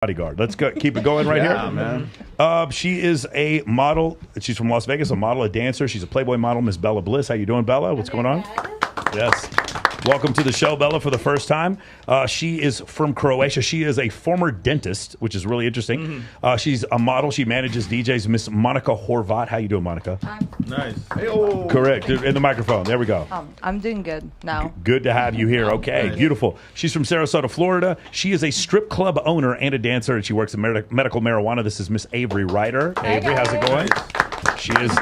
bodyguard. Let's go. Keep it going right Yeah, here. man. She is a model. She's from Las Vegas, a model, a dancer. She's a Playboy model, Miss Bella Bliss. How you doing, Bella? What's going on? Yes. Welcome to the show, Bella, for the first time. She is from Croatia. She is a former dentist, which is really interesting. She's a model. She manages DJs. Miss Monica Horvat. How you doing, Monica? Nice. Correct. In the microphone. There we go. I'm doing good now. Good to have you here. Okay, beautiful. She's from Sarasota, Florida. She is a strip club owner and a dancer, and she works in medical marijuana. This is Miss Avery Ryder. Avery, how's it going? She is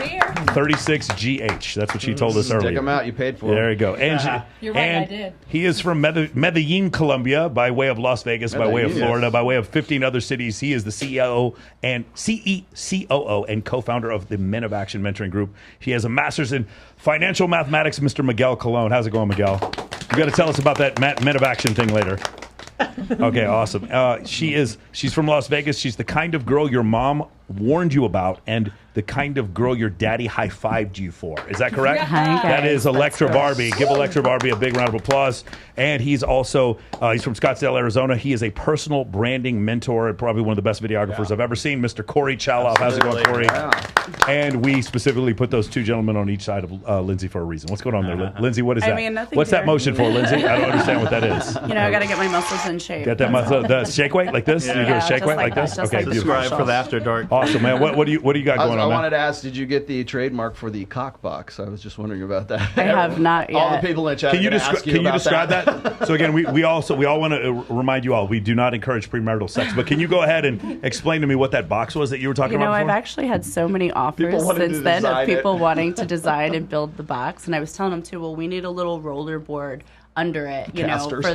36 GH. That's what she told us earlier. Check them out. You paid for There you go. And You're right, I did. He is from Medellin, Colombia, by way of Las Vegas, by way of Florida, by way of 15 other cities. He is the COO and COO and co-founder of the Men of Action Mentoring Group. He has a master's in financial mathematics, Mr. Miguel Colon. How's it going, Miguel? You got to tell us about that Men of Action thing later. Okay, awesome. She's from Las Vegas. She's the kind of girl your mom warned you about and the kind of girl your daddy high-fived you for. Is that correct? Hi, that is Electra Barbie. Give Electra Barbie a big round of applause. And he's also, he's from Scottsdale, Arizona. He is a personal branding mentor and probably one of the best videographers I've ever seen, Mr. Corey Chaloff. How's it going, Corey? And we specifically put those two gentlemen on each side of Lindsay for a reason. What's going on there, Lindsay? What is that? I mean, nothing What's that here. motion for, Lindsay? I don't understand what that is. You know, I got to get my muscles in shape. Get that muscle, the shake weight like this? You do a shake just weight like like this? that, just Okay, like beautiful. Subscribe for the After Dark. Awesome, man. What do you got going I on, man? wanted to ask, did you get the trademark for the cock box? I was just wondering about that. I have not yet. All the people in chat Can you, are gonna ask can you about describe that? So again, we all want to remind you all, we do not encourage premarital sex. But can you go ahead and explain to me what that box was that you were talking You know, about I've before? actually had so many offers People wanting since to then of design it. people wanting to design and build the box. And I was telling them, too, well, we need a little roller board under it, you Casters. know,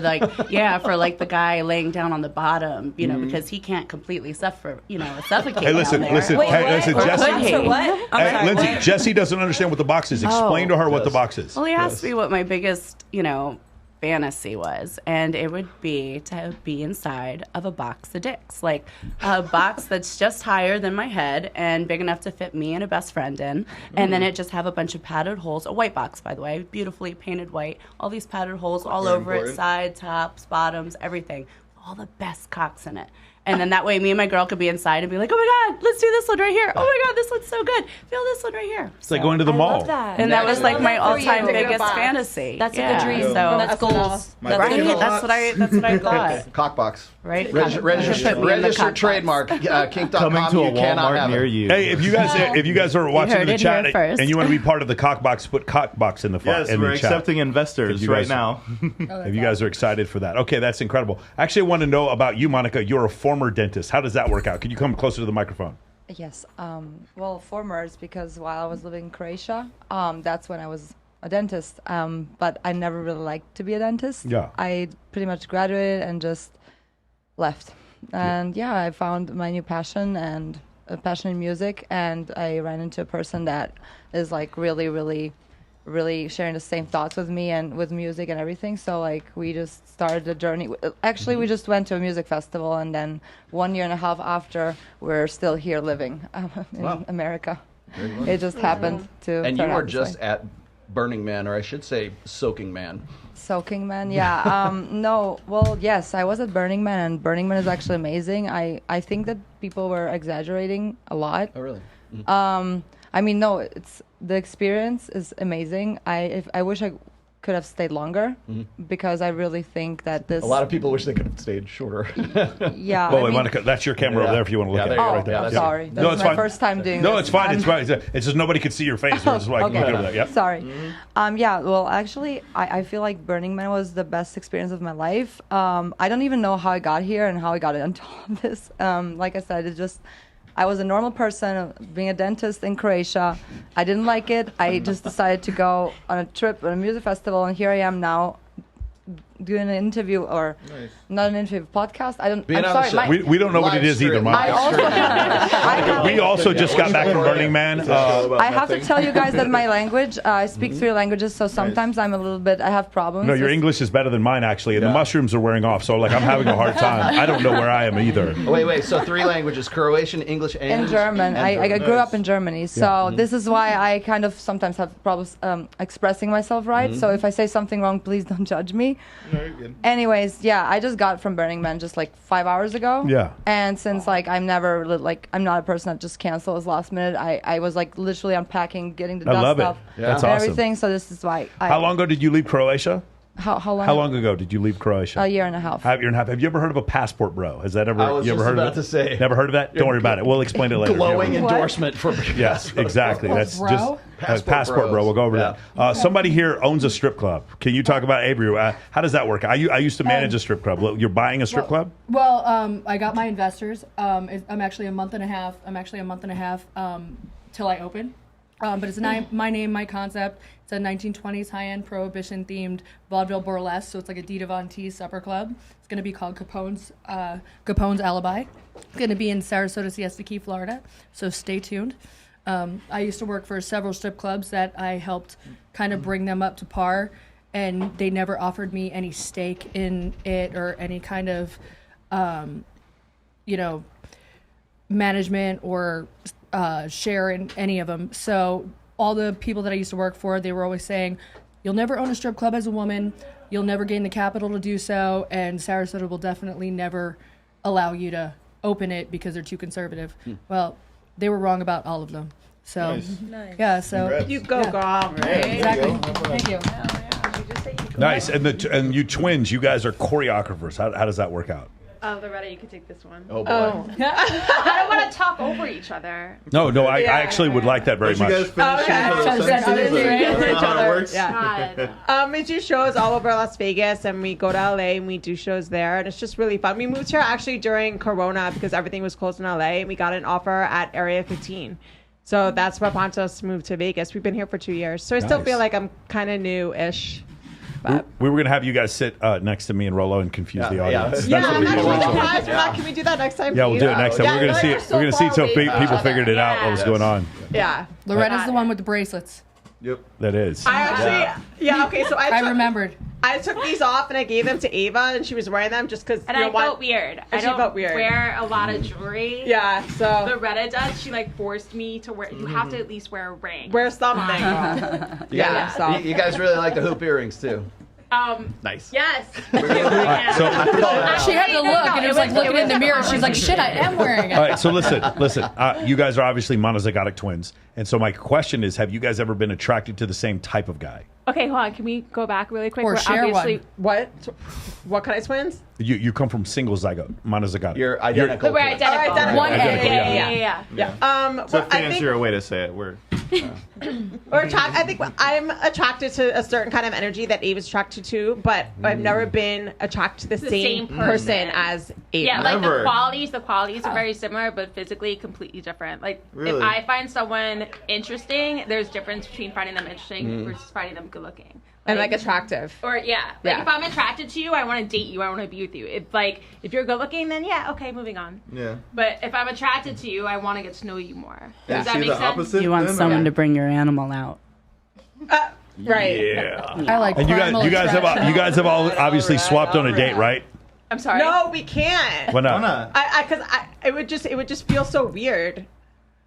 for like the guy laying down on the bottom, you know, because he can't completely suffocate Hey, listen, down there. listen, Wait, hey, what? listen, Or Jesse. could he? Hey, Lindsay, Jesse doesn't understand what the box is. Explain to her what the box is. Well, he asked me what my biggest, fantasy was, and it would be to be inside of a box of dicks, like a box that's just higher than my head and big enough to fit me and a best friend in, and then it just have a bunch of padded holes, a white box, by the way, beautifully painted white, all these padded holes all over it, side, tops, bottoms, everything, all the best cocks in it. And then that way me and my girl could be inside and be like, oh my God, let's do this one right here. Oh my God, this one's so good. Feel this one right here. It's like going to the mall. Love that. And that was like my all-time For you. biggest Box. fantasy. That's a Yeah. good dream. So That's goals. right? That's what I thought. Cock box. Right? Registered trademark. Kink.com. Coming to a you cannot Walmart have near it. you. Hey, if you guys are watching heard in the it chat here first. and you want to be part of the cock box, put cock box in the Yes, in we're the chat. accepting investors If you right guys- now. If you guys are excited for that. Okay, that's incredible. Actually, I want to know about you, Monica. You're a former dentist. How does that work out? Can you come closer to the microphone? Yes. Well, former is because while I was living in Croatia, that's when I was a dentist. But I never really liked to be a dentist. Yeah. I pretty much graduated and just left. And I found my new passion and a passion in music. And I ran into a person that is like really, really, really sharing the same thoughts with me and with music and everything. So like we just started the journey. Actually, we just went to a music festival, and then 1.5 years after, we're still here living in America. It just happened to. And you turn out were this just way. at Burning Man, or I should say Soaking Man. Soaking Man, yeah. No, well, yes, I was at Burning Man, and Burning Man is actually amazing. I think that people were exaggerating a lot. Oh, really? I mean, no, the experience is amazing. I wish I could have stayed longer because I really think that this. A lot of people wish they could have stayed shorter. Yeah. Oh, I wait, mean- Monica, that's your camera over there if you want to look Yeah, at it. there you go. Right there. Yeah, I'm that's- sorry. No, This it's is my fine. first time doing No, this. it's fine. I'm- It's fine. It's just nobody could see your face. Which is why I can look over there. Yep. Sorry. Yeah, well, actually, I feel like Burning Man was the best experience of my life. I don't even know how I got here and how I got into all this. Like I said, it's just, I was a normal person, being a dentist in Croatia. I didn't like it. I just decided to go on a trip, on a music festival, and here I am now doing an interview, or not an interview, podcast. I'm Being on sorry. the show. We don't know what it is either, Monica. We also just got back from Burning Man. I have to tell you guys that my language, I speak 3 languages, so sometimes I'm a little bit, I have problems. No, your English is better than mine, actually. And the mushrooms are wearing off, so like I'm having a hard time. I don't know where I am either. Wait. So 3 languages: Croatian, English, and In German. I grew up in Germany, so this is why I kind of sometimes have problems expressing myself right. So if I say something wrong, please don't judge me. Anyways, yeah, I just got from Burning Man just like 5 hours ago. Yeah. And since like I'm never like I'm not a person that just cancels last minute. I was like literally unpacking, getting the I dust love it. off, That's and awesome. everything. So this is why. How long ago did you leave Croatia? How long? How long ago did you leave Croatia? A year and a half. Have you ever heard of a passport bro? Has that ever? I was you ever just heard about of it? to say. Never heard of that? Don't worry about it. We'll explain it later. Glowing Yeah, endorsement for Yes, exactly. That's bro? just passport bro. bros. We'll go over Yeah. that. Somebody here owns a strip club. Can you talk about Avery? How does that work? I used to manage a strip club. You're buying a strip club? Well, I got my investors. I'm actually a month and a half till I open. But it's my name, my concept. It's a 1920s high-end prohibition-themed vaudeville burlesque. So it's like a Dita Von Teese supper club. It's going to be called Capone's Alibi. It's going to be in Sarasota, Siesta Key, Florida. So stay tuned. I used to work for several strip clubs that I helped kind of bring them up to par, and they never offered me any stake in it or any kind of, management or share in any of them. So all the people that I used to work for, they were always saying, you'll never own a strip club as a woman, you'll never gain the capital to do so, and Sarasota will definitely never allow you to open it because they're too conservative. Well, they were wrong about all of them. So yeah, so Congrats. You go, Yeah. girl. Right? exactly. Thank you. You just say you go. Nice. And you twins, you guys are choreographers. How does that work out? Loretta, you can take this one. Oh boy. I don't want to talk over each other. No, I actually would like that very Don't you much. guys finish each other's sentences? Is that how it works? God. We do shows all over Las Vegas, and we go to LA and we do shows there, and it's just really fun. We moved here actually during Corona because everything was closed in LA, and we got an offer at Area 15. So that's what prompted us to move to Vegas. We've been here for 2 years, so I still Nice. feel like I'm kind of new-ish. But We were going to have you guys sit next to me and Rollo and confuse the Yeah, audience. yeah. That's what we did originally. Can we do that next time? Yeah, we'll do it please? next time. Yeah, We're going to see you're it. so We're going to see far so away from people each figured it out what was Yes. going on. Yeah. Loretta's the one with the bracelets. Yep. That is. I actually, okay, so I remembered. I took these off and I gave them to Ava, and she was wearing them just because. And I felt weird. I she don't felt weird. wear a lot of jewelry. Yeah, so Loretta does. She forced me to wear. You have to at least wear a ring. wear something. Yeah. so You guys really like the hoop earrings too. Nice. Yes. So, She had to look, and it was like looking in the mirror. She's like, "Shit, I am wearing it." all right, so listen. You guys are obviously monozygotic twins. And so my question is, have you guys ever been attracted to the same type of guy? Okay, hold on. Can we go back really quick? Or We're share obviously, one. what kind of twins? You come from single zygote, monozygotic. You're identical. We're twins. identical. Identical. One egg. Yeah. It's a Well, I think fancier way to say it. We're I think I'm attracted to a certain kind of energy that Ava's attracted to, but I've never been attracted to the same person as Ava. Yeah, like Never. the qualities are very similar, but physically completely different. Like Really? if I find someone interesting, there's difference between finding them interesting versus finding them good looking. and like attractive. Or if I'm attracted to you, I want to date you. I want to be with you. If you're good looking, then okay, moving on. yeah. But if I'm attracted to you, I want to get to know you more. You Does that see make the sense? opposite? You want then, someone or- to bring your animal out. Right. Yeah. I like. And you primal guys have all obviously swapped on a date, right? I'm sorry. No, we can't. Why not? Why not? Because it would just feel so weird.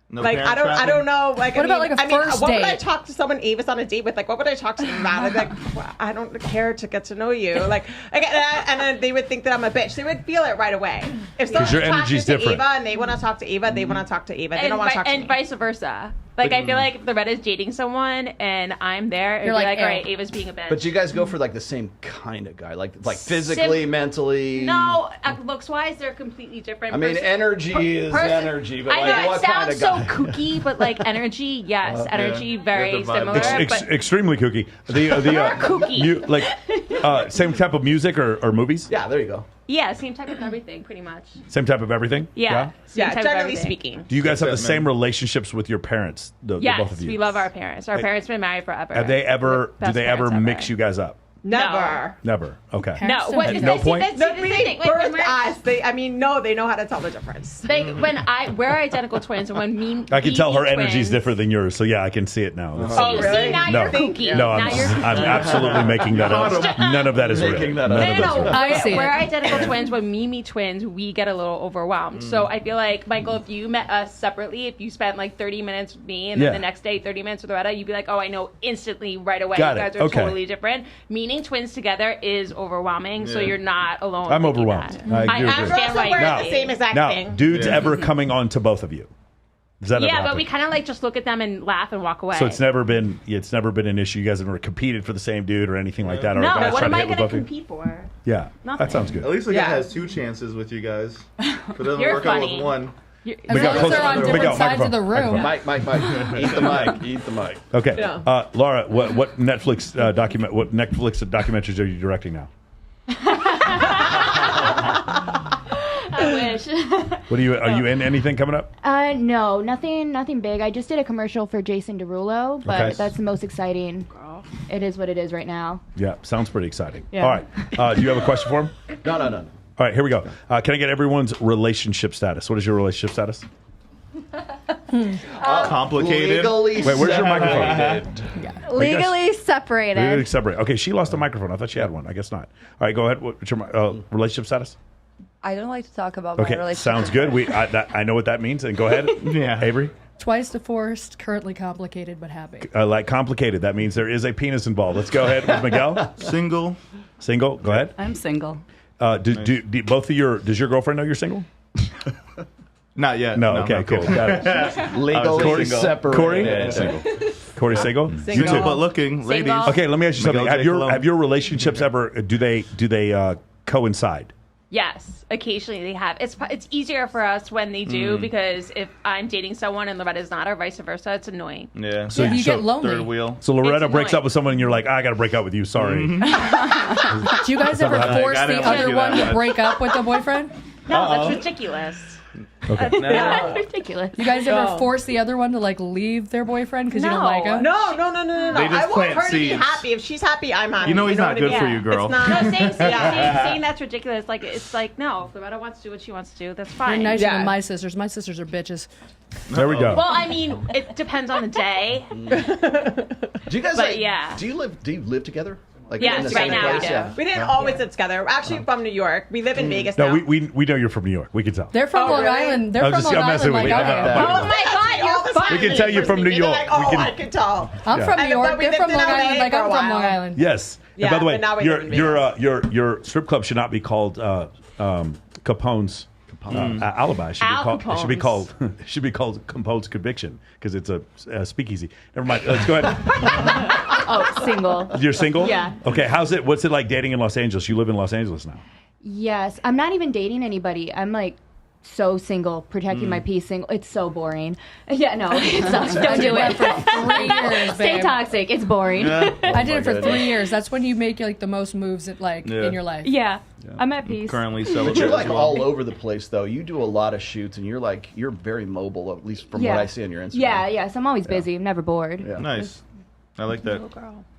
No Like parent I trapping? don't know. Like What about, like, a first what would I date? talk to someone Ava's on a date with? Like what would I talk to them about? I'd be like, well, I don't care to get to know you. Like and then they would think that I'm a bitch. They would feel it right away. If someone's your attracted energy's to different. Ava and they want to talk to Ava, they want to talk to Ava. They don't want to talk to and me. vice versa. Like I feel like if Loretta's dating someone and I'm there, it'd You're be like, like, all "Ew." right, Ava's being a bitch. But you guys go for like the same kind of guy, like physically, mentally. No, looks wise, they're completely different. I mean, energy is energy, but I know like it what kind sounds of guy? so kooky, but like energy, yes, energy very You have the vibe. similar. but Extremely kooky. The kooky. You like same type of music or movies? Yeah, there you go. yeah, same type of everything, pretty much. Same type of everything? Yeah, same Yeah, type of generally everything. speaking. Do you guys have the That's it, same man. relationships with your parents? The both Yes, of you? we love our parents. Our parents have been married forever. Have they ever? Do Best they ever parents mix you guys up? Never. Never. Okay. No, Parents what don't is no this? point? That's No, the they thing. Like, when birthed we're- us. They know how to tell the difference. Like we're identical twins, and when I can tell her energy's twins, different than yours, so yeah, I can see it now. That's- Oh, really? See, now No. you're kooky. No, now you're I'm absolutely making that up. None of that is real. Making that None up. of that's real. I see we're it. identical twins. When we meet twins, we get a little overwhelmed. So I feel like, Michael, if you met us separately, if you spent like 30 minutes with me and then Yeah. the next day 30 minutes with Loretta, you'd be like, oh, I know instantly right away. Got you it. guys are Okay. totally different. Meeting dating twins together is overwhelming. So Yeah. you're not alone. I'm thinking overwhelmed. that. I do agree. understand why we're you're the same exact Now, thing. dudes ever coming on to both of you? Does that ever Yeah, but happen? we kind of like just look at them and laugh and walk away. So it's never been an issue. You guys have never competed for the same dude or anything like that. Or no, guys what trying am to I hit with going to both of you? compete for? Yeah, Nothing. that sounds good. At least the guy Yeah. has 2 chances with you guys. If it doesn't You're work out funny. with one. As Miguel, long as close they're it. on Miguel, different sides of the microphone. room. Mike, eat the mic, eat the mic. Okay, Yeah. Laura, what Netflix what Netflix documentaries are you directing now? I wish. What are you in anything coming up? No, nothing big. I just did a commercial for Jason Derulo, but Okay. that's the most exciting. It is what it is right now. Yeah, sounds pretty exciting. Yeah. All right, do you have a question for him? No. All right, here we go. Can I get everyone's relationship status? What is your relationship status? Complicated. Legally Wait, where's your separated. microphone? Legally separated. Really separate. Okay, she lost a microphone. I thought she had one. I guess not. All right, go ahead. What's your relationship status? I don't like to talk about my Okay, relationship. sounds good. I know what that means. And go ahead. Yeah. Avery. Twice divorced, currently complicated, but happy. Like complicated. That means there is a penis involved. Let's go ahead with Miguel. Single. Single. Go ahead. I'm single. Do both of does your girlfriend know you're single? Not yet. No. Okay. not Cool. kidding. Got it. Legally Corey- separated. Corey? Yeah, single. Corey single. You Single too. but looking, ladies. Okay. Let me ask you something. Miguel Have J. Cologne. your relationships ever do they coincide? Yes, occasionally they have. It's easier for us when they do because if I'm dating someone and Loretta's not, or vice versa, it's annoying. Yeah. So you get lonely. Third wheel. So Loretta It's breaks annoying. up with someone, and you're like, I got to break up with you. Sorry. Do you guys ever happened. force I the didn't have to other do one that. to break up with the boyfriend? No, that's ridiculous. That's ridiculous. You guys ever No. force the other one to like leave their boyfriend because you don't No. like him? No. They just I want plant her to be seeds. happy. If she's happy, I'm happy. You know he's not what I good mean? for you, girl. It's not. No, saying Yeah. that's ridiculous. Like it's like no, if Loretta wants to do what she wants to do, that's You're fine. nicer Yeah. than my sisters. My sisters are bitches. There we go. Well, I mean, it depends on the day. Do you guys But like, yeah. Do you live together? Like Yes, in the right same now we place? do. Yeah. We didn't always live together. We're actually from New York. We live in Vegas No, now. we know you're from New York. We can tell. They're from Oh, Long really? Island. They're I'm from just- Long I'm messing Island with like you. I am. Yeah. Oh my God, you're We can tell you're from New York. Like, oh, We can- I can tell. I'm from New And- York. but we They're lived from in Long LA Island like for a I'm from Long while. Island. Yes. Yeah, and by the way, but now we live in your strip club should not be called Capone's alibi. It should be called Capone's conviction because it's a speakeasy. Never mind. Let's go ahead. Oh, single. You're single? Yeah. Okay. What's it like dating in Los Angeles? You live in Los Angeles now. Yes, I'm not even dating anybody. I'm like so single, protecting my peace. Single. It's so boring. Yeah, no, it sucks. Don't do it. For 3 years, Stay babe. toxic. It's boring. I did it for goodness. 3 years. That's when you make like the most moves in your life. Yeah, I'm at peace. Currently But celebrating. you're like all over the place, though. You do a lot of shoots, and you're very mobile, at least from what I see on your Instagram. Yeah, yes. I'm always busy. I'm never bored. Yeah. Nice. I like that.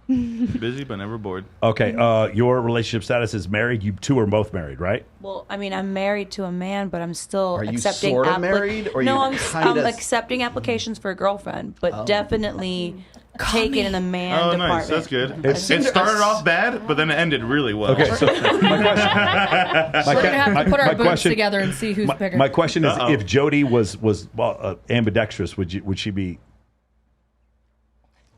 Busy but never bored. Okay. Your relationship status is married. You two are both married, right? Well, I mean, I'm married to a man, but I'm still Are you accepting. sorta married, or no, you I'm kinda- accepting applications for a girlfriend, but definitely taking a man Oh, department. nice. That's good. It's- It started off bad, but then it ended really well. Okay. So my question. We're gonna have to put our my boots question- together and see who's bigger. My question is, Uh-oh. if Jody was ambidextrous, would she be?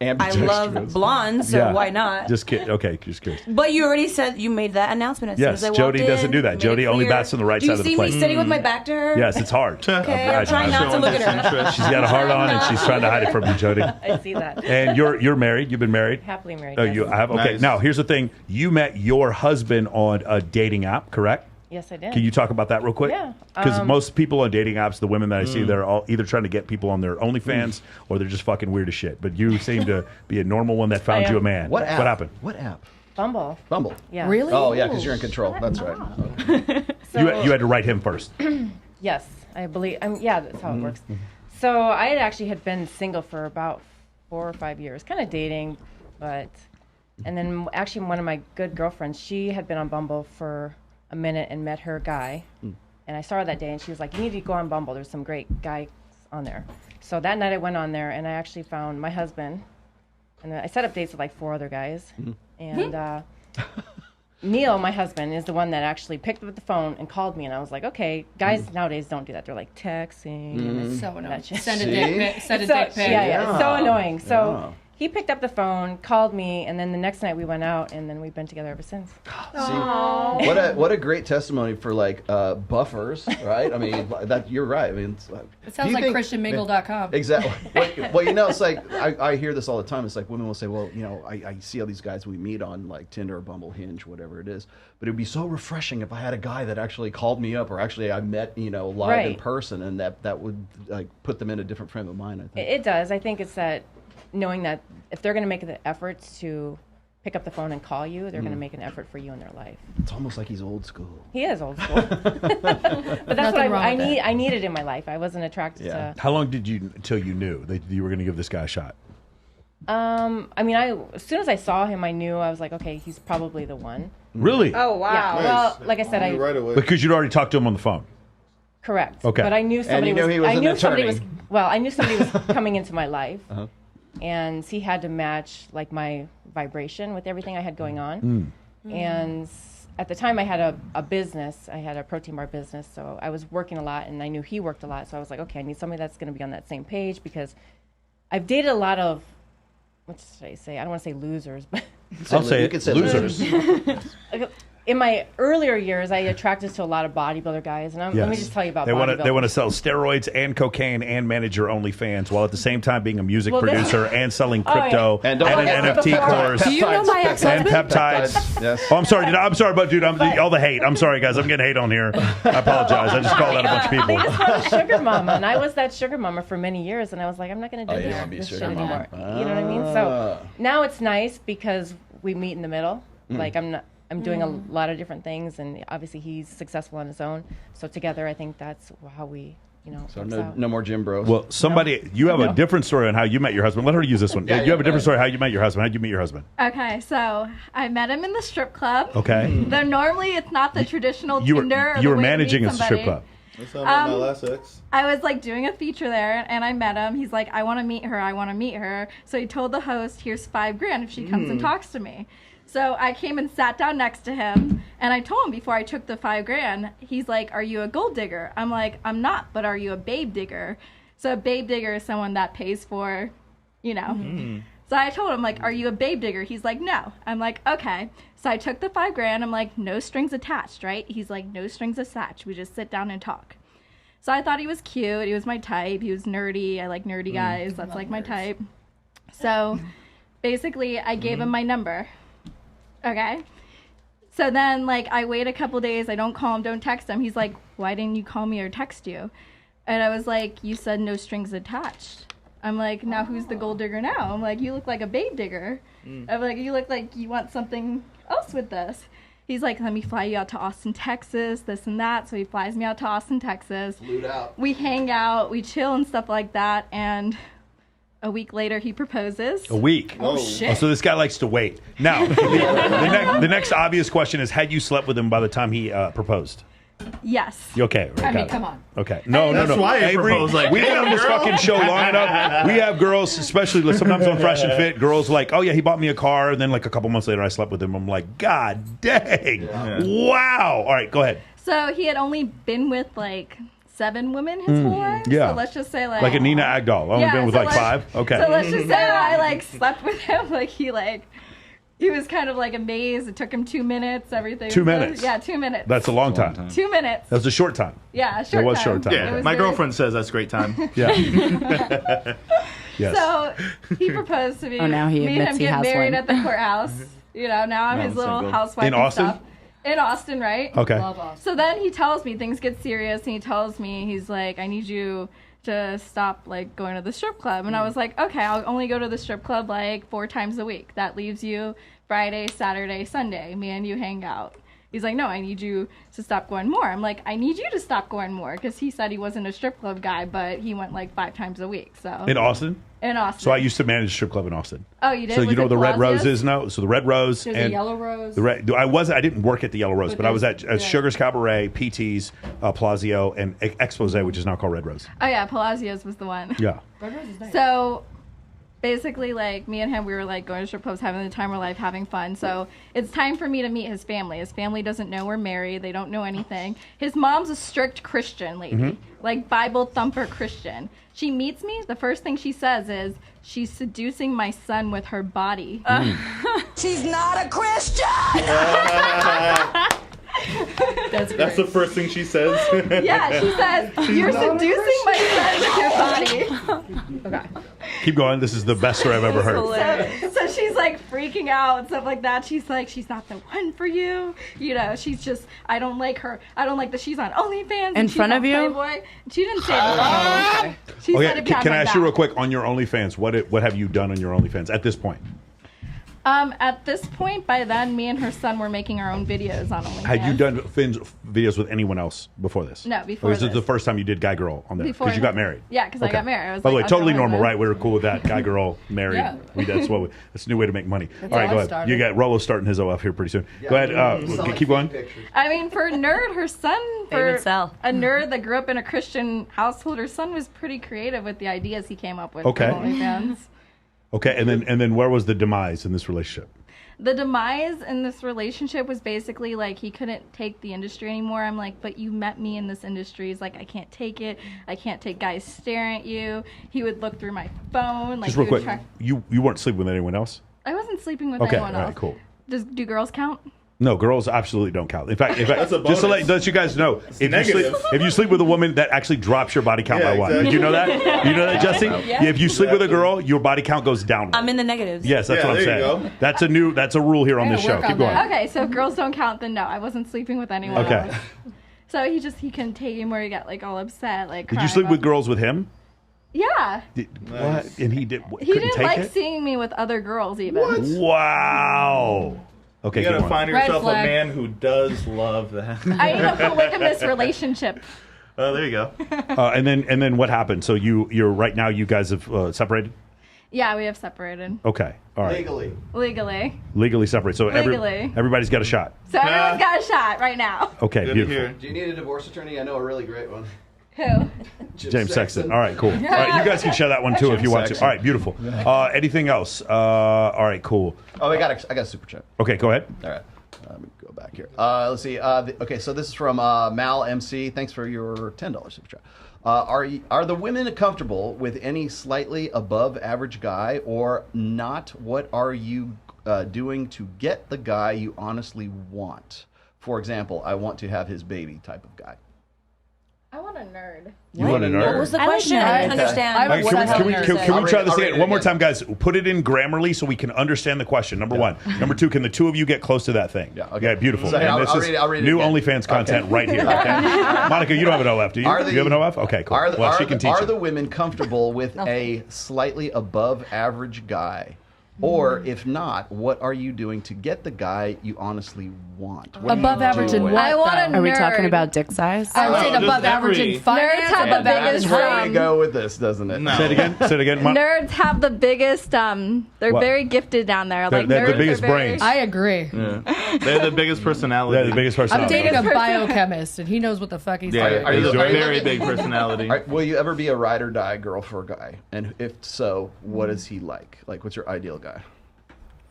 I love blondes, so Yeah. why not? Just kidding. Okay, just curious. But you already said you made that announcement as soon Yes, as I walked Jody in. doesn't do that. Made it Jody only clear. bats on the right Do you side of the see plate. me sitting with my back to her? Yes, it's hard. Okay, I'm trying not to look at her. Interest. She's got a heart on, and she's trying to hide it from you, Jody. I see that. And you're married. You've been married. Happily married. Oh, yes. you have. Okay. Nice. Now here's the thing. You met your husband on a dating app, correct? Yes, I did. Can you talk about that real quick? Yeah, Because most people on dating apps, the women that I see, they're all either trying to get people on their OnlyFans or they're just fucking weird as shit. But you seem to be a normal one that found I you a am. man. What app? What happened? What app? Bumble. Bumble. Yeah. Really? Oh yeah, because you're in control. That's right. So, You had to write him first. Yes, I believe. Yeah, that's how it works. So I had been single for about 4 or 5 years, kind of dating, and then actually one of my good girlfriends, she had been on Bumble for a minute and met her guy, and I saw her that day, and she was like, "You need to go on Bumble. There's some great guys on there." So that night I went on there, and I actually found my husband, and I set up dates with like 4 other guys, and Neil, my husband, is the one that actually picked up the phone and called me, and I was like, okay, guys nowadays don't do that. They're like texting. And So annoying. that shit. Send a See? dick pic. Send a So- dick pic. Yeah, it's so annoying. So he picked up the phone, called me, and then the next night we went out, and then we've been together ever since. See, what a great testimony for like buffers, right? I mean, that you're right. I mean, It sounds like ChristianMingle.com. Exactly. Well, you know, it's like I hear this all the time. It's like women will say, well, you know, I see all these guys we meet on like Tinder or Bumble, Hinge, whatever it is. But it would be so refreshing if I had a guy that actually called me up, or actually I met, you know, live in person, and that would like put them in a different frame of mind. I think it does. I think it's that knowing that if they're going to make the efforts to pick up the phone and call you, they're going to make an effort for you in their life. It's almost like he's old school. He is old school. But that's what I needed in my life. I wasn't attracted to. How long did you until you knew that you were going to give this guy a shot? I mean, as soon as I saw him, I knew. I was like, okay, he's probably the one. Really? Oh, wow. Yeah. Nice. Well, like I said, Right away. Because you'd already talked to him on the phone. Correct. Okay. But I knew somebody And you knew he was I an knew somebody attorney. I knew somebody was coming into my life, and he had to match like my vibration with everything I had going on. And at the time, I had a business. I had a protein bar business, so I was working a lot, and I knew he worked a lot. So I was like, okay, I need somebody that's going to be on that same page, because I've dated a lot of, what should I say? I don't want to say losers, but I'll say you it. could say Losers. in my earlier years, I attracted to a lot of bodybuilder guys, and let me just tell you about bodybuilders. They want to sell steroids and cocaine and manage your OnlyFans, while at the same time being a music producer and selling crypto and an NFT course. Do you know my and ex-husband? peptides. Yes. Oh, I'm sorry, but dude, all the hate. I'm sorry, guys. I'm getting hate on here. I apologize. I just called out a bunch of They people. just want a sugar mama, and I was that sugar mama for many years, and I was like, I'm not going to do you wanna be this sugar shit mama. anymore. You know what I mean? So now it's nice because we meet in the middle. Like I'm doing a lot of different things, and obviously he's successful on his own. So together, I think that's how we, So works out. no more gym bros. Well, you have a different story on how you met your husband. Let her use this one. Yeah, you have a different story how you met your husband. How did you meet your husband? Okay, so I met him in the strip club. Okay. Though normally it's not the traditional You Tinder. were or the way managing to a meet strip somebody. club. That's how I met my last ex. I was like doing a feature there, and I met him. He's like, I want to meet her. I want to meet her. So he told the host, here's $5,000 if she comes and talks to me. So I came and sat down next to him, and I told him before I took the $5,000, he's like, are you a gold digger? I'm like, I'm not, but are you a babe digger? So a babe digger is someone that pays for, So I told him, like, are you a babe digger? He's like, no. I'm like, okay. So I took the $5,000. I'm like, no strings attached, right? He's like, no strings attached. We just sit down and talk. So I thought he was cute. He was my type. He was nerdy. I like nerdy guys. That's like my type. So basically, I gave him my number. Okay. So then, like, I wait a couple days. I don't call him, don't text him. He's like, why didn't you call me or text you? And I was like, you said no strings attached. I'm like, now who's the gold digger now? I'm like, you look like a babe digger. I'm like, you look like you want something else with this. He's like, let me fly you out to Austin, Texas, this and that. So he flies me out to Austin, Texas. Flew out. We hang out, we chill and stuff like that. And a week later, he proposes. A week. Oh, shit. Oh, so this guy likes to wait. Now, the next obvious question is: had you slept with him by the time he proposed? Yes. Okay. Right, I mean, got it. come on. Okay. No. That's why I proposed like we've been that, on this girl. fucking show long enough. We have girls, especially sometimes on Fresh and Fit, girls like, oh yeah, he bought me a car, and then like a couple months later, I slept with him. I'm like, God dang, wow. All right, go ahead. So he had only been with like 7 women his whole life. Yeah. So let's just say like a Nina Agdal. Only been with so like 5. Okay. So let's just say I like slept with him. Like he was kind of like amazed. It took him 2 minutes. Everything. 2 minutes? Yeah, 2 minutes. That's a long time. 2 minutes. That was a short time. Yeah, a short It was time. short time. It Yeah, was my very- girlfriend says that's great time. Yeah. Yes. So he proposed to me. Oh, now he Me and admits him he get has married one. at the courthouse. Now I'm his little single. housewife In and Austin? stuff. In Austin, right? Okay. Love us. So then he tells me things get serious, and he tells me, he's like, I need you to stop like going to the strip club. And I was like, okay, I'll only go to the strip club like 4 times a week. That leaves you Friday, Saturday, Sunday. Me and you hang out. He's like, no, I need you to stop going more. I'm like, I need you to stop going more, because he said he wasn't a strip club guy, but he went like 5 times a week. So In Austin. in Austin. So I used to manage a strip club in Austin. Oh, you did? So Was you know it the Red Palacios? Rose is now. So the Red Rose There's and a yellow rose. the Red. I didn't work at the Yellow Rose, but I was at Sugar's Cabaret, PT's, Palazzo, and Expose, which is now called Red Rose. Oh yeah, Palacios was the one. Yeah. Red rose is nice. So basically, like, me and him, we were, like, going to strip clubs, having the time of our life, having fun. So it's time for me to meet his family. His family doesn't know we're married. They don't know anything. His mom's a strict Christian lady, like Bible thumper Christian. She meets me. The first thing she says is, she's seducing my son with her body. She's not a Christian! That's the first thing she says. Yeah, she says, you're seducing my son with your body. Okay. Keep going. This is the best story I've ever heard. So she's like freaking out and stuff like that. She's like, she's not the one for you. You know, she's just, I don't like her. I don't like that she's on OnlyFans. In front of you? Playboy. She didn't say that. Okay. She said it behind can I my ask you back. real quick on your OnlyFans? What have you done on your OnlyFans at this point? At this point, by then, me and her son were making our own videos on OnlyFans. Had you done videos with anyone else before this? No, before Or was this. it the first time you did guy girl on there? Before Because you got married. Yeah, because I got married. I was By the way, like, totally I'll go normal, with right? We were cool with that. Guy girl married. Yeah. That's a new way to make money. That's All right, how go I ahead. started. You got Rollo starting his OF here pretty soon. Go ahead. Keep going. I mean, for a nerd, her son, They for would sell. a nerd that grew up in a Christian household, her son was pretty creative with the ideas he came up with Okay. for OnlyFans. Okay, and then where was the demise in this relationship? The demise in this relationship was basically like he couldn't take the industry anymore. I'm like, but you met me in this industry. He's like, I can't take it. I can't take guys staring at you. He would look through my phone. Like, Just real he would quick, you weren't sleeping with anyone else? I wasn't sleeping with Okay, anyone all else. right, cool. Do girls count? No, girls absolutely don't count. In fact, That's a just to bonus. let you guys know, negative. if you sleep with a woman, that actually drops your body count by one. Did you know that? You know that, Jesse? Yeah. If you sleep with a girl, your body count goes down. I'm in the negatives. Yes, that's what I'm there you saying. That's a rule here on this show. Work Keep on going. that. Okay, so if girls don't count, then no, I wasn't sleeping with anyone Okay. else. So he couldn't take him where he got like all upset. Like, Did you crying sleep with about- girls with him? Yeah. What? And he did. He couldn't didn't take like it. seeing me with other girls even. Wow. Okay, You gotta keep going. find Red yourself a flag. man who does love that. I need a polygamous relationship. Oh, there you go. And then what happened? So you're right now. You guys have separated. Yeah, we have separated. Okay. All right. Legally. Separated. So Legally. everybody's got a shot. So everyone's got a shot right now. Okay. Good to Beautiful. hear. Do you need a divorce attorney? I know a really great one. Who? James Sexton. All right, cool. All right, you guys can share that one too if you want to. Sexton. All right, beautiful. Anything else? All right, cool. Oh, I got a super chat. Okay, go ahead. All right. Let me go back here. Let's see. Okay, so this is from Mal MC. Thanks for your $10 super chat. Are the women comfortable with any slightly above average guy or not? What are you doing to get the guy you honestly want? For example, I want to have his baby type of guy. I want a nerd. You want a nerd? What was the question? I don't understand. All right, can we try this I'll read again? it One more again. time, guys. Put it in Grammarly so we can understand the question. Number one. Number two, can the two of you get close to that thing? Yeah, okay. beautiful. So, And I'll this is read it new again. OnlyFans content Okay. right here. Okay, Monica, you don't have an OF, do you? Are the- You have an OF? Okay, cool. Well, she can teach Are you. the women comfortable with a slightly above average guy? Or if not, what are you doing to get the guy you honestly want? What are you Above average in doing? what? I want a nerd. Are we talking about dick size? I would say just above average every- in finance. Nerds have the above average biggest in Where we brain. go with this, doesn't it? No. Say it again. Say it again. Nerds have the biggest. They're What? very gifted down there. They're- Like they're the nerds biggest are very, brains. I agree. Yeah. They're the biggest personality. They're the biggest person. I'm dating a Biggest person. biochemist, and he knows what the fuck he's Yeah, talking Are you- he's a are you very looking- big personality. All right, will you ever be a ride or die girl for a guy? And if so, what is he like? Like, what's your ideal guy?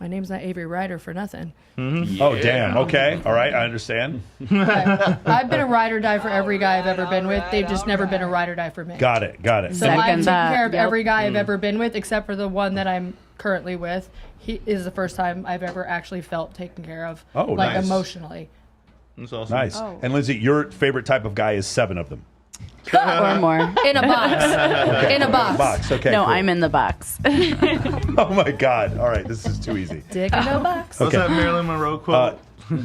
My name's not Avery Ryder for nothing. Oh, damn. Okay. All right. I understand. I've been a ride or die for every guy I've ever been with. They've just never been a ride or die for me. Got it. Got it. So Second I've taken that. care of Yep. every guy I've ever been with, except for the one that I'm currently with. He is the first time I've ever actually felt taken care of, Oh, like nice. emotionally. That's awesome. Nice. Oh. And Lindsay, your favorite type of guy is 7 of them. Or more. In a box. In a box. Okay. No, cool. I'm in the box. Oh my God. All right. This is too easy. Dick in a box. What's that Marilyn Monroe quote? Yeah,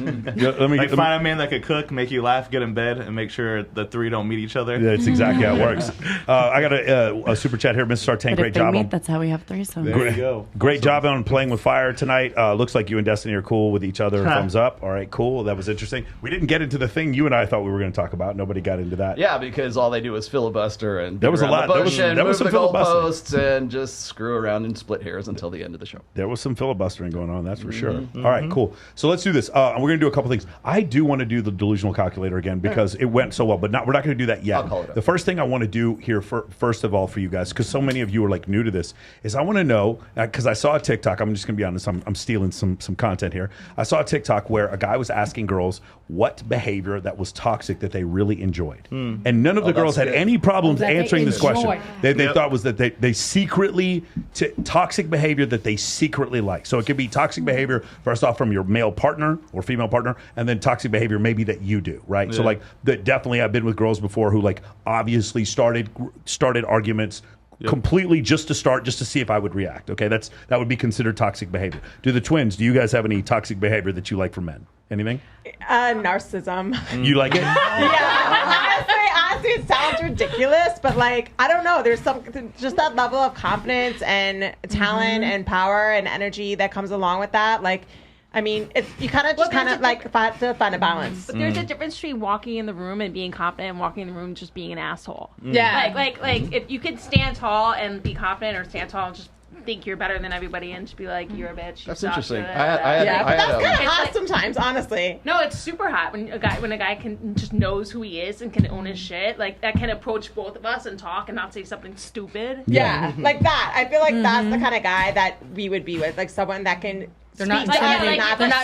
let me Like, find a man that could cook, make you laugh, get in bed, and make sure the three don't meet each other. That's exactly how it works. I got a super chat here, Mr. Sartain. But Great if they job. meet, that's how we have threesomes. There you go. Great job on playing with fire tonight. Looks like you and Destiny are cool with each other. Thumbs up. All right, cool. That was interesting. We didn't get into the thing you and I thought we were going to talk about. Nobody got into that. Yeah, because all they do is filibuster and There was a beat around lot- the there bush was- and there was move some the filibustering. goalposts and just screw around and split hairs until the end of the show. There was some filibustering going on, that's for sure. All right, cool. So let's do this. we're going to do a couple things. I do want to do the delusional calculator again because it went so well, but we're not going to do that yet. I'll call it up. The first thing I want to do here, first of all, for you guys, because so many of you are like new to this, is I want to know, because I saw a TikTok, I'm just going to be honest, I'm stealing some content here. I saw a TikTok where a guy was asking girls what behavior that was toxic that they really enjoyed. And none of the girls had any problems answering this question. They thought was that they secretly, toxic behavior that they secretly like. So it could be toxic behavior, first off, from your male partner or female partner, and then toxic behavior maybe that you do, right? So like, definitely I've been with girls before who like obviously started arguments completely just to see if I would react. Okay, that would be considered toxic behavior. Do the twins, do you guys have any toxic behavior that you like from men? Anything? Narcissism. You like it? Honestly, it sounds ridiculous, but like, I don't know. There's just that level of confidence and talent and power and energy that comes along with that. Like, I mean, you kind of like find a balance. But there's a difference between walking in the room and being confident and walking in the room and just being an asshole. Yeah. Like if you could stand tall and be confident, or stand tall and just think you're better than everybody and just be like, you're a bitch. That's interesting. But that's kind of hot sometimes, honestly. No, it's super hot when a guy can just knows who he is and can own his shit. Like, that can approach both of us and talk and not say something stupid. Yeah, like that. I feel like that's the kind of guy that we would be with, like someone that can. They're not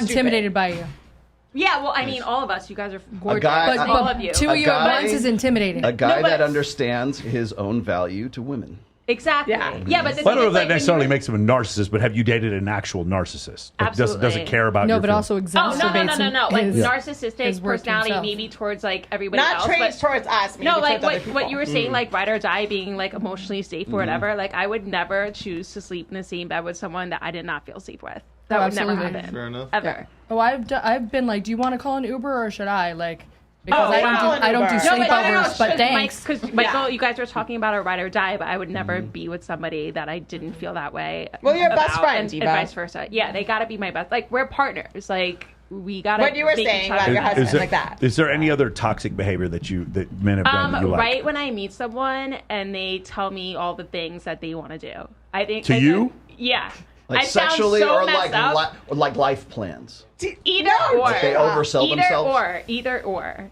intimidated by you. Yeah, well, I mean, all of us. You guys are gorgeous. But all of you. Two of you at once is intimidating. A guy that understands his own value to women. Exactly. Yeah, but I don't know if that necessarily makes him a narcissist, but have you dated an actual narcissist? Like, doesn't care about your but also exacerbates no. Like, narcissistic personality maybe towards, like, everybody else. Not traits towards us. No, like, what you were saying, like, ride or die, being, like, emotionally safe or whatever. Like, I would never choose to sleep in the same bed with someone that I did not feel safe with. That would never happen. Fair enough. Ever. Oh, I've been like, do you want to call an Uber or should I? Like, because I don't do sleepovers, but thanks. Because Michael, you guys were talking about a ride or die, but I would never be with somebody that I didn't feel that way. Well, you're best friends, and vice versa. Yeah, they gotta be my best. Like, we're partners. Like, we gotta. What you were saying about your husband, like that. Is there any other toxic behavior that men have done that you like? Right when I meet someone and they tell me all the things that they want to do, I think you. Yeah. Like sexually or like life plans? Either or. Like they oversell themselves? Either or.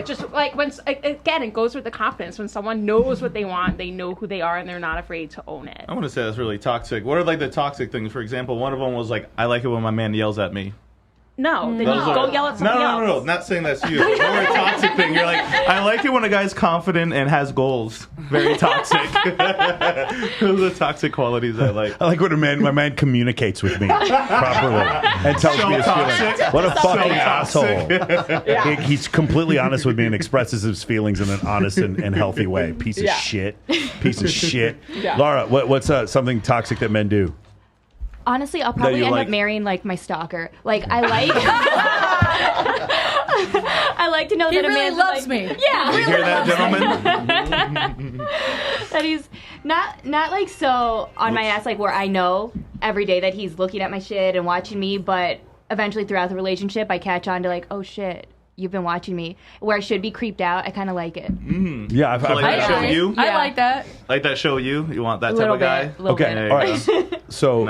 Just like when, again, it goes with the confidence. When someone knows what they want, they know who they are, and they're not afraid to own it. I want to say that's really toxic. What are like the toxic things? For example, one of them was like, I like it when my man yells at me. No, then you go yell at somebody else. No, not saying that's you. More a toxic thing. You're like, I like it when a guy's confident and has goals. Very toxic. Those are the toxic qualities I like. I like when my man communicates with me properly and tells me his feelings. What a fucking asshole. He's completely honest with me and expresses his feelings in an honest and healthy way. Piece of shit. Laura, what's something toxic that men do? Honestly, I'll probably end up marrying like my stalker. Like, I like I like to know that a man loves me. Yeah. You hear that, gentlemen? That he's not like so on my ass, like where I know every day that he's looking at my shit and watching me, but eventually throughout the relationship I catch on to like, oh shit, you've been watching me. Where I should be creeped out, I kind of like it. Yeah, I've like that show you? I like that. Like that show you? You want that type of guy? Okay, all right. So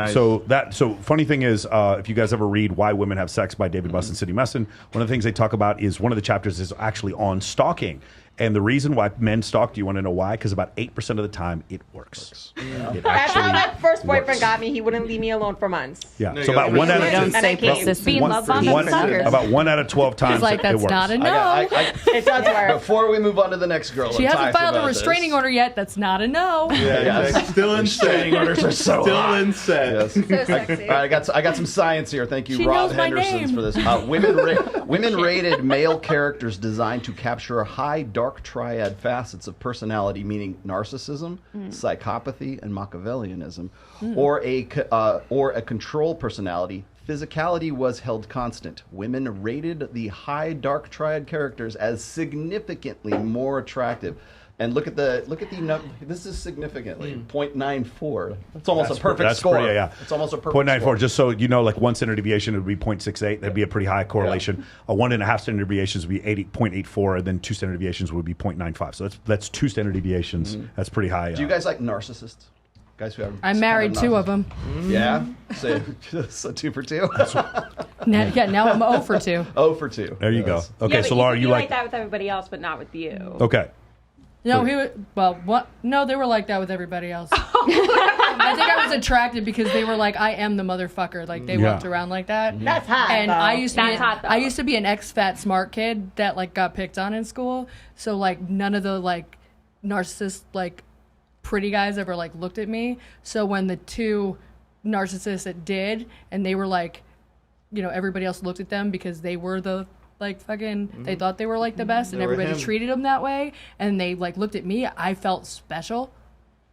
funny thing is, if you guys ever read Why Women Have Sex by David Buss and Cindy Messon, one of the things they talk about is one of the chapters is actually on stalking. And the reason why men stalk, do you want to know why? Because about 8% of the time, it works. Yeah. That's how my first boyfriend got me. He wouldn't leave me alone for months. Yeah, so about 1 out of 12 times, like, that's it works. not a no. It does work. Before we move on to the next girl, she hasn't filed a restraining order yet. That's not a no. Yeah, still in restraining orders are still in set. Yes. So sexy. All right, I got some science here. Thank you, Rob Henderson, for this. Women rated male characters designed to capture high dark triad facets of personality, meaning narcissism, psychopathy, and Machiavellianism, or a control personality. Physicality was held constant. Women rated the high dark triad characters as significantly more attractive. And look at the number. This is significantly 0.94. It's almost a perfect score. It's almost a perfect 0.94. score. Just so you know, like 1 standard deviation would be 0.68. That'd be a pretty high correlation. A 1.5 standard deviations would be 0.84, and then 2 standard deviations would be 0.95. So that's 2 standard deviations. That's pretty high. Do you guys like narcissists? Guys who have I married 2 of them. Yeah, so 2 for 2. Now I'm 0 for 2. 0 for 2. There you go. Okay, Yeah, but so Laura, you you like like that with everybody else, but not with you. Okay. No, what? No, they were like that with everybody else. I think I was attracted because they were like, I am the motherfucker. Like they walked around like that. That's hot. And though. I used to That's hot, though. I used to be an ex-fat smart kid that like got picked on in school. So like none of the like narcissist like pretty guys ever like looked at me. So when the two narcissists that did, and they were like, you know, everybody else looked at them because they were the like fucking they thought they were like the best, and They were everybody him. treated them that way, and they like looked at me. I felt special.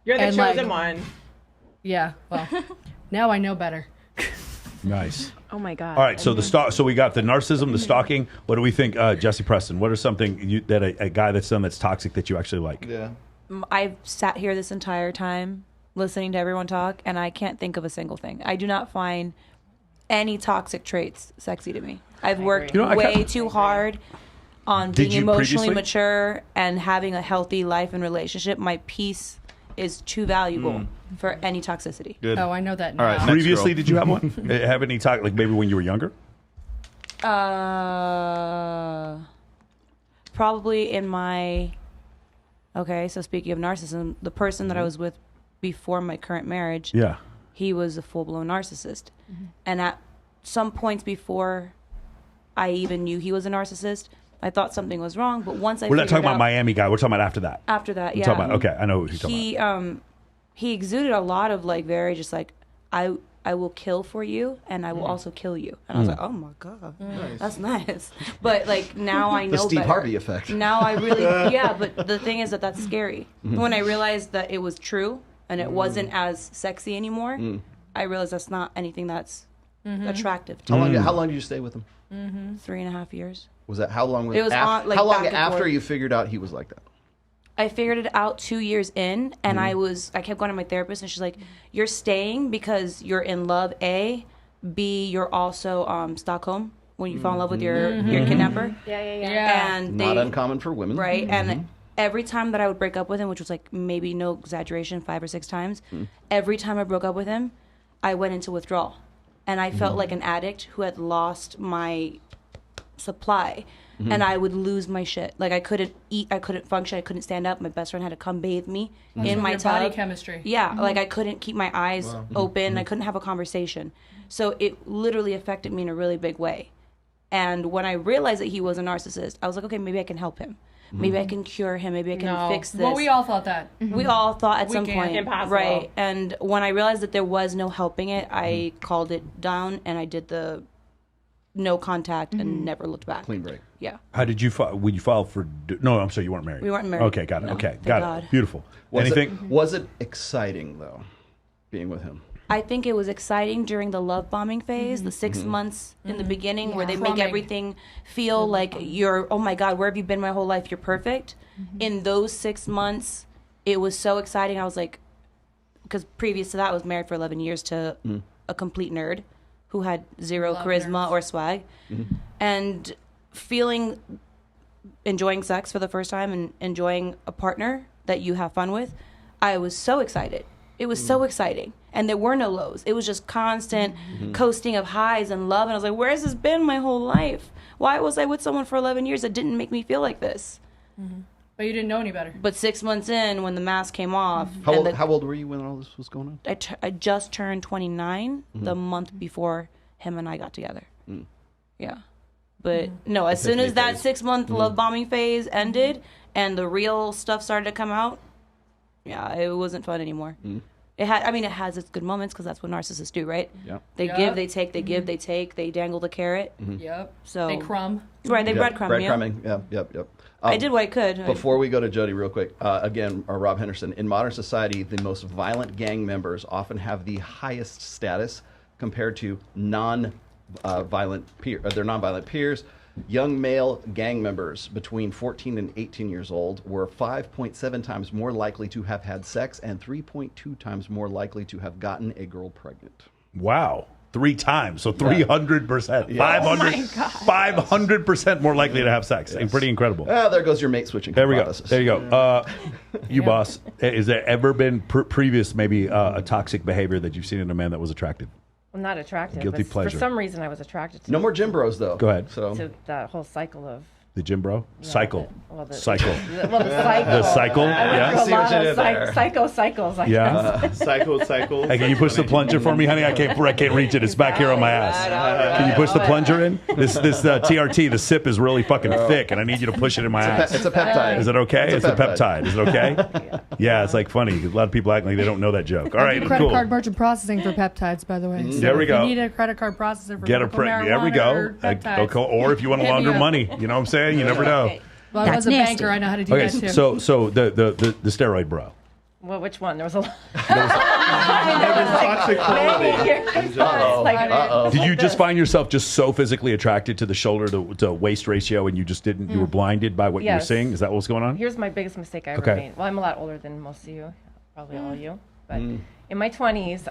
You're the and, chosen like, one. Yeah, well, now I know better. nice. Oh my god. All right, so so we got the narcissism, the stalking. What do we think, Jesse Preston? What are something that a guy that's done that's toxic that you actually like? Yeah. I've sat here this entire time listening to everyone talk, and I can't think of a single thing. I do not find any toxic traits sexy to me. I've worked way too hard on being emotionally mature and having a healthy life and relationship. My peace is too valuable for any toxicity. Good. Oh, I know that now. All right. Previously, did you have one? Have any talk like maybe when you were younger? Probably in my. Okay, so speaking of narcissism, the person that I was with before my current marriage, he was a full-blown narcissist. And at some points before I even knew he was a narcissist, I thought something was wrong. But once We're not talking about Miami guy. We're talking about after that. After that, We're talking about, okay, I know what you're talking about. He exuded a lot of like very just like I will kill for you, and I will also kill you. And I was like, oh my god, that's nice. But like now I know The Steve better. Harvey effect. Now I really But the thing is that that's scary. When I realized that it was true and it wasn't as sexy anymore, I realized that's not anything that's attractive to me. How long did you stay with him? 3.5 years. Was that how long? It was on, like, how long back and after forth. you figured out he was like that? I figured it out 2 years in, and I kept going to my therapist, and she's like, "You're staying because you're in love. A, B, you're also Stockholm when you fall in love with your kidnapper. Yeah. And Not uncommon for women, right? And every time that I would break up with him, which was like maybe no exaggeration, 5 or 6 times, every time I broke up with him, I went into withdrawal, and I felt like an addict who had lost my supply. And I would lose my shit. Like I couldn't eat, I couldn't function, I couldn't stand up. My best friend had to come bathe me in my your tub. body chemistry. Yeah, like I couldn't keep my eyes open. I couldn't have a conversation. So it literally affected me in a really big way. And when I realized that he was a narcissist, I was like, okay, maybe I can help him. Maybe I can cure him. Maybe I can fix this. Well, we all thought that. We all thought at some point. Impossible. Right. And when I realized that there was no helping it, I called it down and I did the no contact and never looked back. Clean break. Yeah. How did you file? Would you file for? No, I'm sorry, you weren't married. We weren't married. Okay, got it. No, Okay, thank got God. it. Beautiful. Anything? Was it exciting though, being with him? I think it was exciting during the love bombing phase, the 6 months in the beginning where they make everything feel like you're, oh my God, where have you been my whole life? You're perfect. In those 6 months, it was so exciting. I was like, because previous to that, I was married for 11 years to a complete nerd who had zero charisma or swag. And enjoying sex for the first time and enjoying a partner that you have fun with, I was so excited. It was so exciting. And there were no lows. It was just constant coasting of highs and love. And I was like, where has this been my whole life? Why was I with someone for 11 years that didn't make me feel like this? But you didn't know any better. But 6 months in, when the mask came off. How old were you when all this was going on? I just turned 29 the month before him and I got together. Yeah. But no, as soon as that 6 month love bombing phase ended and the real stuff started to come out, yeah, it wasn't fun anymore. It has its good moments because that's what narcissists do, right? Yep. They give, they take, they give, they take, they dangle the carrot. Yep. So They crumb. Right, they breadcrumb. Breadcrumbing. Yep. I did what I could. Before we go to Jody, real quick, again, Rob Henderson. In modern society, the most violent gang members often have the highest status compared to non-violent peers. Young male gang members between 14 and 18 years old were 5.7 times more likely to have had sex and 3.2 times more likely to have gotten a girl pregnant. Wow. 3 times. So 300%. Yeah. 500% more likely to have sex. Yes. Pretty incredible. There goes your mate switching. There we go. hypothesis. There you go. You boss, has there ever been previous maybe a toxic behavior that you've seen in a man that was attractive? Well, not attracted. Guilty but pleasure. For some reason, I was attracted to. No more gym bros, though. Go ahead. To that whole cycle of. The gym bro? Yeah, cycle. the cycle. The cycle. The cycle? I went Yeah. through a See what lot you of did there. cycles. I Yeah. guess. Cycle. Hey, can you push the plunger for me, honey? I can't reach it. It's back here on my ass. Can you push the plunger in? This TRT, the sip is really fucking thick, and I need you to push it in my ass. It's a peptide. Is it okay? It's a peptide. Is it okay? Yeah. Yeah, it's like funny. A lot of people act like they don't know that joke. All I right, do credit cool. card merchant processing for peptides, by the way. So There we if go. you need a credit card processor for Get a medical marijuana there we go. or peptides, Okay, or if you want to hit me launder up. money, you know what I'm saying? You never know. Well, I was a banker. I know how to do Okay, that too. so the steroid bro. Well, which one? There was a lot. Toxic quality. Did you just find yourself just so physically attracted to the shoulder to waist ratio, and you just didn't? You were blinded by what you were Yes. seeing. Is that what was going on? Here's my biggest mistake I ever Okay. made. Well, I'm a lot older than most of you, probably all of you. But in my 20s,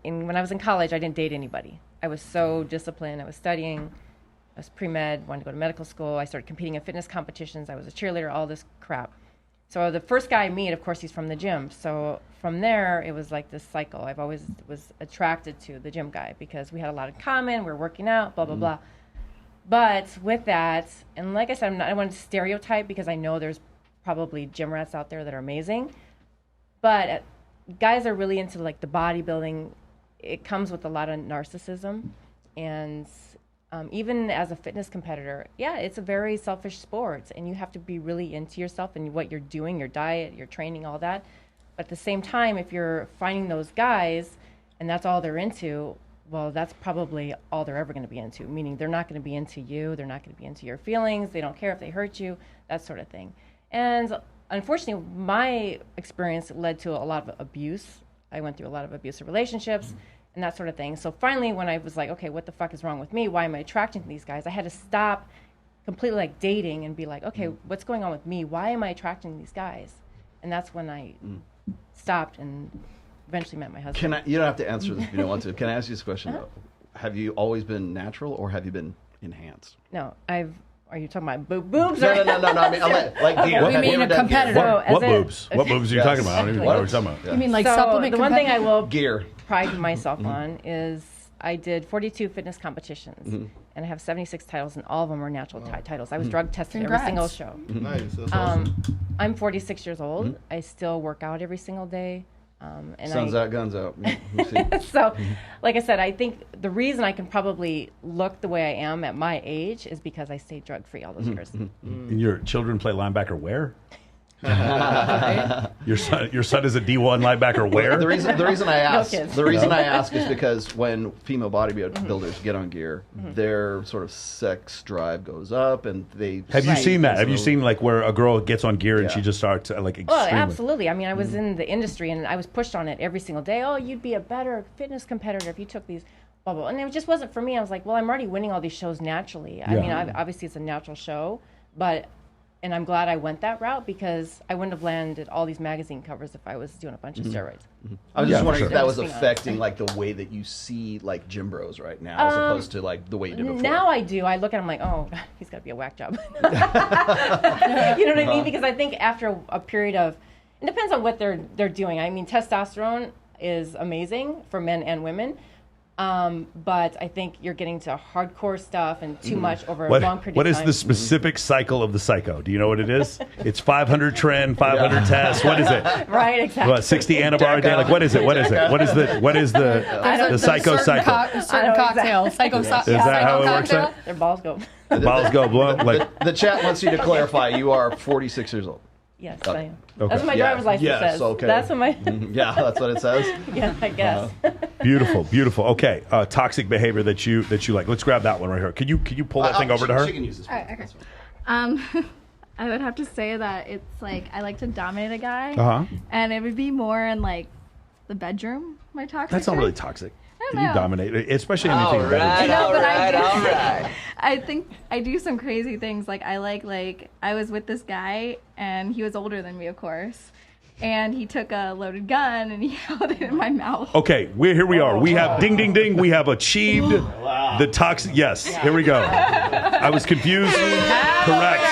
when I was in college, I didn't date anybody. I was so disciplined. I was studying. I was pre-med, wanted to go to medical school. I started competing in fitness competitions. I was a cheerleader, all this crap. So the first guy I meet, of course, he's from the gym. So from there, it was like this cycle. I've always was attracted to the gym guy because we had a lot in common. We were working out, blah, blah, blah. But with that, and like I said, I don't want to stereotype because I know there's probably gym rats out there that are amazing. But guys are really into like the bodybuilding. It comes with a lot of narcissism. And even as a fitness competitor, yeah, it's a very selfish sport. And you have to be really into yourself and what you're doing, your diet, your training, all that. But at the same time, if you're finding those guys and that's all they're into, well, that's probably all they're ever going to be into, meaning they're not going to be into you. They're not going to be into your feelings. They don't care if they hurt you, that sort of thing. And unfortunately, my experience led to a lot of abuse. I went through a lot of abusive relationships and that sort of thing. So finally, when I was like, okay, what the fuck is wrong with me? Why am I attracting to these guys? I had to stop completely like dating and be like, okay, what's going on with me? Why am I attracting these guys? And that's when I stopped and eventually met my husband. You don't have to answer this if you don't want to. Can I ask you this question, though? Have you always been natural or have you been enhanced? No, are you talking about boobs? No. I mean, like gear. We mean a competitor. What boobs? What boobs are you talking about? I don't even know what we're talking about. You mean like so supplement? The one thing I will Gear. pride myself on is I did 42 fitness competitions, and I have 76 titles, and all of them were natural titles. I was drug tested Congrats. every single show. Nice. That's awesome. I'm 46 years old. I still work out every single day. And Sun's out, guns out. We'll see. So, like I said, I think the reason I can probably look the way I am at my age is because I stayed drug-free all those years. And your children play linebacker where? Your son is a D1 linebacker where? The reason I ask kids. I ask is because when female bodybuilders get on gear, their sort of sex drive goes up, and they Have you seen that? Have you so- seen like where a girl gets on gear and Yeah. she just starts like extremely? Well, absolutely. I mean, I was in the industry, and I was pushed on it every single day. Oh, you'd be a better fitness competitor if you took these, blah, blah. And it just wasn't for me. I was like, well, I'm already winning all these shows naturally. I mean, obviously it's a natural show, and I'm glad I went that route because I wouldn't have landed all these magazine covers if I was doing a bunch of steroids. I was just wondering sure. if that was Being honest. affecting like the way that you see like gym bros right now, as opposed to like the way you did before. Now I do. I look at him like, oh, God, he's got to be a whack job. You know what I mean? Because I think after a period of, it depends on what they're doing. I mean, testosterone is amazing for men and women. But I think you're getting to hardcore stuff and too much over a long period What of is time. the specific cycle of the psycho? Do you know what it is? It's 500 trend, 500 test. What is it? Right, exactly. What, 60 antibiotic day? Like what is it? What is it? What is the psycho cycle? Certain cocktail. Psycho Is that how it works out? Their balls go. Balls go blow. Like The chat wants you to clarify. You are 46 years old. Yes, I am. Okay. That's what my driver's license says. Okay. That's what my. Yeah, that's what it says. Yeah, I guess. beautiful. Okay, toxic behavior that you like. Let's grab that one right here. Can you pull that thing over to her? She can use this. All right, okay. I would have to say that it's like I like to dominate a guy, and it would be more in like the bedroom. My toxic. That's not trait. really toxic. don't You know. dominate, especially anything All right, No, all but right, I do. all right. I think I do some crazy things. Like I was with this guy, and he was older than me, of course. And he took a loaded gun and he held it in my mouth. Okay, here we are. We have ding, ding, ding. We have achieved the toxic. Yes, here we go. I was confused. Correct.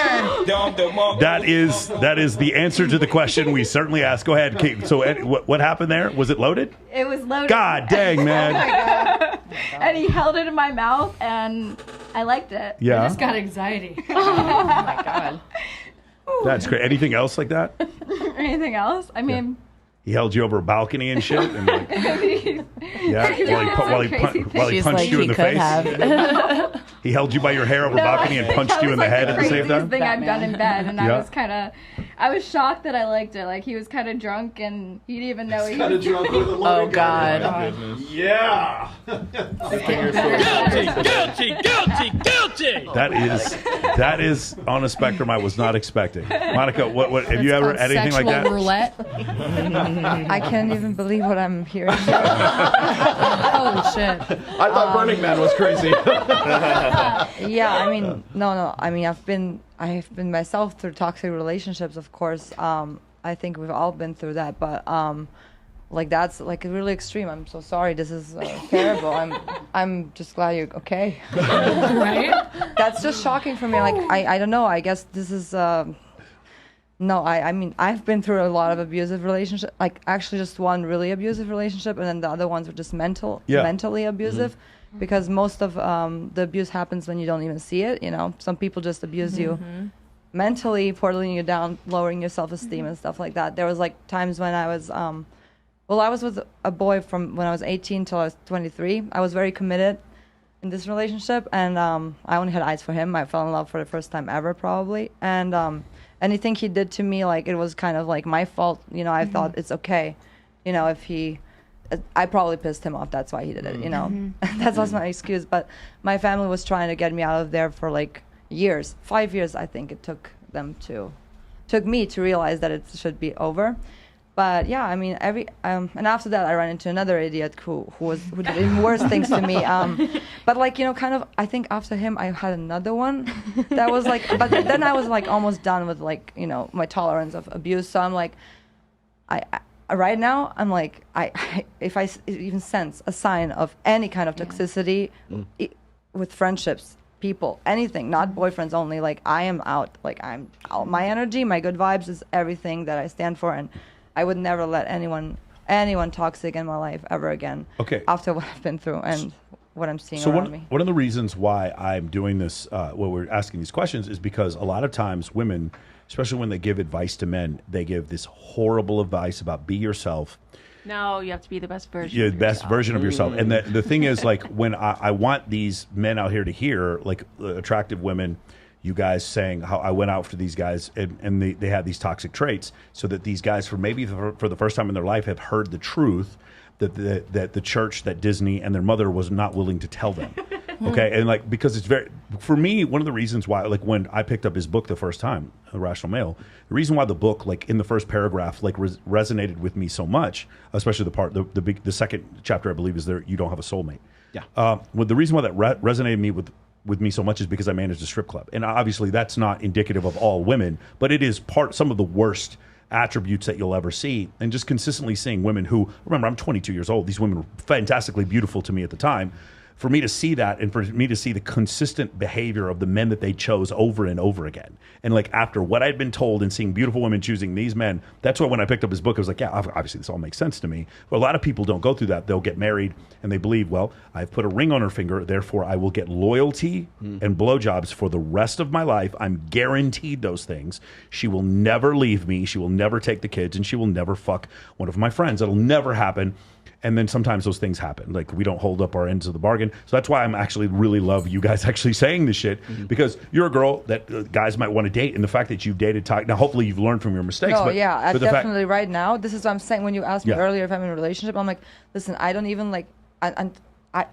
That is the answer to the question we certainly asked. Go ahead, Kate. So what happened there? Was it loaded? It was loaded. God dang, man. and he held it in my mouth, and I liked it. Yeah. I just got anxiety. Oh my god. That's great. Anything else like that? Anything else? I mean, He held you over a balcony and shit? And like, while he She's punched like, you in he the could face? have. He held you by your hair over a balcony and punched you in the head at the same time? Thing I've done in bed, and Yeah. I was shocked that I liked it. Like, he was kind of drunk, and he didn't even know he Kind of was drunk with a Oh, God. Yeah. Guilty. That is on a spectrum I was not expecting. Monica, what have you ever had anything like that? Roulette. I can't even believe what I'm hearing. Holy shit. I thought Burning Man was crazy. Yeah, I mean, no. I mean, I've been myself through toxic relationships, of course. I think we've all been through that, but like that's like really extreme. I'm so sorry. This is terrible. I'm just glad you're okay. Right? That's just shocking for me. Like I don't know. I guess this is. No, I mean, I've been through a lot of abusive relationships. Like, actually, just one really abusive relationship, and then the other ones were just mentally abusive, because most of the abuse happens when you don't even see it. You know, some people just abuse you mentally, pulling you down, lowering your self-esteem and stuff like that. There was like times when I was, I was with a boy from when I was 18 till I was 23. I was very committed in this relationship, and I only had eyes for him. I fell in love for the first time ever, probably, and anything he did to me, like, it was kind of like my fault. You know, I thought it's okay. You know, if I probably pissed him off. That's why he did it, you know. That was my excuse. But my family was trying to get me out of there for like years. 5 years, I think it took me to realize that it should be over. But yeah, I mean, and after that, I ran into another idiot who did even worse things to me. But like, you know, kind of, I think after him, I had another one that was like, but then I was like almost done with like, you know, my tolerance of abuse. So I'm like, I right now, I'm like, if I even sense a sign of any kind of toxicity with friendships, people, anything, not boyfriends only, like I am out. Like I'm out. My energy, my good vibes is everything that I stand for, and I would never let anyone toxic in my life ever again. Okay. After what I've been through and what I'm seeing So around me. one of the reasons why I'm doing this, what we're asking these questions, is because a lot of times women, especially when they give advice to men, they give this horrible advice about be yourself. No, you have to be the best version. Yeah, of the best yourself. version of yourself. And the thing is, like, when I want these men out here to hear, like, attractive women, you guys saying how I went out for these guys and they had these toxic traits, so that these guys, for the first time in their life, have heard the truth that the church, that Disney, and their mother was not willing to tell them. Okay, and like, because it's very, for me, one of the reasons why, like, when I picked up his book the first time, The Rational Male, the reason why the book, like, in the first paragraph, like, resonated with me so much, especially the second chapter, I believe, is there, you don't have a soulmate. Yeah. Well, the reason why that resonated with me so much is because I managed a strip club, and obviously that's not indicative of all women, but it is some of the worst attributes that you'll ever see. And just consistently seeing women who, remember, I'm 22 years old, these women were fantastically beautiful to me at the time. For me to see that, and for me to see the consistent behavior of the men that they chose over and over again, and like after what I'd been told and seeing beautiful women choosing these men, that's why when I picked up his book, I was like, yeah, obviously this all makes sense to me. But a lot of people don't go through that. They'll get married and they believe, well, I've put a ring on her finger, therefore I will get loyalty and blowjobs for the rest of my life. I'm guaranteed those things. She will never leave me. She will never take the kids, and she will never fuck one of my friends. That'll never happen. And then sometimes those things happen. Like, we don't hold up our ends of the bargain. So that's why I'm actually really love you guys actually saying this shit, because you're a girl that guys might want to date. And the fact that you've dated, now hopefully you've learned from your mistakes. No, but, yeah, I but definitely right now. This is what I'm saying. When you asked me Yeah. earlier if I'm in a relationship, I'm like, listen, I don't even like.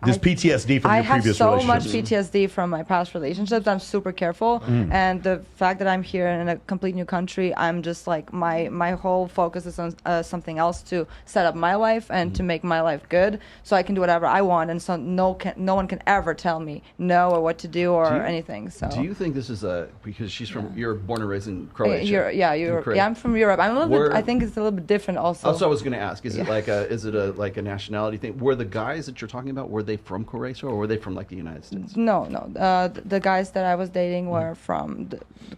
This PTSD from I your previous have so much relationships. PTSD from my past relationships. I'm super careful, and the fact that I'm here in a complete new country, I'm just like my whole focus is on something else, to set up my life and to make my life good, so I can do whatever I want, and so no one can ever tell me no or what to do or anything. So do you think this is because she's from you're born and raised in Croatia? Yeah, I'm from Europe. I'm a little bit. I think it's a little bit different also. Also, I was going to ask: is it like a nationality thing? Were the guys that you're talking about, were they from Croatia, or were they from like the United States? No. The guys that I was dating were from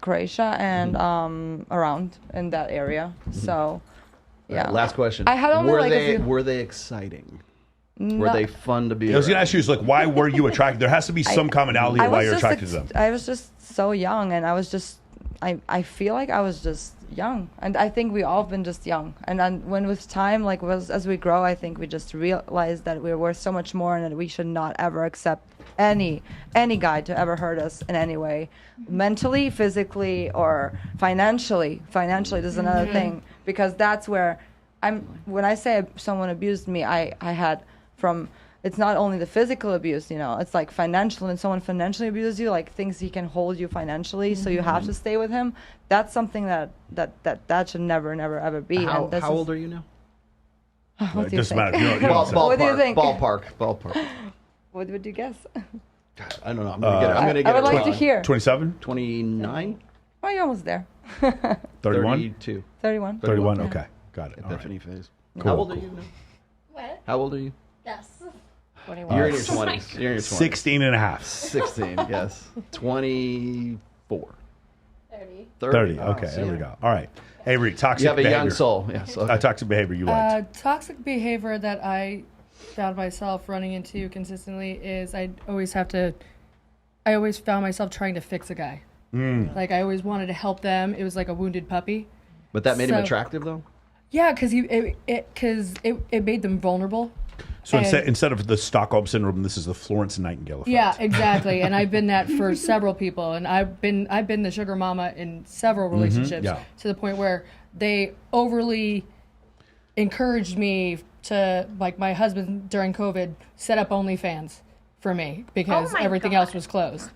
Croatia and around in that area. So, yeah. Right, last question. I had only were like they exciting? Were they fun to be? I was going to around? ask you, is like, why were you attracted? There has to be some commonality of why you're attracted to them. I was just so young, and I feel like I was just young, and I think we all been just young. And then when with time, like as we grow, I think we just realize that we're worth so much more, and that we should not ever accept any guy to ever hurt us in any way, mentally, physically, or financially. Financially, this is another thing, because that's where when I say someone abused me, I had from. It's not only the physical abuse, it's like financial, and someone financially abuses you, like thinks he can hold you financially, so you have to stay with him. That's something that should never, ever be. How old are you now? What do you think? What do you think? Ballpark. What would you guess? God, I don't know. I'm gonna get I would like to hear. 27? 29? Oh, you're almost there. 31? 32. 31. 31, Yeah. okay. Got it. Epiphany phase. Cool, How old are cool. you now? What? How old are you? Yes. 21. You're in your 20s. You're in your 20s. 16 and a half. 16, yes. 24. 30. 30. Oh, Okay, so there we yeah. go. All right. Avery, toxic You have a behavior. young soul. Yes. Okay. Toxic behavior you liked. Toxic behavior that I found myself running into consistently is I always found myself trying to fix a guy. Like I always wanted to help them. It was like a wounded puppy. But that made him attractive, though? Yeah, because it made them vulnerable. So instead of the Stockholm syndrome, this is the Florence Nightingale effect. Yeah, exactly. And I've been that for several people, and I've been the sugar mama in several relationships to the point where they overly encouraged me to, like my husband during COVID, set up OnlyFans for me because everything else was closed.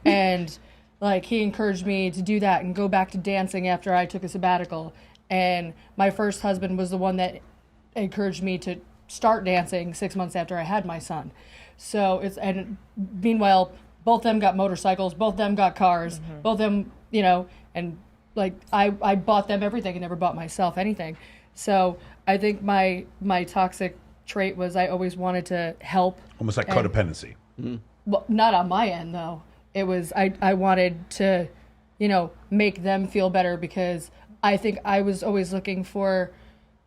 And like he encouraged me to do that and go back to dancing after I took a sabbatical. And my first husband was the one that encouraged me to start dancing 6 months after I had my son. So and meanwhile, both of them got motorcycles, both of them got cars, both of them, and like I bought them everything and never bought myself anything. So I think my toxic trait was I always wanted to help. Almost like codependency. Well, not on my end though. It was I wanted to, make them feel better because I think I was always looking for,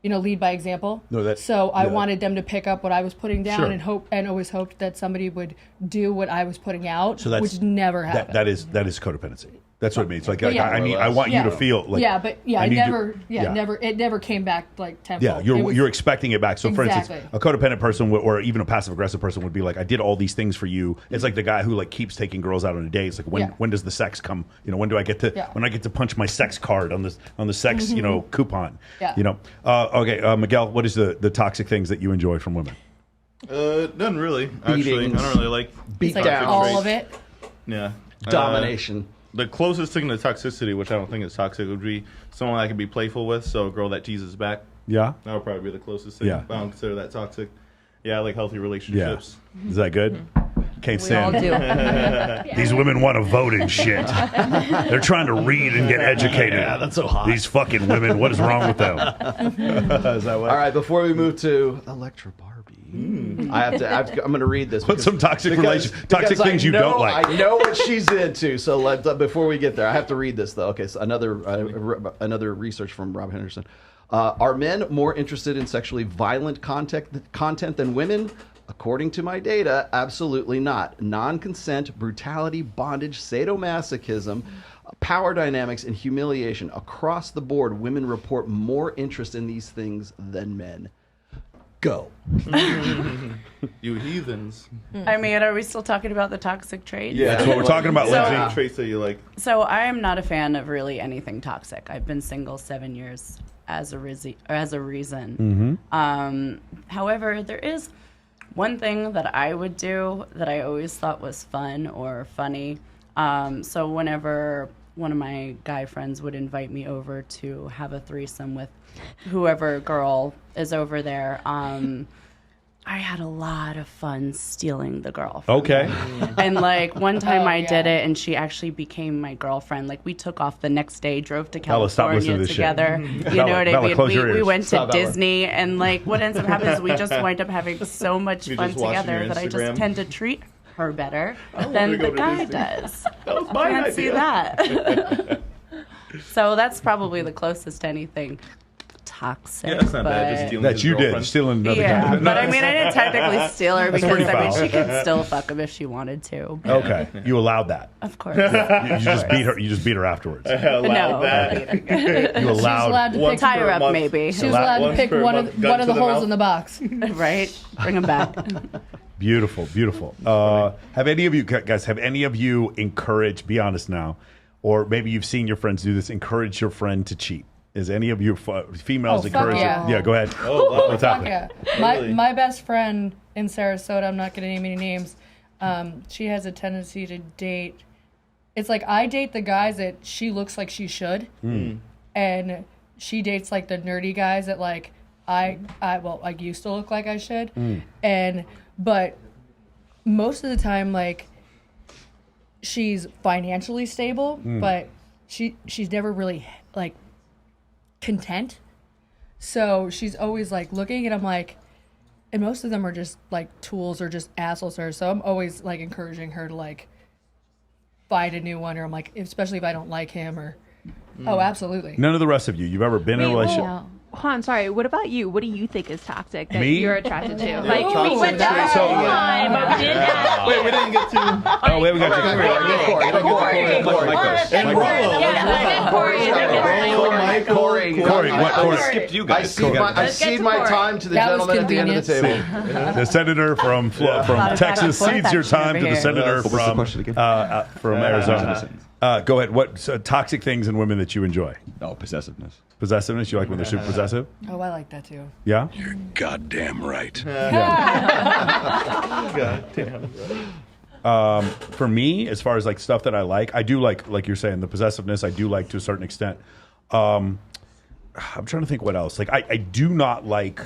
lead by example. So I wanted them to pick up what I was putting down and always hoped that somebody would do what I was putting out, which never happened. That is codependency. That's what it means. Like I want you to feel like it never came back like tenfold. Yeah, you're expecting it back. So for instance, Exactly. a codependent person or even a passive aggressive person would be like, I did all these things for you. It's like the guy who like keeps taking girls out on a date. It's like when does the sex come? When do I get to when I get to punch my sex card on the sex coupon? Yeah. Okay, Miguel, what is the toxic things that you enjoy from women? None really. Actually, I don't really like beat like down, all of it. Yeah, domination. The closest thing to toxicity, which I don't think is toxic, would be someone I could be playful with. So a girl that teases back. Yeah, that would probably be the closest thing. Yeah, I don't consider that toxic. Yeah, I like healthy relationships. Yeah. Is that good? Can't We all stand. do. These women want to vote and shit. They're trying to read and get educated. Yeah, that's so hot. These fucking women. What is wrong with them? Is that what? All right, before we move to Electra Barbie, I'm going to read this. Put some toxic things you don't like. I know what she's into. So before we get there, I have to read this though. Okay, so another research from Rob Henderson. Are men more interested in sexually violent content than women? According to my data, absolutely not. Non-consent, brutality, bondage, sadomasochism, power dynamics, and humiliation across the board, women report more interest in these things than men. Go. You heathens. I mean, are we still talking about the toxic traits? Yeah, that's what we're talking about, Lindsay. Traits that you like. So I am not a fan of really anything toxic. I've been single 7 years as a reason. However, there is one thing that I would do that I always thought was fun or funny. So whenever one of my guy friends would invite me over to have a threesome with whoever girl is over there, I had a lot of fun stealing the girl. Okay. And like one time I did it and she actually became my girlfriend. Like we took off the next day, drove to Bella, stop listening California to this together. shit. You know what Bella, I close your mean? We ears. went to Stop, Bella. Disney and like what ends up happening is we just wind up having so much You're fun just watching together your that I Instagram. just tend to treat her better wanna than go the to guy Disney. does. That was my Fancy idea. that. So that's probably the closest to anything toxic. Yeah, that's not bad. Just but- stealing That his you did. girlfriend. Stealing another Yeah, guy. but I mean, I didn't technically steal her That's because pretty I mean, foul. she could still fuck him if she wanted to. Okay, you allowed that. Of course. You just beat her. You just beat her afterwards. No. You allowed. to pick, Tie her up, maybe. she was allowed to pick one of the holes in the box. Right? Bring him back. Beautiful, beautiful. Have any of you guys? Have any of you encouraged? Be honest now, or maybe you've seen your friends do this. Encourage your friend to cheat. Is any of you females Oh, fuck encourage? yeah. Yeah, go ahead. Oh, wow. What's Fuck happening? yeah. My best friend in Sarasota, I'm not going to name any names, she has a tendency to date. It's like I date the guys that she looks like she should, and she dates like the nerdy guys that like I used to look like I should, but most of the time like she's financially stable, but she's never really like content. So she's always like looking, and I'm like, and most of them are just like tools or just assholes to her. So I'm always like encouraging her to like find a new one, or I'm like, especially if I don't like him, or oh, absolutely. None of the rest of you. You've ever been in a relationship? Han, sorry. What about you? What do you think is toxic that Me? you're attracted to? Ooh, Like we went down the so- line, but we didn't ask. Wait, we didn't get to. Oh, we haven't got to. And Rollo. Yeah, Corey. Corey, what? Corey. Skipped you I guys. cede my time to the That was gentleman at the end of the table. The senator from Texas cedes your time to the senator What was the question again? from Arizona. Go ahead. What toxic things in women that you enjoy? Oh, possessiveness. Possessiveness? You like when they're super possessive? Oh, I like that too. Yeah? Goddamn right. For me, as far as like stuff that I do like you're saying, the possessiveness, I do like to a certain extent. I'm trying to think what else. Like I do not like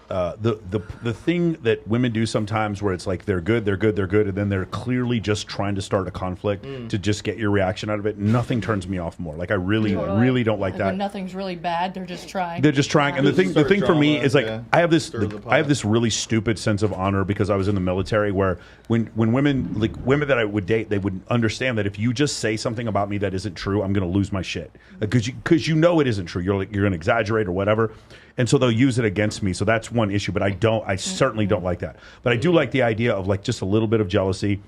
the thing that women do sometimes where it's like they're good, and then they're clearly just trying to start a conflict to just get your reaction out of it. Nothing turns me off more. Like I really don't like that. When nothing's really bad, they're just trying. They're just trying, and the thing for me is like yeah. I have this really stupid sense of honor because I was in the military where when women that I would date, they would understand that if you just say something about me that isn't true, I'm going to lose my shit because you know it isn't true. You're going to exaggerate or whatever, and so they'll use it against me. So that's one issue, but I certainly don't like that. But I do like the idea of like just a little bit of jealousy.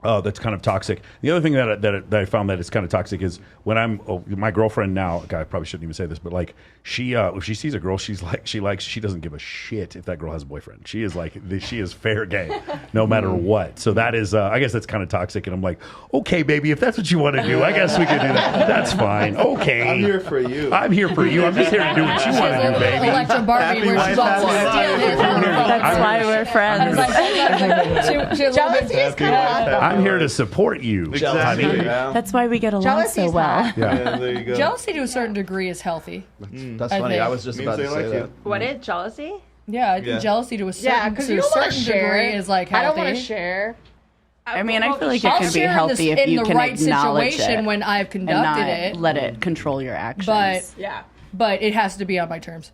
That's kind of toxic. The other thing that I found that is kind of toxic is when my girlfriend now. God, I probably shouldn't even say this, but like she, if she sees a girl, she doesn't give a shit if that girl has a boyfriend. She is fair game, no matter what. So that is, I guess that's kind of toxic. And I'm like, okay, baby, if that's what you want to do, I guess we can do that. That's fine. Okay, I'm here for you. I'm here for you. I'm just here to do what you want to do, baby. Electro Barbie, Happy where she's wife, all happy stealing his life. That's why we're friends. She has a little bit. I'm here to support you, Exactly. honey. Yeah. That's why we get along so well. Yeah, there you go. Jealousy to a certain degree is healthy. That's I funny. think. I was just Means about they to say like that. you. What is jealousy? Yeah, I think Yeah. jealousy to a Yeah, certain, because to you a don't want to certain share. degree is like I healthy. don't want to share. I mean, I feel like it I'll can be share healthy if in you the can right acknowledge situation it when I've and conducted not it. let it control your actions. But Yeah. but it has to be on my terms.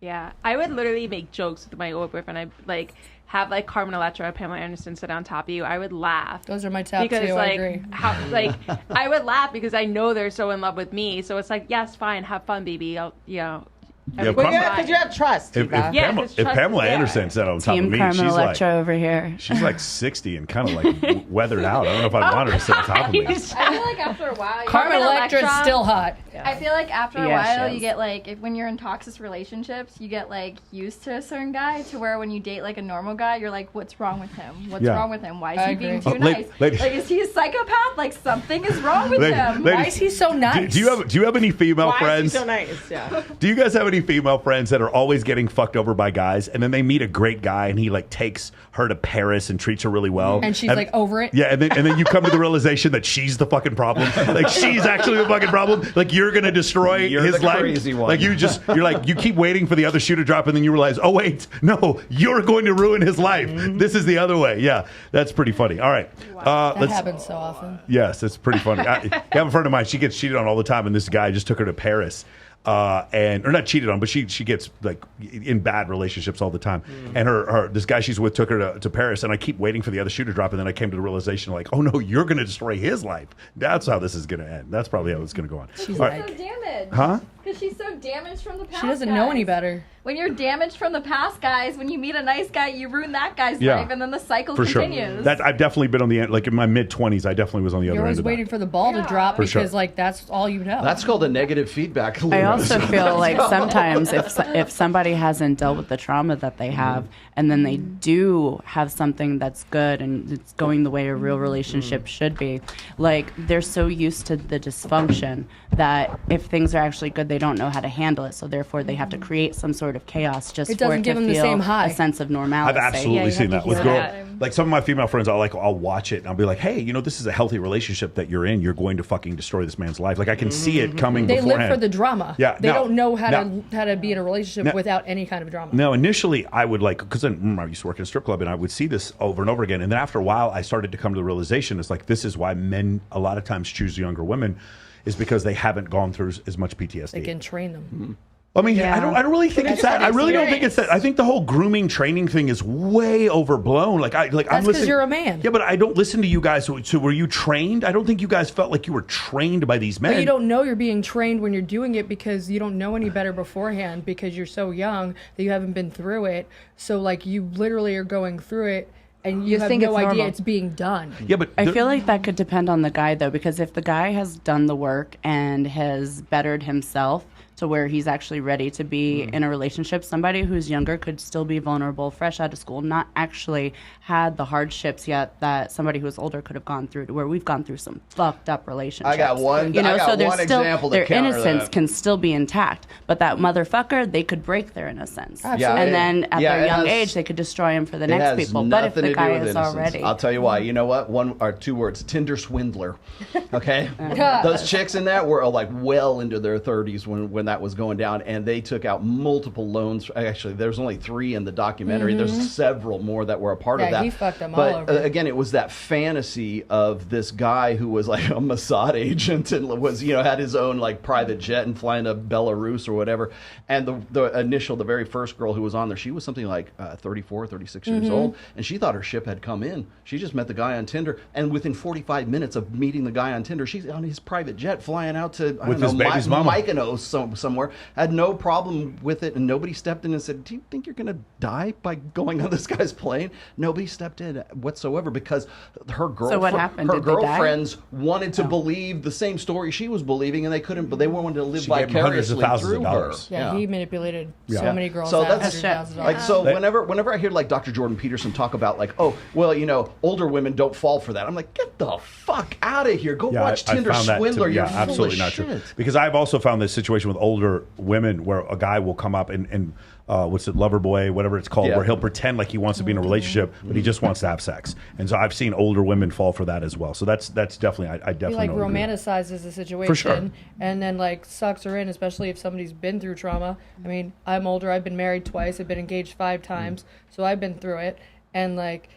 Yeah, I would literally make jokes with my old boyfriend. I'd like have like Carmen Electra, Pamela Anderson sit on top of you. I would laugh. Those are my top because two. like I agree. I would laugh because I know they're so in love with me. So it's like, yes, fine, have fun, baby. Because you have trust. If Eva. Pamela Anderson sat on top Team of me, Carmen she's Electra like over here. she's like 60 and kind of like weathered out. I don't know if I want her to sit on top of me. I feel like after a while, Carmen Electra's Electra. still hot. I feel like after a Yeah, she while, is. you get like when you're in toxic relationships, you get like used to a certain guy to where when you date like a normal guy, you're like, what's wrong with him? What's Yeah. wrong with him? Why is I he being agree. too Oh, nice? lady- Like, is he a psychopath? Like something is wrong with him. Ladies, Why is he so nice? do you have any female Why friends? is he so nice? Yeah. Do you guys have any female friends that are always getting fucked over by guys, and then they meet a great guy, and he like takes her to Paris and treats her really well, And she's like over it. Yeah, and then you come to the realization that she's the fucking problem. Like she's actually the fucking problem. Like you're gonna destroy You're his the life. crazy one. Like you keep waiting for the other shoe to drop, and then you realize, oh wait, no, you're going to ruin his life. This is the other way. Yeah, that's pretty funny. All right, That happens so often. Yes, it's pretty funny. I have a friend of mine. She gets cheated on all the time, and this guy just took her to Paris, or not cheated on, but she gets like in bad relationships all the time. And this guy she's with took her to Paris, and I keep waiting for the other shoe to drop, and then I came to the realization like, oh no, you're going to destroy his life. That's how this is going to end. That's probably how it's going to go on. She's All like, So damaged. Huh? Because Because she's so damaged from the past. She doesn't know any guys. better. When you're damaged from the past, guys, when you meet a nice guy, you ruin that guy's Yeah. life, and then the cycle For sure. continues. That I've definitely been on the end. Like in my mid-20s, I definitely was on the You're other end always of waiting that. for the ball to drop For because, sure. like, that's all you know. That's called a negative feedback loop. I also feel like sometimes if somebody hasn't dealt with the trauma that they have, and then they do have something that's good and it's going the way a real relationship should be, like they're so used to the dysfunction that if things are actually good, they don't know how to handle it. So therefore, they have to create some sort of chaos just It for doesn't it give to them the feel same high. a sense of normality. I've absolutely seen that with hear girls. that. Like some of my female friends, I'll watch it and I'll be like, hey, this is a healthy relationship that you're in. You're going to fucking destroy this man's life. Like I can see it coming They beforehand. live for the drama. Yeah, They now- don't know how now- to be in a relationship now- without any kind of drama. No, initially I would because I used to work in a strip club and I would see this over and over again. And then after a while, I started to come to the realization it's like this is why men a lot of times choose younger women, is because they haven't gone through as much PTSD. They can train them. I mean, I don't really think it's that. I really don't think it's that. I think the whole grooming training thing is way overblown. I'm That's listening. because you're a man. Yeah, but I don't listen to you guys. So were you trained? I don't think you guys felt like you were trained by these men. But you don't know you're being trained when you're doing it because you don't know any better beforehand because you're so young that you haven't been through it. So, like, you literally are going through it and you have think no it's idea normal. it's being done. Yeah, but I feel like that could depend on the guy, though, because if the guy has done the work and has bettered himself to where he's actually ready to be in a relationship, somebody who's younger could still be vulnerable, fresh out of school, not actually had the hardships yet that somebody who's older could have gone through, to where we've gone through some fucked up relationships. I got one so there's still, example to their counter innocence that. can still be intact, but that motherfucker, they could break their innocence. Absolutely. And then at Yeah, their it young has- age, they could destroy him for the It next has people. But if nothing the to do guy with is innocence. already... I'll tell you why. You know what? One or two words: Tinder swindler. Okay, God. those chicks in that were like well into their 30s when that was going down, and they took out multiple loans. Actually, there's only 3 in the documentary. There's several more that were a part of Yeah, that. he fucked them but all over. Again, it was that fantasy of this guy who was like a Mossad agent and was had his own like private jet and flying to Belarus or whatever. And the very first girl who was on there, she was something like 34, 36 years old, and she thought her ship had come in. She just met the guy on Tinder, and within 45 minutes of meeting the guy on Tinder, she's on his private jet flying out to With his baby's mama. Mykonos somewhere. Had no problem with it, and nobody stepped in and said, "Do you think you're going to die by going on this guy's plane?" Nobody stepped in whatsoever because her So what happened? her Did they die? girlfriends wanted to believe the same story she was believing, and they couldn't. But they wanted to live She gave them hundreds of vicariously thousands of through her. dollars. Yeah, he manipulated so Yeah. many girls. So out that's $100,000. like so. Whenever I hear like Dr. Jordan Peterson talk about like, oh well, older women don't fall for that. I'm like, get the fuck out of here. Go watch Tinder found that to Swindler. be- You're absolutely full not of true. shit. Because I've also found this situation with older women where a guy will come up and what's it, lover boy, whatever it's called, Yeah. where he'll pretend like he wants to be in a relationship, but he just wants to have sex. And so I've seen older women fall for that as well. So that's definitely, I He definitely like know what you mean. romanticizes the situation For sure. and then like sucks her in, especially if somebody's been through trauma. I mean, I'm older. I've been married twice. I've been engaged 5 times, so I've been through it. And like,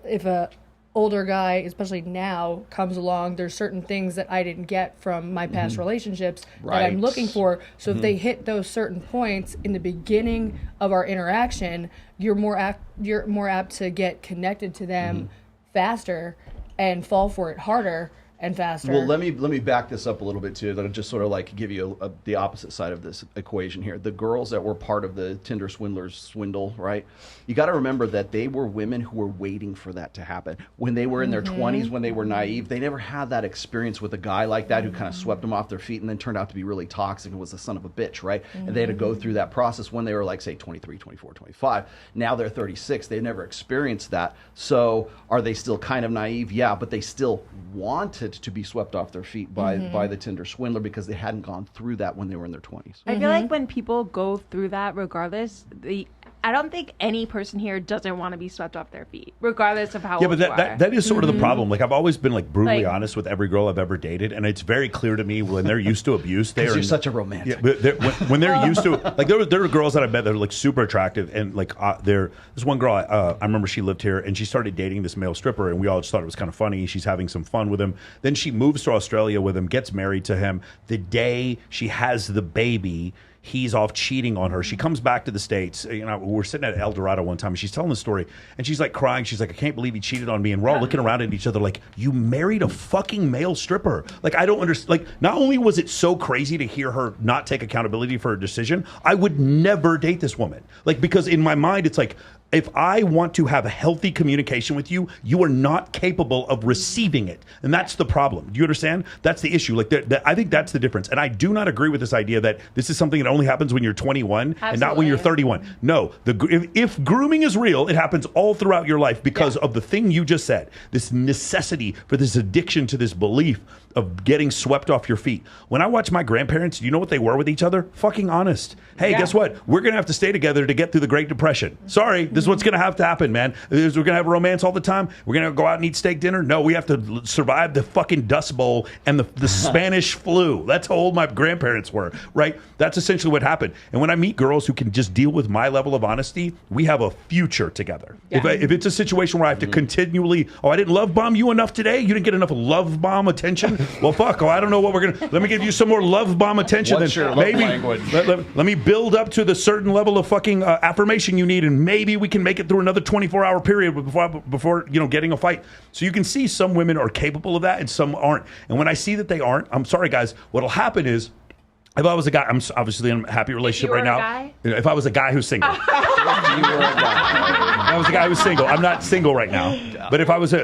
if a older guy, especially now, comes along, there's certain things that I didn't get from my past relationships that I'm Right. looking for. So if they hit those certain points in the beginning of our interaction, you're more apt to get connected to them faster and fall for it harder and faster. Well, let me back this up a little bit too. That'll just sort of like give you the opposite side of this equation here. The girls that were part of the Tinder swindlers swindle, right? You got to remember that they were women who were waiting for that to happen when they were in their 20s, when they were naive. They never had that experience with a guy like that who kind of swept them off their feet and then turned out to be really toxic and was the son of a bitch, right? And they had to go through that process when they were like, say, 23, 24, 25. Now they're 36. They never experienced that. So are they still kind of naive? Yeah, but they still wanted to be swept off their feet by the Tinder swindler because they hadn't gone through that when they were in their 20s. I feel like when people go through that, regardless, I don't think any person here doesn't want to be swept off their feet, regardless of how Yeah, old but you are. that is sort of the problem. Like I've always been like brutally Like- honest with every girl I've ever dated, and it's very clear to me when they're used to abuse. They are You're such a romantic. Yeah, but when they're used to like there were girls that I met that are like super attractive, and like there's one girl I remember she lived here and she started dating this male stripper, and we all just thought it was kind of funny. She's having some fun with him. Then she moves to Australia with him, gets married to him. The day she has the baby, he's off cheating on her. She comes back to the States. You know, we're sitting at El Dorado one time, and she's telling the story, and she's like crying. She's like, I can't believe he cheated on me. And we're all looking around at each other like, you married a fucking male stripper. Like, I don't understand. Like, not only was it so crazy to hear her not take accountability for her decision, I would never date this woman. Like, because in my mind, it's like, if I want to have a healthy communication with you, you are not capable of receiving it. And that's the problem. Do you understand? That's the issue. Like, I think that's the difference. And I do not agree with this idea that this is something that only happens when you're 21 and not when you're 31. No, if grooming is real, it happens all throughout your life because of the thing you just said, this necessity for this addiction to this belief of getting swept off your feet. When I watch my grandparents, you know what they were with each other? Fucking honest. Hey, guess what? We're going to have to stay together to get through the Great Depression. Sorry, this is what's going to have to happen, man. We're going to have romance all the time. We're going to go out and eat steak dinner. No, we have to survive the fucking Dust Bowl and the Spanish flu. That's how old my grandparents were, right? That's essentially what happened. And when I meet girls who can just deal with my level of honesty, we have a future together. Yeah. If it's a situation where I have to continually, I didn't love bomb you enough today. You didn't get enough love bomb attention. Well, fuck. I don't know what we're going to... Let me give you some more love bomb attention. What's your love language? Let me build up to the certain level of fucking affirmation you need, and maybe we can make it through another 24-hour period before getting a fight. So you can see some women are capable of that and some aren't. And when I see that they aren't, I'm sorry, guys, what'll happen is, if I was a guy, I'm obviously in a happy relationship right now. Guy? If I was a guy who's single. If I was a guy who's single. I'm not single right now. But if I was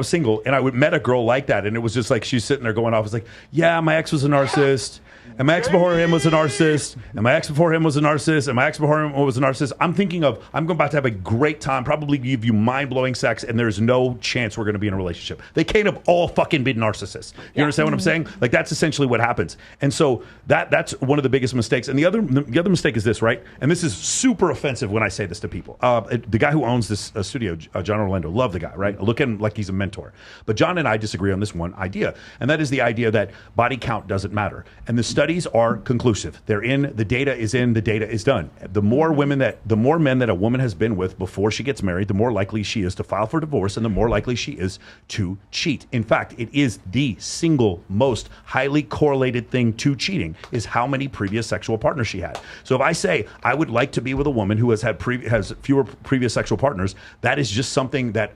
single and I met a girl like that, and it was just like she's sitting there going off, it's like, yeah, my ex was a narcissist. And my ex before him was a narcissist. And my ex before him was a narcissist. And my ex before him was a narcissist. I'm thinking of, I'm about to have a great time, probably give you mind-blowing sex, and there's no chance we're going to be in a relationship. They can't have all fucking been narcissists. You understand what I'm saying? Like, that's essentially what happens. And so that's one of the biggest mistakes. And the other mistake is this, right? And this is super offensive when I say this to people. The guy who owns this studio, John Orlando, love the guy, right? Look at him like he's a mentor. But John and I disagree on this one idea. And that is the idea that body count doesn't matter. And the studies are conclusive. They're in, the data is in, the data is done. The more men that a woman has been with before she gets married, the more likely she is to file for divorce, and the more likely she is to cheat. In fact, it is the single most highly correlated thing to cheating is how many previous sexual partners she had. So if I say I would like to be with a woman who has had has fewer previous sexual partners, that is just something that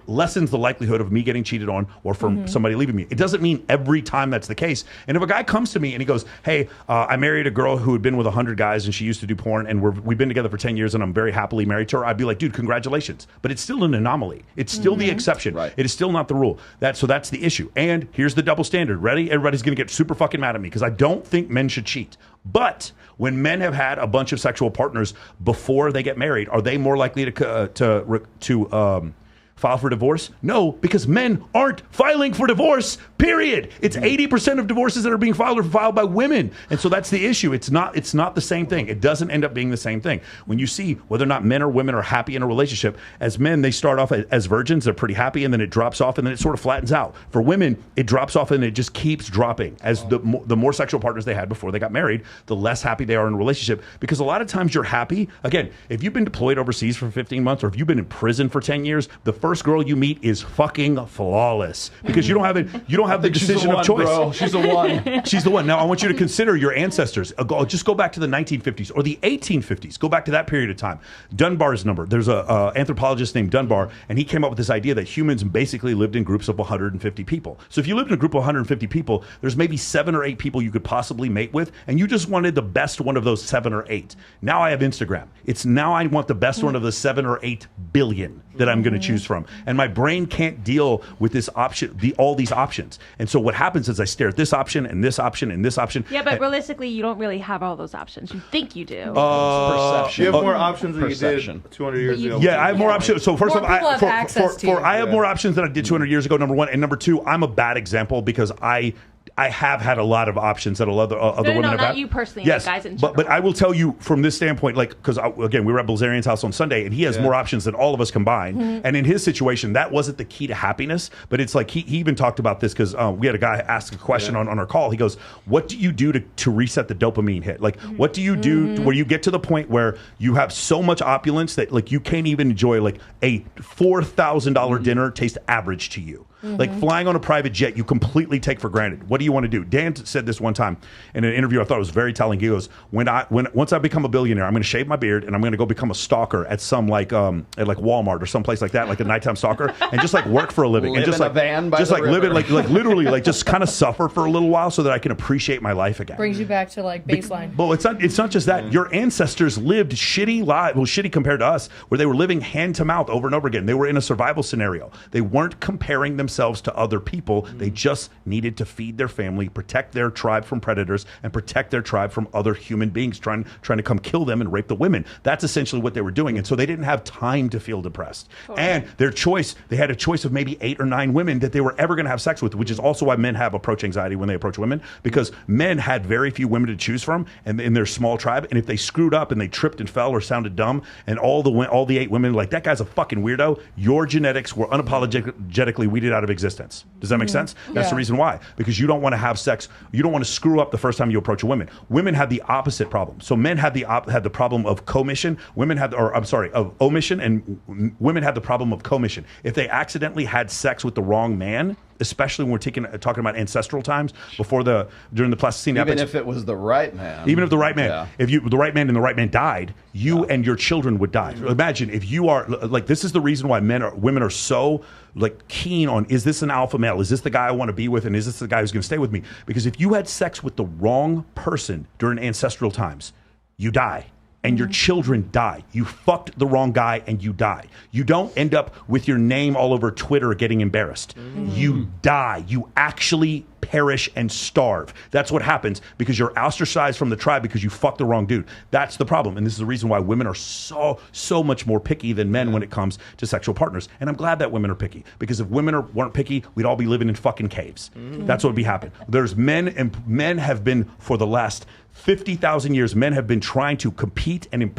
lessens the likelihood of me getting cheated on or from somebody leaving me. It doesn't mean every time that's the case. And if a guy comes to me and he goes, hey, I married a girl who had been with 100 guys and she used to do porn, and we've been together for 10 years and I'm very happily married to her, I'd be like, dude, congratulations. But it's still an anomaly. It's still the exception. Right. It is still not the rule. So that's the issue. And here's the double standard. Ready? Everybody's going to get super fucking mad at me because I don't think men should cheat. But when men have had a bunch of sexual partners before they get married, are they more likely to file for divorce? No, because men aren't filing for divorce, period. It's 80% of divorces that are being filed are filed by women. And so that's the issue. It's not the same thing. It doesn't end up being the same thing. When you see whether or not men or women are happy in a relationship, as men, they start off as virgins, they're pretty happy, and then it drops off, and then it sort of flattens out. For women, it drops off, and it just keeps dropping. As the more sexual partners they had before they got married, the less happy they are in a relationship. Because a lot of times you're happy. Again, if you've been deployed overseas for 15 months, or if you've been in prison for 10 years, the first girl you meet is fucking flawless because you don't have the decision of choice. Bro. She's the one. She's the one. Now I want you to consider your ancestors. Just go back to the 1950s or the 1850s. Go back to that period of time. Dunbar's number. There's a anthropologist named Dunbar, and he came up with this idea that humans basically lived in groups of 150 people. So if you lived in a group of 150 people, there's maybe 7 or 8 people you could possibly mate with, and you just wanted the best one of those 7 or 8. Now I have Instagram. Now I want the best one of the 7 or 8 billion that I'm going to choose from. And my brain can't deal with this option, all these options. And so what happens is I stare at this option and this option and this option. Yeah, but realistically, you don't really have all those options. You think you do. Perception. You have more options than you did 200 years ago. Yeah, I have more options. So first of all, I have Yeah. more options than I did 200 years ago, number one. And number two, I'm a bad example because I have had a lot of options that other women have had. Not you personally, yes, like guys in general. but I will tell you from this standpoint, like, because again, we were at Blazarian's house on Sunday, and he has more options than all of us combined. Mm-hmm. And in his situation, that wasn't the key to happiness. But it's like he even talked about this because we had a guy ask a question on our call. He goes, "What do you do to reset the dopamine hit? Like, what do you do where you get to the point where you have so much opulence that like you can't even enjoy like a $4,000 dinner taste average to you?" Like flying on a private jet, you completely take for granted. What do you want to do? Dan said this one time in an interview. I thought it was very telling. He goes, once I become a billionaire, I'm going to shave my beard and I'm going to go become a stalker at some at Walmart or someplace like that, like a nighttime stalker, and just like work for a living and just in a like van by just the like live it river. like literally like just kind of suffer for a little while so that I can appreciate my life again. Brings you back to like baseline. Well, it's not just that. Your ancestors lived shitty lives, well, shitty compared to us, where they were living hand to mouth over and over again. They were in a survival scenario. They weren't comparing themselves to other people. They just needed to feed their family, protect their tribe from predators, and protect their tribe from other human beings trying to come kill them and rape the women. That's essentially what they were doing. And so they didn't have time to feel depressed. And their choice, they had a choice of maybe 8 or 9 women that they were ever going to have sex with, which is also why men have approach anxiety when they approach women, because men had very few women to choose from and in their small tribe. And if they screwed up and they tripped and fell or sounded dumb, and all the 8 women were like, that guy's a fucking weirdo, your genetics were unapologetically weeded out of existence. Does that make sense? That's the reason why. Because you don't want to have sex. You don't want to screw up the first time you approach a woman. Women had the opposite problem. So men had the problem of commission. Women had, of omission, and women had the problem of commission. If they accidentally had sex with the wrong man, especially when we're talking about ancestral times during the Pleistocene Even epoch, if it was the right man. even if the right man, if the right man and the right man died, you and your children would die. Imagine if you are like, this is the reason why women are so like keen on, is this an alpha male? Is this the guy I want to be with? And is this the guy who's going to stay with me? Because if you had sex with the wrong person during ancestral times, you die. And your children die. You fucked the wrong guy and you die. You don't end up with your name all over Twitter getting embarrassed. You die. You actually perish and starve. That's what happens because you're ostracized from the tribe because you fucked the wrong dude. That's the problem. And this is the reason why women are so much more picky than men when it comes to sexual partners. And I'm glad that women are picky, because if women weren't picky, we'd all be living in fucking caves. That's what would be happening. There's men have been for the last 50,000 years, men have been trying to compete and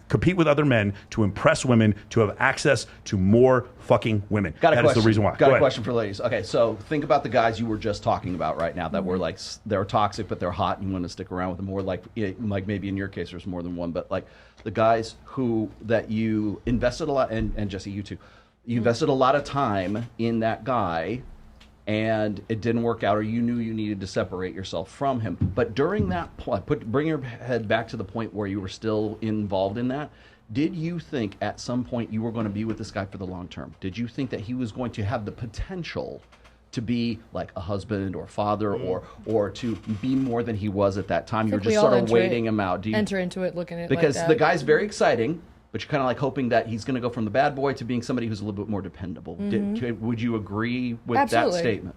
compete with other men to impress women, to have access to more fucking women. That is the reason why. Got a question for ladies. Okay, so think about the guys you were just talking about right now that were like, they're toxic, but they're hot and you want to stick around with them more. Like maybe in your case, there's more than one, but like the guys that you invested a lot, and Jesse, you too, you invested a lot of time in that guy, and it didn't work out, or you knew you needed to separate yourself from him. But during that point, bring your head back to the point where you were still involved in that. Did you think at some point you were going to be with this guy for the long term? Did you think that he was going to have the potential to be like a husband or father or to be more than he was at that time? You're just sort of waiting him out. Do you enter into it looking at it because like that? The guy's very exciting, but you're kind of like hoping that he's going to go from the bad boy to being somebody who's a little bit more dependable. Would you agree with that statement?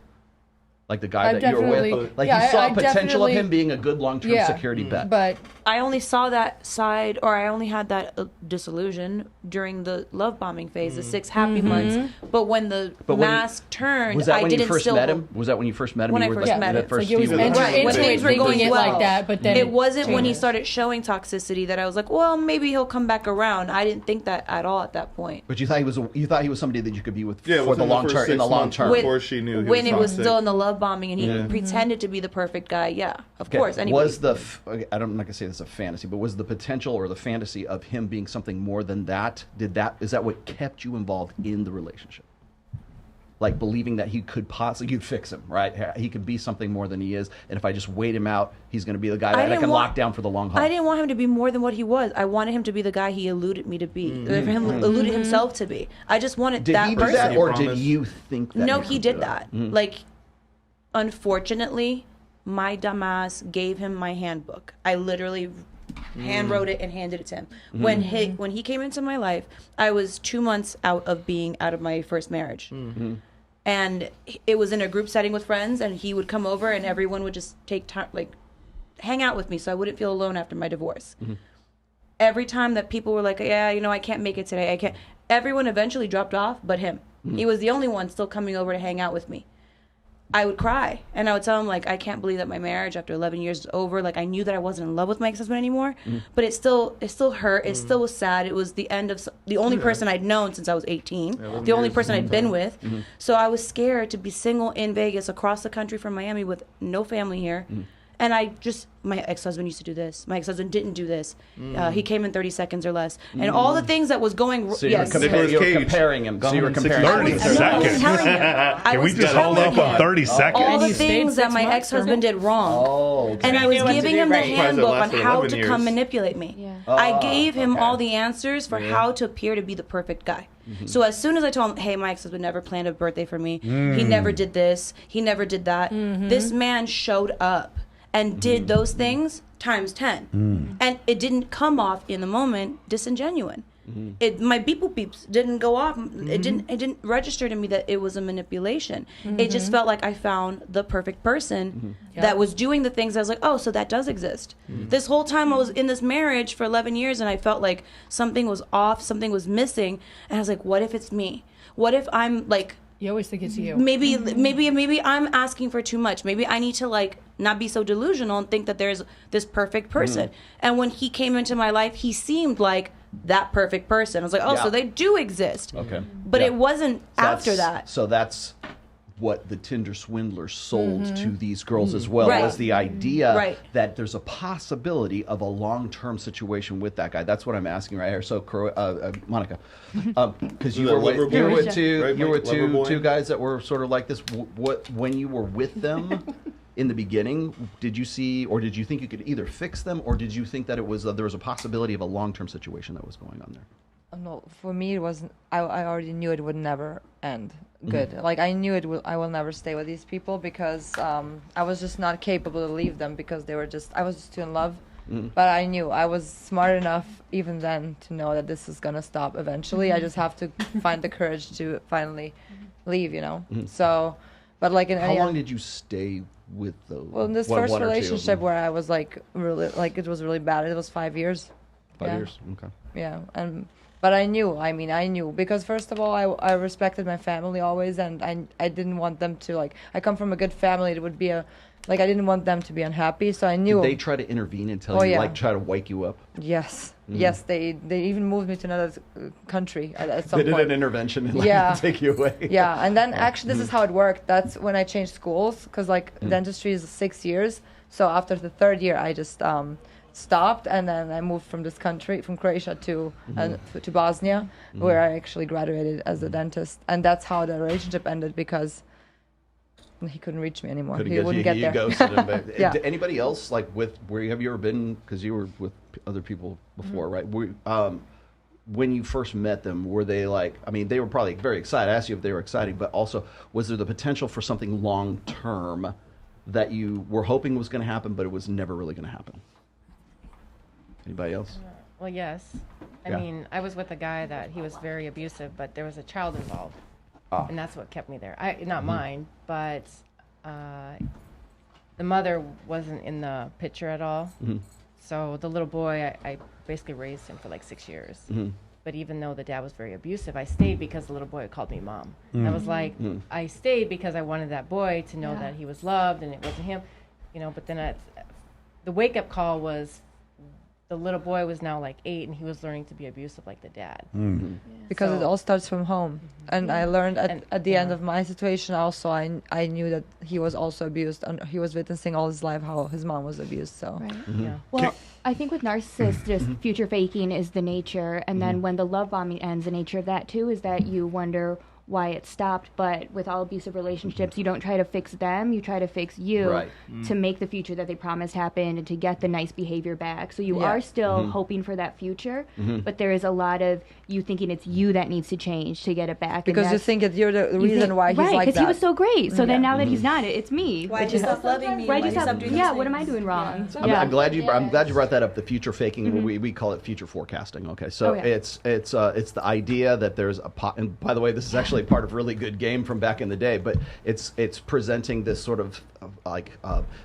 Like the guy that you were with, like you saw potential of him being a good long-term security bet. But I only saw that side, or I only had that disillusion during the love bombing phase, the 6 happy months. But when the mask turned, was that I when didn't you first still. met him? Was that when you first met him? When you I first met him. First like it was when things were going it well. like that, but then it wasn't when he started showing toxicity that I was like, well, maybe he'll come back around. I didn't think that at all at that point. But you thought he was somebody that you could be with for the long term. In the long term, before she knew when it was still in the love bombing and he pretended to be the perfect guy. Yeah, of course. Anyway. Was I'm not gonna say this is a fantasy, but was the potential or the fantasy of him being something more than that? Is that what kept you involved in the relationship? Like believing that he could possibly, you'd fix him, right? He could be something more than he is, and if I just wait him out, he's going to be the guy that I can lock down for the long haul. I didn't want him to be more than what he was. I wanted him to be the guy he eluded me to be, eluded himself to be. I just wanted that person. Did he do that, or did you think that? No, he did that. Like, unfortunately, my dumbass gave him my handbook. I literally hand wrote it and handed it to him. When he came into my life, I was 2 months out of being out of my first marriage. And it was in a group setting with friends, and he would come over and everyone would just take time, like hang out with me so I wouldn't feel alone after my divorce. Every time that people were like, yeah, I can't make it today, I can't, everyone eventually dropped off but him. He was the only one still coming over to hang out with me. I would cry and I would tell him, like, I can't believe that my marriage after 11 years is over. Like, I knew that I wasn't in love with my ex-husband anymore, but it still hurt. It still was sad. It was the end of the only person I'd known since I was 18, the only person I'd been with. So I was scared to be single in Vegas, across the country from Miami, with no family here, And my ex-husband used to do this. My ex-husband didn't do this. He came in 30 seconds or less. And all the things that was going... So you were comparing him. So you were comparing 30 seconds. Can we just hold up on 30 seconds? All the things that my ex-husband did wrong. Oh, and I was giving him the handbook on how to 11 come years. manipulate me. I gave him all the answers for how to appear to be the perfect guy. So as soon as I told him, hey, my ex-husband never planned a birthday for me. He never did this. He never did that. This man showed up and did those things times 10. And it didn't come off in the moment disingenuine. My beep boop beeps didn't go off. It didn't register to me that it was a manipulation. It just felt like I found the perfect person that was doing the things I was like, oh, so that does exist. This whole time I was in this marriage for 11 years and I felt like something was off, something was missing. And I was like, what if it's me? What if I'm like... You always think it's you. Maybe I'm asking for too much. Maybe I need to like not be so delusional and think that there's this perfect person. And when he came into my life, he seemed like that perfect person. I was like, oh, so they do exist. Okay. But it wasn't after that. So that's what the Tinder swindler sold to these girls as well, was the idea that there's a possibility of a long-term situation with that guy. That's what I'm asking right here. So, Monica, because you were with two guys that were sort of like this. What when you were with them in the beginning, did you see or did you think you could either fix them, or did you think that it was there was a possibility of a long-term situation that was going on there? No, for me it wasn't. I already knew it would never end good. Like I knew I will never stay with these people because I was just not capable to leave them because I was just too in love. But I knew I was smart enough even then to know that this is gonna stop eventually. I just have to find the courage to finally leave, you know. So, but like in how long did you stay with those? Well, in this first relationship where I was like really like it was really bad. It was 5 years. 5 years. Okay. Yeah, but I knew. I mean, I knew because first of all, I respected my family always, and I didn't want them to like. I come from a good family. It would be I didn't want them to be unhappy, so I knew. Did they try to intervene and tell you, like, try to wake you up? Yes, yes. They even moved me to another country at some point. They did an intervention and take you away. Yeah, and then actually this is how it worked. That's when I changed schools because dentistry is 6 years. So after the third year, I just stopped, and then I moved from this country, from Croatia to Bosnia, where I actually graduated as a dentist, and that's how the relationship ended because he couldn't reach me anymore. He wouldn't get there. Ghosted him. Did anybody else have you ever been? Because you were with other people before, right? When you first met them, were they like? I mean, they were probably very excited. I asked you if they were excited, but also was there the potential for something long term that you were hoping was going to happen, but it was never really going to happen? Anybody else? Well, yes. I mean, I was with a guy that he was very abusive, but there was a child involved. And that's what kept me there. Not mine, but the mother wasn't in the picture at all. So the little boy, I basically raised him for like 6 years. But even though the dad was very abusive, I stayed because the little boy called me mom. I was like, I stayed because I wanted that boy to know that he was loved and it wasn't him. You know, but then the wake-up call was the little boy was now like 8 and he was learning to be abusive like the dad. Because it all starts from home. And I learned at the end of my situation also, I knew that he was also abused, and he was witnessing all his life how his mom was abused. So, Well, I think with narcissists, just future faking is the nature. And then when the love bombing ends, the nature of that too is that you wonder why it stopped. But with all abusive relationships, you don't try to fix them, you try to fix you to make the future that they promised happen and to get the nice behavior back. So you are still hoping for that future, but there is a lot of you thinking it's you that needs to change to get it back. Because you think that you're the reason why he's like that. Right, because he was so great. So then now that he's not, it's me. Why'd you stop loving me? Why'd you stop doing what am I doing wrong? I'm glad you brought that up. The future faking, we call it future forecasting. Okay, so it's the idea that there's and by the way, this is actually part of really good game from back in the day, but it's presenting this sort of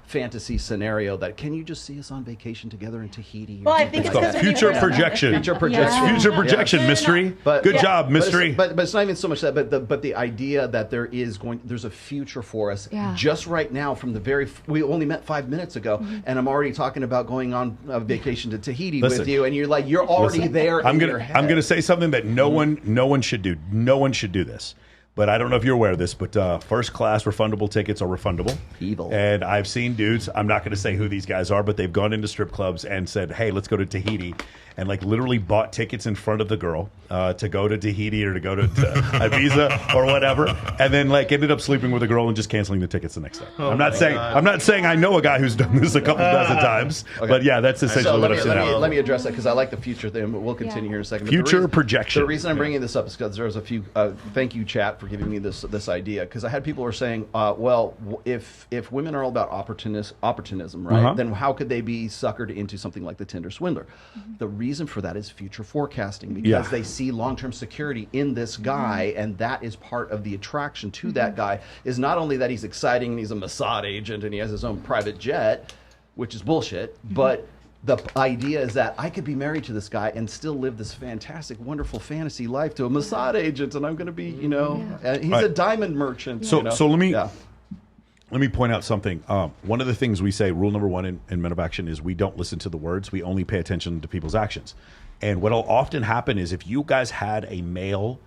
fantasy scenario that can you just see us on vacation together in Tahiti? Well, I think it's called future projection. Future projection. Future projection mystery. Good job, mystery. But it's not even so much that, but the idea that there's a future for us just right now from we only met 5 minutes ago, and I'm already talking about going on a vacation to Tahiti with you, and you're already there. I'm gonna say something that no one should do. No one should do this. but I don't know if you're aware of this, but first class refundable tickets are refundable. Evil. And I've seen dudes, I'm not going to say who these guys are, but they've gone into strip clubs and said, hey, let's go to Tahiti. And like literally bought tickets in front of the girl to go to Tahiti or to go to Ibiza or whatever, and then like ended up sleeping with a girl and just canceling the tickets the next day. I'm not saying I know a guy who's done this a couple dozen times, but yeah, that's essentially what I've seen. Let me address that because I like the future thing, but we'll continue here in a second. Future projection. The reason I'm bringing this up is because there's a few. Thank you, chat, for giving me this idea, because I had people who were saying, well, if women are all about opportunism, right? Then how could they be suckered into something like the Tinder swindler? The reason for that is future forecasting, because they see long-term security in this guy, and that is part of the attraction to that guy. Is not only that he's exciting and he's a Mossad agent and he has his own private jet, which is bullshit, but the idea is that I could be married to this guy and still live this fantastic, wonderful fantasy life to a Mossad agent, and I'm going to be, he's a diamond merchant. So let me point out something. One of the things we say, rule number one in Men of Action, is we don't listen to the words. We only pay attention to people's actions. And what will often happen is if you guys had a male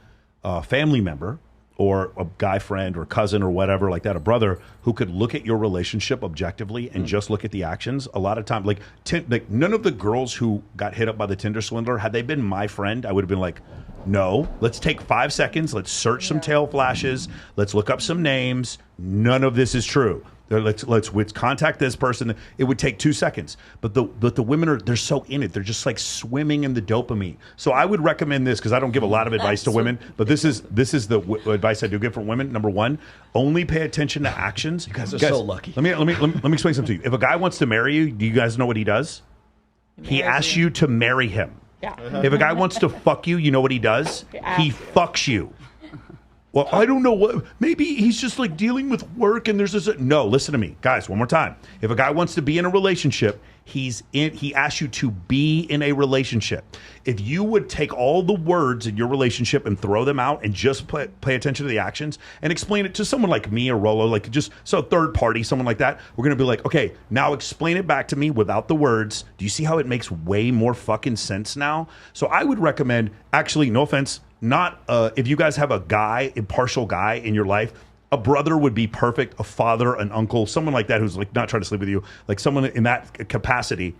family member or a guy friend or cousin or whatever like that, a brother who could look at your relationship objectively and just look at the actions, a lot of time, like none of the girls who got hit up by the Tinder swindler, had they been my friend, I would have been like, no, let's take 5 seconds. Let's search some tail flashes. Let's look up some names. None of this is true. Let's contact this person. It would take 2 seconds. But the women they're so in it. They're just like swimming in the dopamine. So I would recommend this, because I don't give a lot of advice to women, but this is the advice I do give for women. Number one, only pay attention to actions. You guys are so lucky. Let me explain something to you. If a guy wants to marry you, do you guys know what he does? He asks you to marry him. Yeah. If a guy wants to fuck you, you know what he does? He fucks you. Well, I don't know what. Maybe he's just like dealing with work and there's this. No, listen to me, guys. One more time. If a guy wants to be in a relationship, he asks you to be in a relationship. If you would take all the words in your relationship and throw them out and just pay attention to the actions and explain it to someone like me or Rollo, like just so third party, someone like that, we're gonna be like, okay, now explain it back to me without the words. Do you see how it makes way more fucking sense now? So I would recommend, actually, no offense, not if you guys have a guy, impartial guy in your life, a brother would be perfect, a father, an uncle, someone like that who's like not trying to sleep with you, like someone in that capacity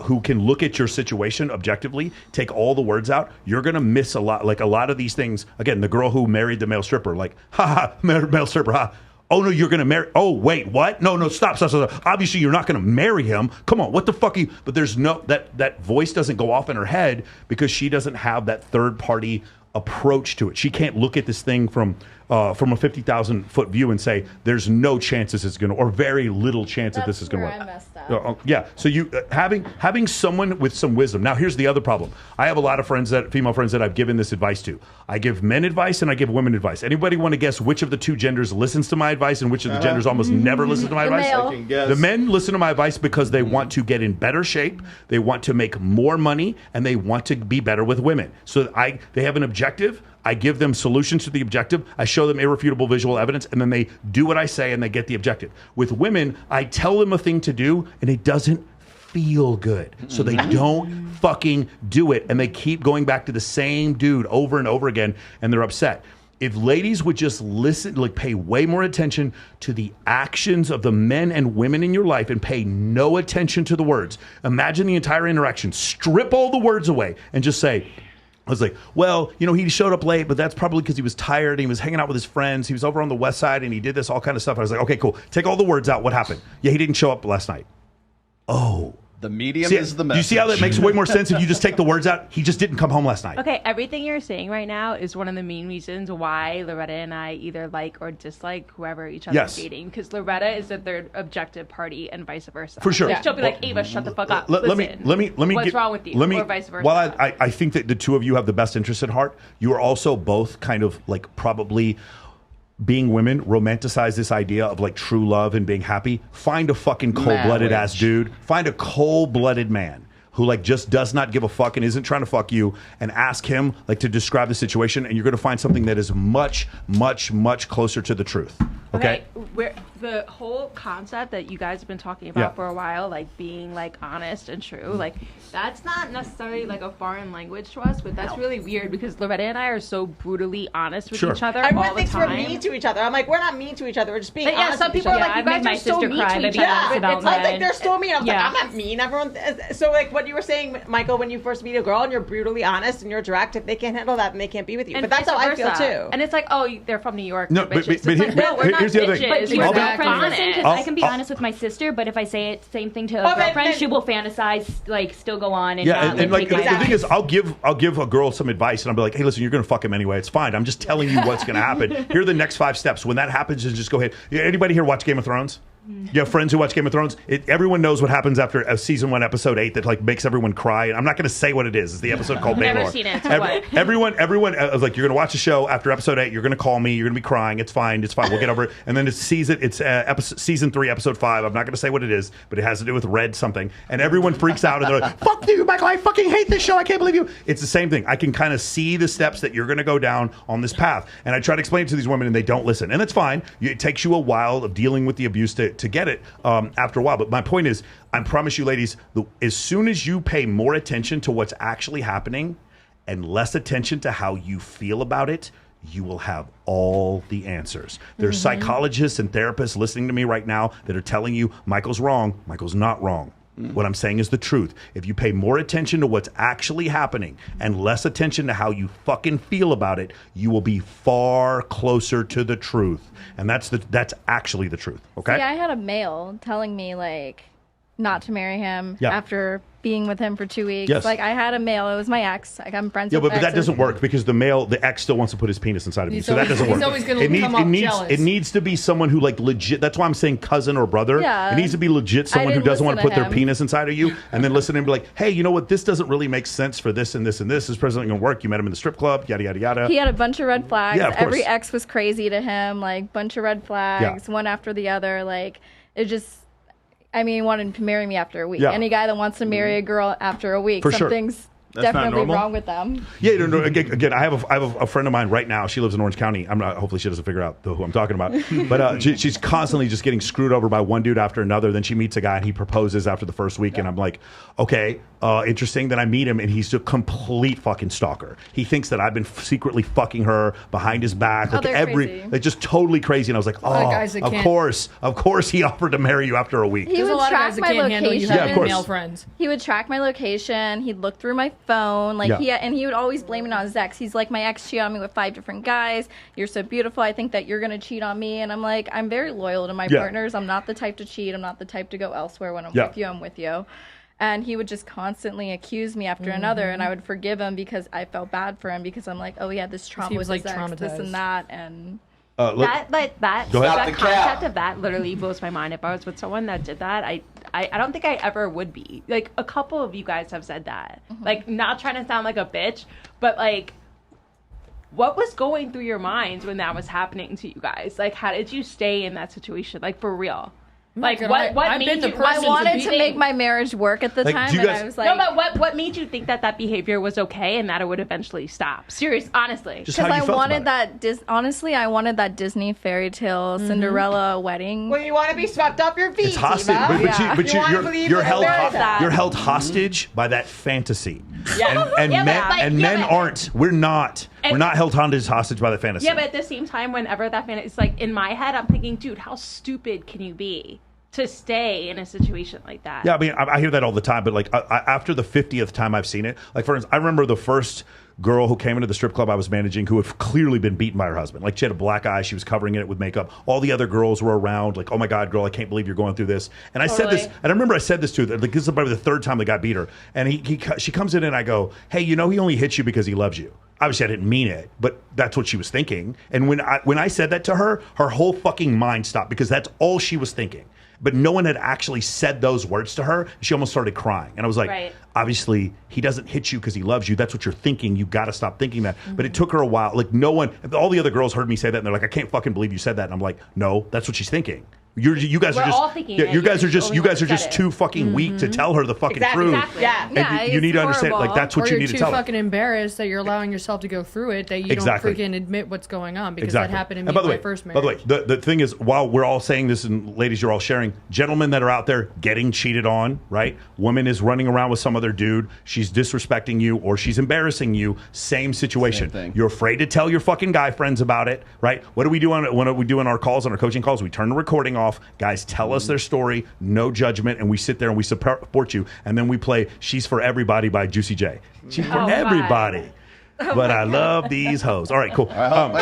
who can look at your situation objectively, take all the words out. You're gonna miss a lot of these things. Again, the girl who married the male stripper, like, ha, male stripper, ha. Oh, no, you're going to marry. Oh, wait, what? No, stop. Obviously, you're not going to marry him. Come on, what the fuck are you? But there's no, that voice doesn't go off in her head because she doesn't have that third party approach to it. She can't look at this thing from a 50,000-foot view and say, there's no chance this is going to, or very little chance that this is going to work. I messed up. Yeah. So you having someone with some wisdom. Now, here's the other problem. I have a lot of female friends that I've given this advice to. I give men advice and I give women advice. Anybody want to guess which of the two genders listens to my advice and which of the genders almost never listen to my advice? I can guess. The men listen to my advice because they want to get in better shape, they want to make more money, and they want to be better with women. So they have an objective. I give them solutions to the objective. I show them irrefutable visual evidence, and then they do what I say, and they get the objective. With women, I tell them a thing to do, and it doesn't feel good. So they don't fucking do it, and they keep going back to the same dude over and over again, and they're upset. If ladies would just listen, like pay way more attention to the actions of the men and women in your life and pay no attention to the words. Imagine the entire interaction. Strip all the words away and just say, I was like, well, he showed up late, but that's probably because he was tired and he was hanging out with his friends. He was over on the west side and he did this all kind of stuff. I was like, okay, cool. Take all the words out. What happened? Yeah, he didn't show up last night. Oh. The medium is the message. Do you see how that makes way more sense if you just take the words out? He just didn't come home last night. Okay, everything you're saying right now is one of the main reasons why Loretta and I either like or dislike whoever each other is dating. Because Loretta is the third objective party and vice versa. For sure. Like, she'll be like, Ava, shut the fuck up. Let me what's wrong with you? Or vice versa. While I think that the two of you have the best interest at heart, you are also both kind of like probably being women, romanticize this idea of like true love and being happy. Find a fucking cold-blooded ass dude. Find a cold-blooded man who like just does not give a fuck and isn't trying to fuck you, and ask him like to describe the situation, and you're going to find something that is much, much, much closer to the truth. Okay. Where the whole concept that you guys have been talking about for a while, like being like honest and true, like that's not necessarily like a foreign language to us, but that's really weird because Loretta and I are so brutally honest with each other Everyone all the thinks time. we're mean to each other. I'm like, we're not mean to each other. We're just being But honest. some with each people are other. like, you guys are so mean to each other. It's like they're so mean. I'm like, I'm not mean. Everyone. So like what you were saying, Michael, when you first meet a girl and you're brutally honest and you're direct, if they can't handle that, then they can't be with you. And but that's how I feel too. And it's like, oh, they're from New York. No, they're but bitches. It's like, no, we're not here's the other thing. bitches. But your I'll be- girlfriend listen, because I can be I'll- honest with my sister, but if I say it same thing to a Okay, girlfriend, then- she will fantasize, like still go on and Yeah, not and like take the my thing is, I'll give a girl some advice, and I'll be like, "Hey, listen, you're gonna fuck him anyway. It's fine. I'm just telling you what's gonna happen. Here are the next 5 steps. When that happens, just go ahead." Yeah, anybody here watch Game of Thrones? You have friends who watch Game of Thrones. Everyone knows what happens after season 1, episode 8 that like makes everyone cry. And I'm not going to say what it is. It's the episode called Never Baylor. seen it. So what? Everyone was like, you're going to watch the show after episode 8. You're going to call me. You're going to be crying. It's fine. It's fine. We'll get over it. And then it's season 3, episode 5. I'm not going to say what it is, but it has to do with red something. And everyone freaks out and they're like, "Fuck you, Michael! I fucking hate this show. I can't believe you." It's the same thing. I can kind of see the steps that you're going to go down on this path, and I try to explain it to these women, and they don't listen. And that's fine. It takes you a while of dealing with the abuse to get it. After a while. But my point is, I promise you, ladies, as soon as you pay more attention to what's actually happening and less attention to how you feel about it, you will have all the answers. There's psychologists and therapists listening to me right now that are telling you Michael's wrong. Michael's not wrong. What I'm saying is the truth. If you pay more attention to what's actually happening and less attention to how you fucking feel about it, you will be far closer to the truth. And that's actually the truth. Okay? See, I had a mail telling me like not to marry him Yeah. after being with him for 2 weeks. Yes. Like I had a mail. It was my ex. Like I'm friends Yeah, with but that exes. doesn't work because the ex still wants to put his penis inside of you, so that doesn't work. He's always going It to needs- come it up needs jealous. it needs to be someone who like legit. That's why I'm saying cousin or brother. Yeah. It needs to be legit someone who didn't doesn't want to listen put to their him. penis inside of you, and then listen and be like, "Hey, you know what? This doesn't really make sense for this and this and this. This isn't going to work. You met him in the strip club. Yada yada yada." He had a bunch of red flags. Yeah, of course. Every ex was crazy to him. Like bunch of red flags, one after the other. Like it just. I mean, he wanted to marry me after a week. Yeah. Any guy that wants to marry a girl after a week, For sure. something's That's not definitely normal? wrong with them. Yeah, no, again, I have a friend of mine right now. She lives in Orange County. I'm not. Hopefully, she doesn't figure out who I'm talking about. But she's constantly just getting screwed over by one dude after another. Then she meets a guy and he proposes after the first week, and I'm like, okay, interesting. Then I meet him and he's a complete fucking stalker. He thinks that I've been secretly fucking her behind his back, like they're crazy. like just totally crazy. And I was like, oh, guys that of can't- course, he offered to marry you after a week. He There's a would lot of track guys that my can't handle you location. Yeah, of having course. male friends. He would track my location. He'd look through my phone. Like Yeah. he would always blame it on his ex. He's like, my ex cheated on me with 5 different guys. You're so beautiful. I think that you're gonna cheat on me. And I'm like, I'm very loyal to my Yeah. partners. I'm not the type to cheat. I'm not the type to go elsewhere. When I'm Yeah. with you, I'm with you. And he would just constantly accuse me after another, and I would forgive him because I felt bad for him because I'm like, oh, he had this trauma he with was, his like, ex, this traumatized. and that, and Look, that Go ahead. that concept of that literally blows my mind. If I was with someone that did that, I don't think I ever would be. Like a couple of you guys have said that. Like not trying to sound like a bitch, but like what was going through your minds when that was happening to you guys? Like how did you stay in that situation? Like for real? Like gonna what lie, I've made been the you person I to wanted be- to make my marriage work at the Like, time, do you and guys- I was like, no, but what made you think that behavior was okay and that it would eventually stop? Serious, honestly. Just how because you I felt wanted about it. that. Honestly, I wanted that Disney fairy tale Cinderella wedding. Well, you want to be swept off your feet, It's hostage, Diva. but You wanna believe you're that held there is that. you're held hostage by that fantasy. Yeah. And Yeah, men but- and yeah, men but- aren't. We're not held hostage by the fantasy. Yeah, but at the same time, whenever that fan, it's like in my head, I'm thinking, dude, how stupid can you be to stay in a situation like that? Yeah, I mean, I hear that all the time, but like after the 50th time I've seen it, like for instance, I remember the first girl who came into the strip club I was managing who had clearly been beaten by her husband. Like she had a black eye, she was covering it with makeup. All the other girls were around, like, oh my God, girl, I can't believe you're going through this. And I said this, and I remember I said this to her, like this is probably the third time the guy beat her. And she comes in and I go, hey, you know, he only hits you because he loves you. Obviously, I didn't mean it, but that's what she was thinking. And when I said that to her, her whole fucking mind stopped because that's all she was thinking. But no one had actually said those words to her. She almost started crying. And I was like, Right. obviously, he doesn't hit you because he loves you. That's what you're thinking. You got to stop thinking that. But it took her a while. Like no one, all the other girls heard me say that and they're like, I can't fucking believe you said that. And I'm like, no, that's what she's thinking. You guys We're are just all thinking yeah, it. you guys are You just only you guys are said just it. too fucking weak to tell her the fucking truth. Exactly. Yeah. And Yeah, you need to understand like that's what or you need you're to tell too her. fucking embarrassed that you're allowing yourself to go through it, that you Exactly. don't freaking admit what's going on, because Exactly. that happened to me And by in the my way, first by marriage. the way, the thing is, while we're all saying this, and ladies, you're all sharing, gentlemen that are out there getting cheated on, right? Woman is running around with some other dude. She's disrespecting you or she's embarrassing you. Same situation. Same thing. You're afraid to tell your fucking guy friends about it, right? What do we do when we do in our calls, on our coaching calls? We turn the recording off. Guys tell us their story, no judgment, and we sit there and we support you. And then we play "She's for Everybody" by Juicy J. She's for everybody. But I love these hoes. All right, cool. Got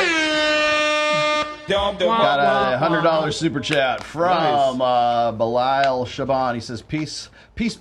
a $100 super chat from Belial Shaban. He says, peace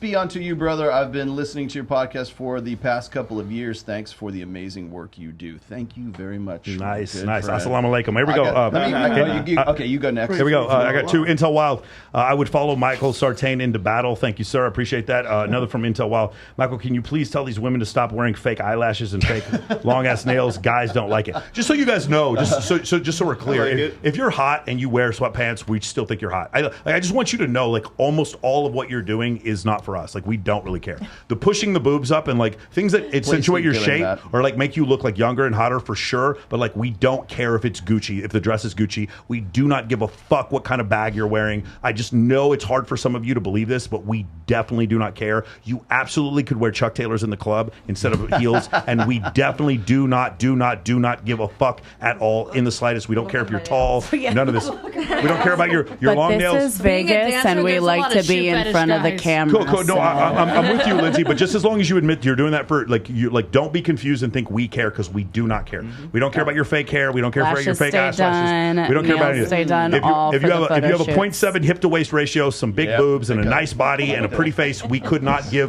be unto you, brother. I've been listening to your podcast for the past couple of years. Thanks for the amazing work you do. Thank you very much. Nice. Good Assalamu friend. alaikum. Here we go. Okay, you go next. Here we go. I got two. Intel Wild. I would follow Michael Sartain into battle. Thank you, sir. I appreciate that. Another from Intel Wild. Michael, can you please tell these women to stop wearing fake eyelashes and fake long-ass nails? Guys don't like it. Just so you guys know, just so we're clear, if you're hot and you wear sweatpants, we still think you're hot. I just want you to know, like, almost all of what you're doing is not for us. Like, we don't really care. The pushing the boobs up and, like, things that accentuate your shape or, like, make you look, like, younger and hotter for sure, but, like, we don't care if it's Gucci, if the dress is Gucci. We do not give a fuck what kind of bag you're wearing. I just know it's hard for some of you to believe this, but we definitely do not care. You absolutely could wear Chuck Taylors in the club instead of heels, and we definitely do not give a fuck at all in the slightest. We don't care if you're tall. None of this. We don't care about your long this nails. This is Vegas, and we like to be in front of the camera. Cool. No, I'm with you, Lindsay. But just as long as you admit you're doing that for, like, you, like, don't be confused and think we care, because we do not care. We don't care about your fake hair. We don't care for your fake eyelashes. We don't care about anything. Stay done. If you have a 0.7 hip to waist ratio, some big boobs, and a nice body and a pretty face, we could not give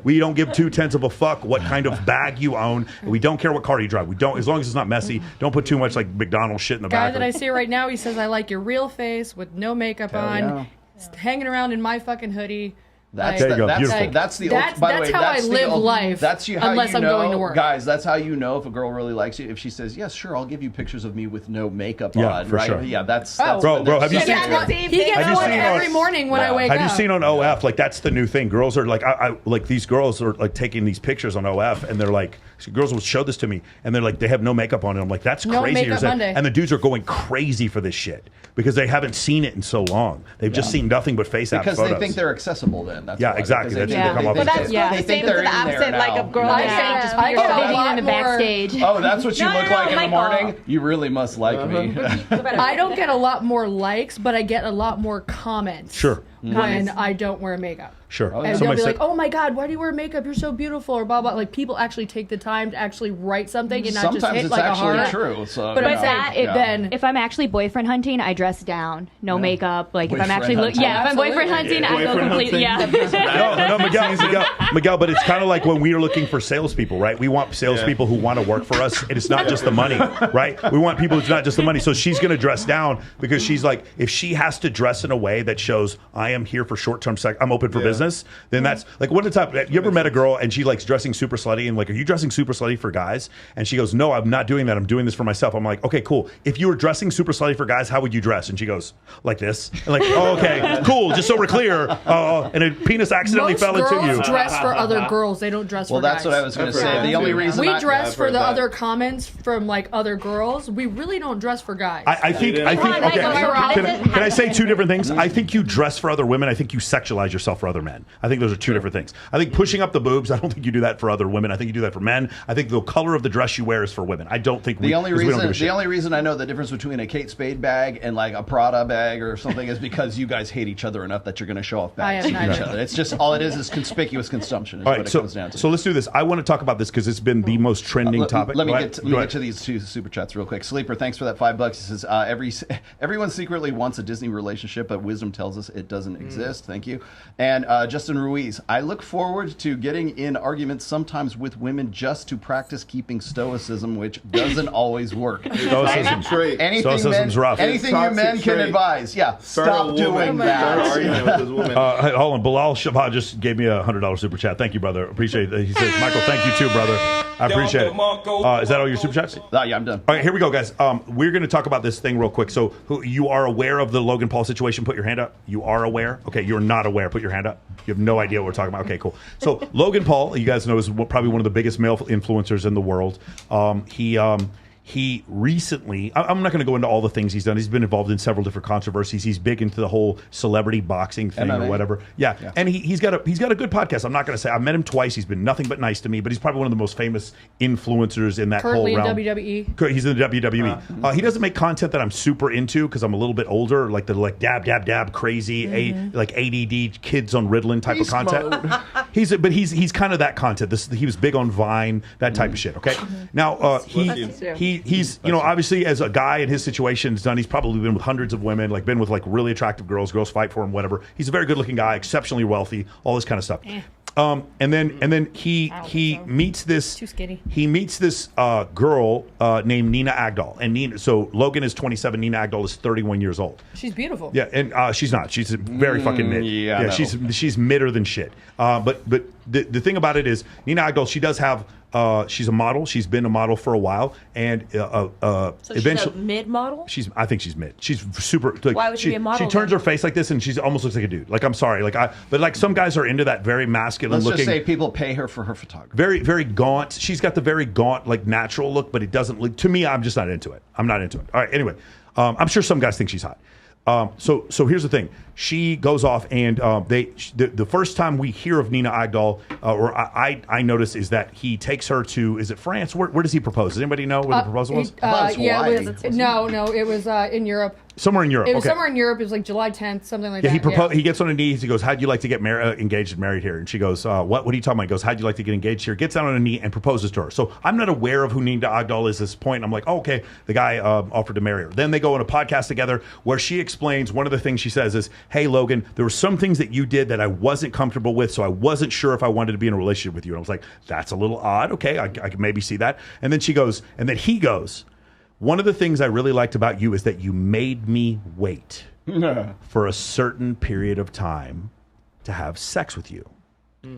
we don't give 0.2 of a fuck what kind of bag you own. We don't care what car you drive. We don't, as long as it's not messy. Don't put too much, like, McDonald's shit in the Guy back. that I see right now, he says, I like your real face with no makeup on, hanging around in my fucking hoodie. That's there you go. That's how I live life. That's how unless you I'm know, going to work. Guys, that's how you know if a girl really likes you. If she says, "Yes, sure, I'll give you pictures of me with no makeup on." For right? sure. Yeah, that's bro. Have you seen? He gets one every morning when I wake up. Have you seen on OF? Like, that's the new thing. Girls are like, I like, these girls are like taking these pictures on OF, and they're like, girls will show this to me, and they're like, they have no makeup on, and I'm like, that's No crazy. makeup Monday. And the dudes are going crazy for this shit because they haven't seen it in so long. They've just seen nothing but face app because photos. they think they're accessible. Then that's why. Exactly. They come But that's the same to the opposite, like a girl just I be yourself get in the backstage. Oh, that's what you No, look no, like in the Michael. morning? You really must like me. I don't get a lot more likes, but I get a lot more comments. Sure. When I don't wear makeup. Sure. And they'll be like, "Oh my God, why do you wear makeup? You're so beautiful," or blah blah. Like, people actually take the time to actually write something and not just Sometimes hit it's like actually a heart. true. So, But you I'm know. saying, then If I'm actually boyfriend hunting, I dress down, no makeup. Like, if I'm Boyfriend actually hunting. if I'm boyfriend hunting, I go completely No, Miguel, but it's kind of like when we are looking for salespeople, right? We want salespeople who want to work for us, and it's not just the money, right? We want people who's not just the money. So she's going to dress down because she's like, if she has to dress in a way that shows I am here for short-term sex, I'm open for business, then that's like, what the time. You ever met a girl and she likes dressing super slutty, and like, are you dressing super slutty for guys? And she goes, no, I'm not doing that. I'm doing this for myself. I'm like, okay, cool. If you were dressing super slutty for guys, how would you dress? And she goes, like this. And like, oh, okay, cool. Just so we're clear. And a penis accidentally most fell into girls you. dress for other girls. They don't dress for guys. Well, that's what I was going to say. The only reason we dress for the other comments from, like, other girls. We really don't dress for guys. I think. Okay. Can I say two different things? I think you dress for other women. I think you sexualize yourself for other men. I think those are two different things. I think pushing up the boobs, I don't think you do that for other women. I think you do that for men. I think the color of the dress you wear is for women. I don't think the only reason I know the difference between a Kate Spade bag and like a Prada bag or something is because you guys hate each other enough that you're going to show off bags to each other. It's just all it is conspicuous consumption. Is all what right, it comes down to. So let's do this. I want to talk about this because it's been the most trending topic. Let me get to these two super chats real quick. Sleeper, thanks for that $5. He says everyone secretly wants a Disney relationship, but wisdom tells us it doesn't exist. Thank you. And Justin Ruiz, I look forward to getting in arguments sometimes with women just to practice keeping stoicism, which doesn't always work. Stoicism's rough. Anything you men can advise. Yeah, stop doing that. Hold on. Bilal Shabbat just gave me a $100 super chat. Thank you, brother. Appreciate it. He says, Michael, thank you too, brother. I appreciate it. Is that all your super chats? Yeah, I'm done. All right, here we go, guys. We're going to talk about this thing real quick. So, you are aware of the Logan Paul situation? Put your hand up. You are aware? Okay, you're not aware. Put your hand up. You have no idea what we're talking about. Okay, cool. So, Logan Paul, you guys know, is probably one of the biggest male influencers in the world. He recently, I'm not going to go into all the things he's done. He's been involved in several different controversies. He's big into the whole celebrity boxing thing MMA. or whatever. Yeah. And he's got a good podcast. I'm not going to say, I've met him twice. He's been nothing but nice to me, but he's probably one of the most famous influencers in that Currently whole realm. in WWE. He's in the WWE. He doesn't make content that I'm super into because I'm a little bit older, like the dab crazy, like ADD kids on Ritalin type of content. He's kind of that content. He was big on Vine, that type of shit. Okay. Now he's obviously as a guy in his situation he's probably been with hundreds of women, like been with like really attractive girls fight for him, whatever. He's a very good looking guy, exceptionally wealthy, all this kind of stuff. And then he meets this girl named Nina Agdal, and so Logan is 27, Nina Agdal is 31 years old. She's beautiful. Yeah, and she's not. She's very fucking mid. Yeah, she's midder than shit. But the thing about it is Nina Agdal, she does have. She's a model. She's been a model for a while, and so eventually, she's a mid model. I think she's mid. She's super. Like, why would she be a model? She turns her face like this, and she almost looks like a dude. Like, I'm sorry, but some guys are into that very masculine Let's looking. just say people pay her for her photography. Very, very gaunt. She's got the very gaunt, like natural look, but it doesn't look. To me, I'm just not into it. I'm not into it. All right. Anyway, I'm sure some guys think she's hot. So here's the thing. She goes off, and the first time we hear of Nina Agdal, or I notice, is that he takes her to, is it France? Where does he propose? Does anybody know where the proposal was? It was in Europe. Somewhere in Europe. It was somewhere in Europe. It was like July 10th, something like that. Yeah, he gets on his knees. He goes, "How'd you like to get engaged and married here?" And she goes, "What are you talking about?" He goes, "How'd you like to get engaged here?" Gets down on a knee and proposes to her. So I'm not aware of who Nina Agdal is at this point. I'm like, oh, okay, the guy offered to marry her. Then they go on a podcast together where she explains, one of the things she says is, "Hey, Logan, there were some things that you did that I wasn't comfortable with, so I wasn't sure if I wanted to be in a relationship with you." And I was like, that's a little odd. Okay, I can maybe see that. And then he goes, "One of the things I really liked about you is that you made me wait for a certain period of time to have sex with you."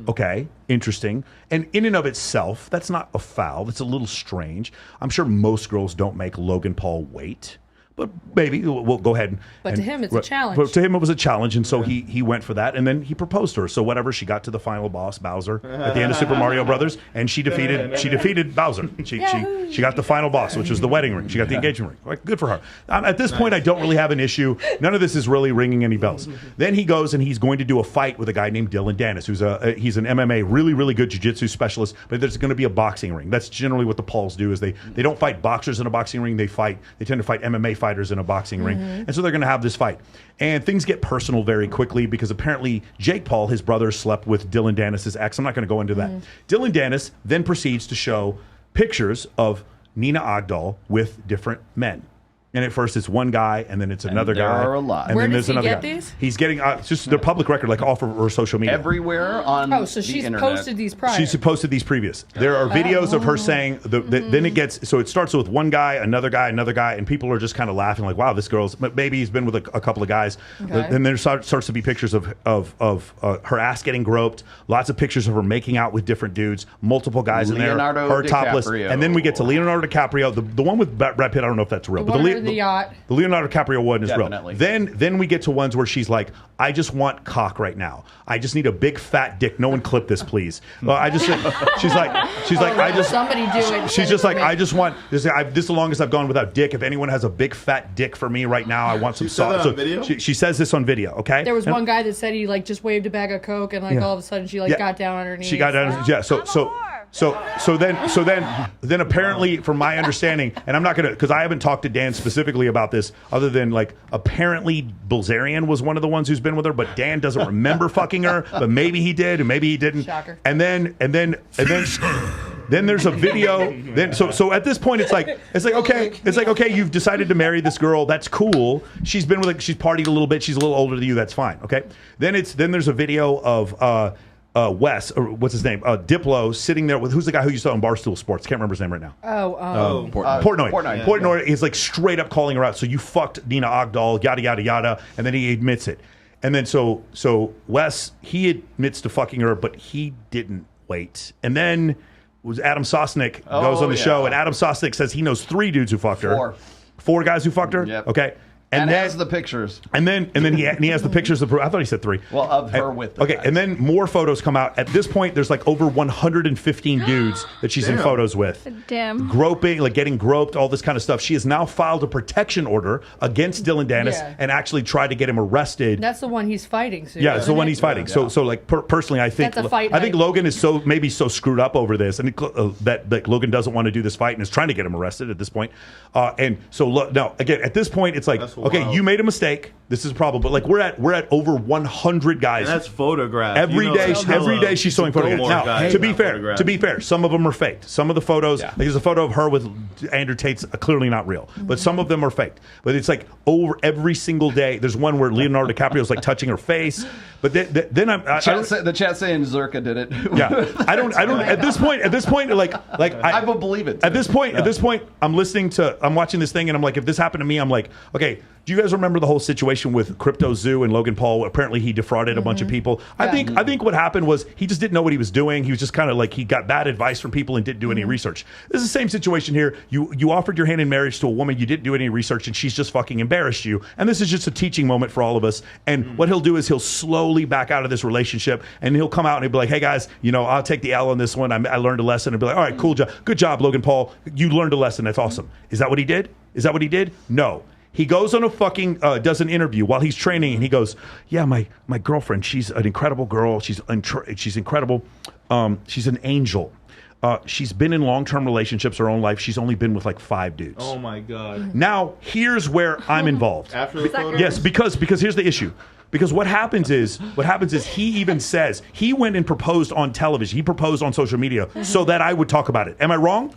Okay, interesting. And in and of itself, that's not a foul. That's a little strange. I'm sure most girls don't make Logan Paul wait. But maybe we'll go ahead. To him, it's a challenge. But to him, it was a challenge, and so he went for that, and then he proposed to her. So whatever, she got to the final boss, Bowser, at the end of Super Mario Brothers, and she defeated Bowser. She got the final boss, which was the wedding ring. She got the engagement ring. Like, good for her. At this point, I don't really have an issue. None of this is really ringing any bells. Then he goes and he's going to do a fight with a guy named Dylan Dennis, he's an MMA really, really good jiu-jitsu specialist. But there's going to be a boxing ring. That's generally what the Pauls do. Is they don't fight boxers in a boxing ring. They tend to fight MMA fighters in a boxing ring. And so they're going to have this fight. And things get personal very quickly because apparently Jake Paul, his brother, slept with Dylan Dennis's ex. I'm not going to go into that. Dylan Dennis then proceeds to show pictures of Nina Agdal with different men. And at first it's one guy, and then it's another guy. There are a lot. And Where then does there's he another get guy. these? He's getting just their public record, like off of her social media. Everywhere on so the she's internet. posted these prior. She's posted these previous. There are videos of her saying, then it starts with one guy, another guy, and people are just kind of laughing like, wow, this girl's, maybe he's been with a couple of guys. Okay. Then there starts to be pictures of her ass getting groped, lots of pictures of her making out with different dudes, multiple guys in there, her topless. And then we get to Leonardo DiCaprio, the one with Brad Pitt, I don't know if that's real. The but one on the yacht. The Leonardo DiCaprio one is Definitely. real. Then we get to ones where she's like, I just want cock right now. I just need a big fat dick. No one clip this, please. She's like, I just. Somebody do it. She's just like, I just want this. This is the longest I've gone without dick. If anyone has a big fat dick for me right now, I want some sauce. So video? she says this on video. Okay. There was one guy that said he just waved a bag of coke and all of a sudden she got down on her knees. She got down. Yeah. So then apparently, from my understanding, and I'm not gonna, because I haven't talked to Dan specifically about this, other than apparently Bilzerian was one of the ones who's been with her, but Dan doesn't remember fucking her, but maybe he did and maybe he didn't. Shocker. And then there's a video. So at this point, it's like okay, you've decided to marry this girl. That's cool. She's partied a little bit. She's a little older than you. That's fine. Okay. Then there's a video of Wes, or what's his name? Diplo sitting there with, who's the guy who used to own Barstool Sports? Can't remember his name right now. Portnoy. Portnoy is straight up calling her out. So you fucked Nina Agdal, yada yada yada, and then he admits it. And then so Wes, he admits to fucking her, but he didn't wait. And then was Adam Sosnick goes on the show, and Adam Sosnick says he knows 3 dudes who fucked her. 4 guys who fucked her? Yep. Okay. And then, has the pictures. And then he has the pictures of. I thought he said 3. Well, of her with. The okay, guys. and then more photos come out. At this point, there's like over 115 dudes that she's in photos with. Damn. Groping, like getting groped, all this kind of stuff. She has now filed a protection order against Dylan Dennis and actually tried to get him arrested. That's the one he's fighting. Soon, Yeah, it's the one he's fighting. So like personally, I think That's a fight I think night. Logan is maybe so screwed up over this, and that Logan doesn't want to do this fight and is trying to get him arrested at this point. And so now again, at this point, it's like, okay, you made a mistake. This is a problem, but like we're at over 100 guys. And that's photographed. Every day she's showing photographs. Now, to be fair, some of them are faked. Some of the photos, there's a photo of her with Andrew Tate's clearly not real, but some of them are faked. But it's like over every single day. There's one where Leonardo DiCaprio's like touching her face. But then the chat saying Zerka did it. Yeah, I don't. At this point, like I will believe it. At this point, I'm watching this thing, and I'm like, if this happened to me, I'm like, okay. Do you guys remember the whole situation with Crypto Zoo and Logan Paul? Apparently, he defrauded a bunch of people. I think what happened was he just didn't know what he was doing. He was just kind of like he got bad advice from people and didn't do any research. This is the same situation here. You offered your hand in marriage to a woman, you didn't do any research, and she's just fucking embarrassed you. And this is just a teaching moment for all of us. And what he'll do is he'll slowly back out of this relationship, and he'll come out and he'll be like, "Hey guys, I'll take the L on this one. I learned a lesson." And be like, "All right, cool job, good job, Logan Paul. You learned a lesson. That's awesome." Is that what he did? No. He goes on a fucking does an interview while he's training, and he goes, "Yeah, my girlfriend, she's an incredible girl. She's incredible. She's an angel. She's been in long-term relationships her own life. She's only been with like 5 dudes." Oh my god. Now here's where I'm involved. After the photos? Yes, because here's the issue. Because what happens is he even says he went and proposed on television. He proposed on social media so that I would talk about it. Am I wrong?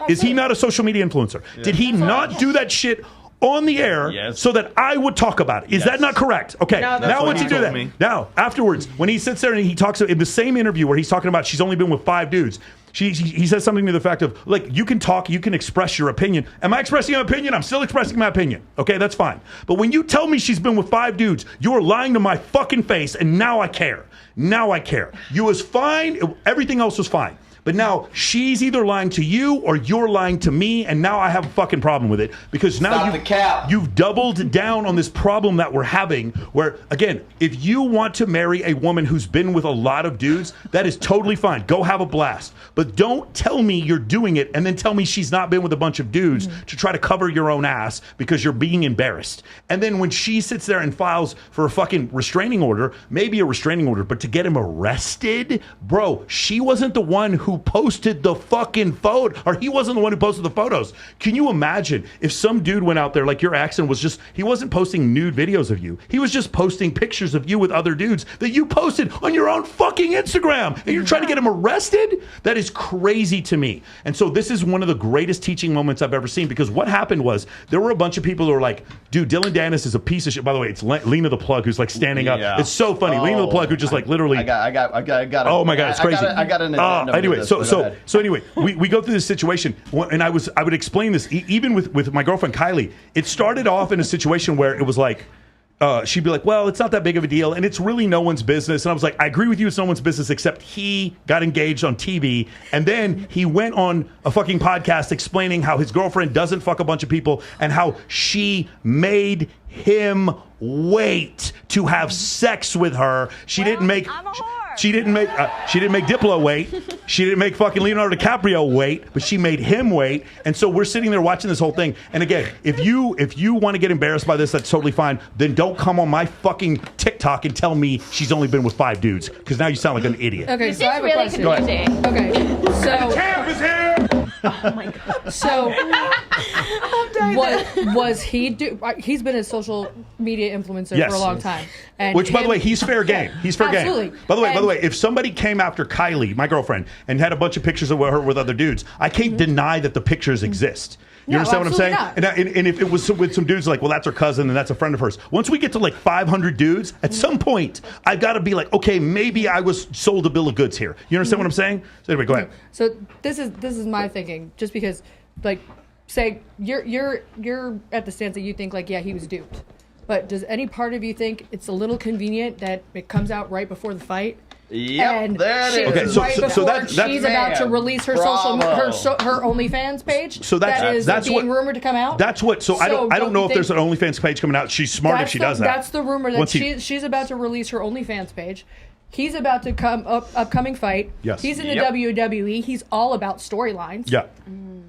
Is he not a social media influencer? Yeah. Did he not do that shit on the air so that I would talk about it? Is that not correct? Okay, now once you do that, now afterwards, when he sits there and he talks in the same interview where he's talking about she's only been with 5 dudes, he says something to the fact of, like, you can talk, you can express your opinion. Am I expressing an opinion? I'm still expressing my opinion. Okay, that's fine. But when you tell me she's been with 5 dudes, you are lying to my fucking face, and now I care. You was fine. Everything else was fine. But now she's either lying to you or you're lying to me, and now I have a fucking problem with it because now you've doubled down on this problem that we're having where, again, if you want to marry a woman who's been with a lot of dudes, that is totally fine. Go have a blast. But don't tell me you're doing it and then tell me she's not been with a bunch of dudes to try to cover your own ass because you're being embarrassed. And then when she sits there and files for a fucking restraining order, maybe a restraining order, but to get him arrested, bro, she wasn't the one who posted the fucking photo, or he wasn't the one who posted the photos. Can you imagine if some dude went out there like your ex and was just, he wasn't posting nude videos of you. He was just posting pictures of you with other dudes that you posted on your own fucking Instagram, and you're trying to get him arrested? That is crazy to me. And so this is one of the greatest teaching moments I've ever seen, because what happened was there were a bunch of people who were like, dude, Dylan Dennis is a piece of shit. By the way, it's Lena the Plug who's like standing up. It's so funny. Lena the Plug who just like literally. I got. Oh my God, it's crazy. I got an anyway, so anyway, we go through this situation, and I would explain this even with my girlfriend Kylie. It started off in a situation where it was like, she'd be like, well, it's not that big of a deal, and it's really no one's business. And I was like, I agree with you, it's no one's business, except he got engaged on TV, and then he went on a fucking podcast explaining how his girlfriend doesn't fuck a bunch of people, and how she made him wait to have sex with her. She didn't make Diplo wait. She didn't make fucking Leonardo DiCaprio wait, but she made him wait. And so we're sitting there watching this whole thing. And again, if you want to get embarrassed by this, that's totally fine. Then don't come on my fucking TikTok and tell me she's only been with 5 dudes, because now you sound like an idiot. Okay, so I have a really question. confusing. Okay, so Camp is here. Oh my god. So was he he's been a social media influencer for a long time. And which, by the way, he's fair game. He's fair Absolutely. game. By the way, if somebody came after Kylie, my girlfriend, and had a bunch of pictures of her with other dudes, I can't deny that the pictures exist. You understand what I'm saying? And if it was with some dudes like, well, that's her cousin and that's a friend of hers. Once we get to like 500 dudes, at some point, I've got to be like, okay, maybe I was sold a bill of goods here. You understand what I'm saying? So anyway, go ahead. So this is my thinking, just because, like, say you're at the stance that you think like, yeah, he was duped. But does any part of you think it's a little convenient that it comes out right before the fight? Yep, And there it Okay, is. so- right so before that's- she's about to Man, release her bravo. her OnlyFans page. So that's being what, rumored to come out. That's what. So I don't know if you there's an think- OnlyFans page coming out. She's smart if she does that. That's the rumor that Once he- she's about to release her OnlyFans page. He's about to come upcoming fight. Yes. He's in the Yep. WWE. He's all about storylines. Yeah.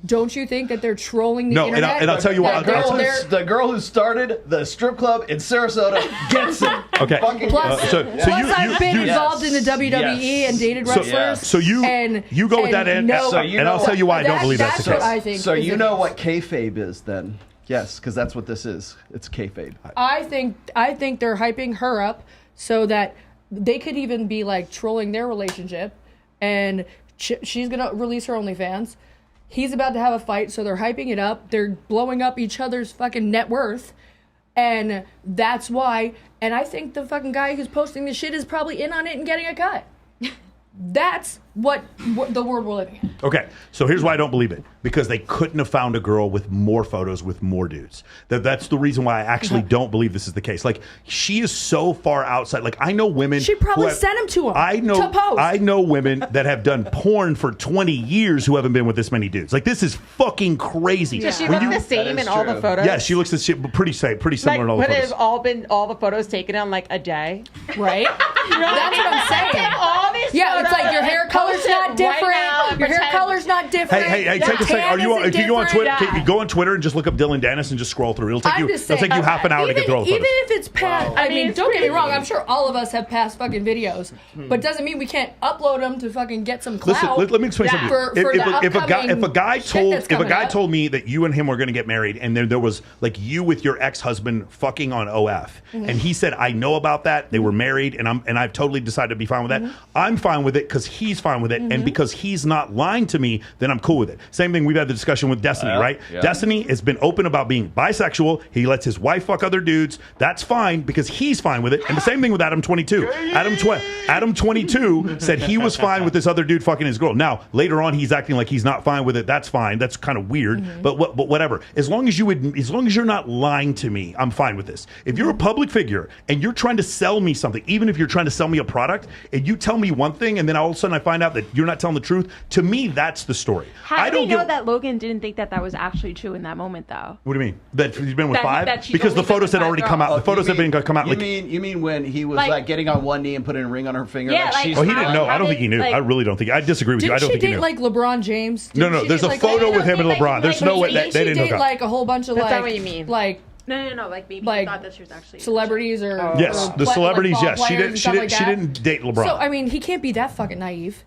Don't you think that they're trolling the No, internet? and I'll tell you what. The girl who started the strip club in Sarasota gets it. Okay. Plus, I've been involved in the WWE and dated wrestlers. So you go with that, and I'll tell you why I don't believe that's the case. what I think. So is you the know case. what kayfabe is then? Yes, because that's what this is. It's kayfabe. I think they're hyping her up so that they could even be like trolling their relationship, and she's gonna release her OnlyFans. He's about to have a fight, so they're hyping it up. They're blowing up each other's fucking net worth, and that's why. And I think the fucking guy who's posting this shit is probably in on it and getting a cut. That's what the world we're living in. Okay, so here's why I don't believe it. Because they couldn't have found a girl with more photos with more dudes. That's the reason why I actually don't believe this is the case. Like, she is so far outside. Like, I know women. She probably who have- sent him to him. to post. I know women that have done porn for 20 years who haven't been with this many dudes. Like, this is fucking crazy. Does she When look you- the same in all the photos? Yeah, she looks the shit, pretty similar in all the Would it photos. have all been all the photos taken on like a day? Right? That's what I'm saying. All these Yeah, it's photos like your hair and color's post it not right different. now and Your hair pretend- color's not different. Hey, Your take a second. tan isn't Can you go on Twitter? different. Can you go on Twitter and just look up Dylan Dennis and just scroll through? It'll take I'm you. just It'll saying, take you half an hour to get through all the even photos. if it's past, I mean, it's don't get me pretty wrong. I'm sure all of us have past fucking videos, but doesn't mean we can't upload them to fucking get some clout. Listen, let me explain something. For If the a guy shit that's coming up. told me that you and him were going to get married, and then there was like you with your ex-husband fucking on OF, Mm-hmm. and he said, "I know about that. They were married, and I've totally decided to be fine with that. Mm-hmm. I'm fine with it because he's fine with it, and because he's not lying to me, then I'm cool with it." Same thing. We've had the discussion with Destiny, right? Yeah. Destiny has been open about being bisexual. He lets his wife fuck other dudes. That's fine because he's fine with it. And the same thing with Adam 22. Adam 22 said he was fine with this other dude fucking his girl. Now later on, he's acting like he's not fine with it. That's fine. That's kind of weird. But whatever. As long as you're not lying to me, I'm fine with this. If you're a public figure and you're trying to sell me something, even if you're trying to sell me a product, and you tell me one thing and then all of a sudden I find out that you're not telling the truth, to me that's the story. How do we know that Logan didn't think that was actually true in that moment, though? What do you mean? That he's been with That- five? that she's Because the only been photos with had already five come out. girls. The photos had been come out. You mean when he was Like- like getting on one knee and putting a ring on her finger? Yeah, like like- she's Oh, he didn't know. How I don't did, think he knew. like- I really don't think. I disagree with you. I Didn't don't she think he date knew. like LeBron James? No, Didn't she there's date, a like, photo with him and like- LeBron. There's no way Didn't they she didn't date hook up. like a whole bunch of That's like not what you mean. like No. Like maybe Like, he thought that she was actually celebrities or Yes, or the celebrities. like, Yes, ball she players didn't. and She stuff didn't. like She that. didn't date LeBron. So I mean, he can't be that fucking naive.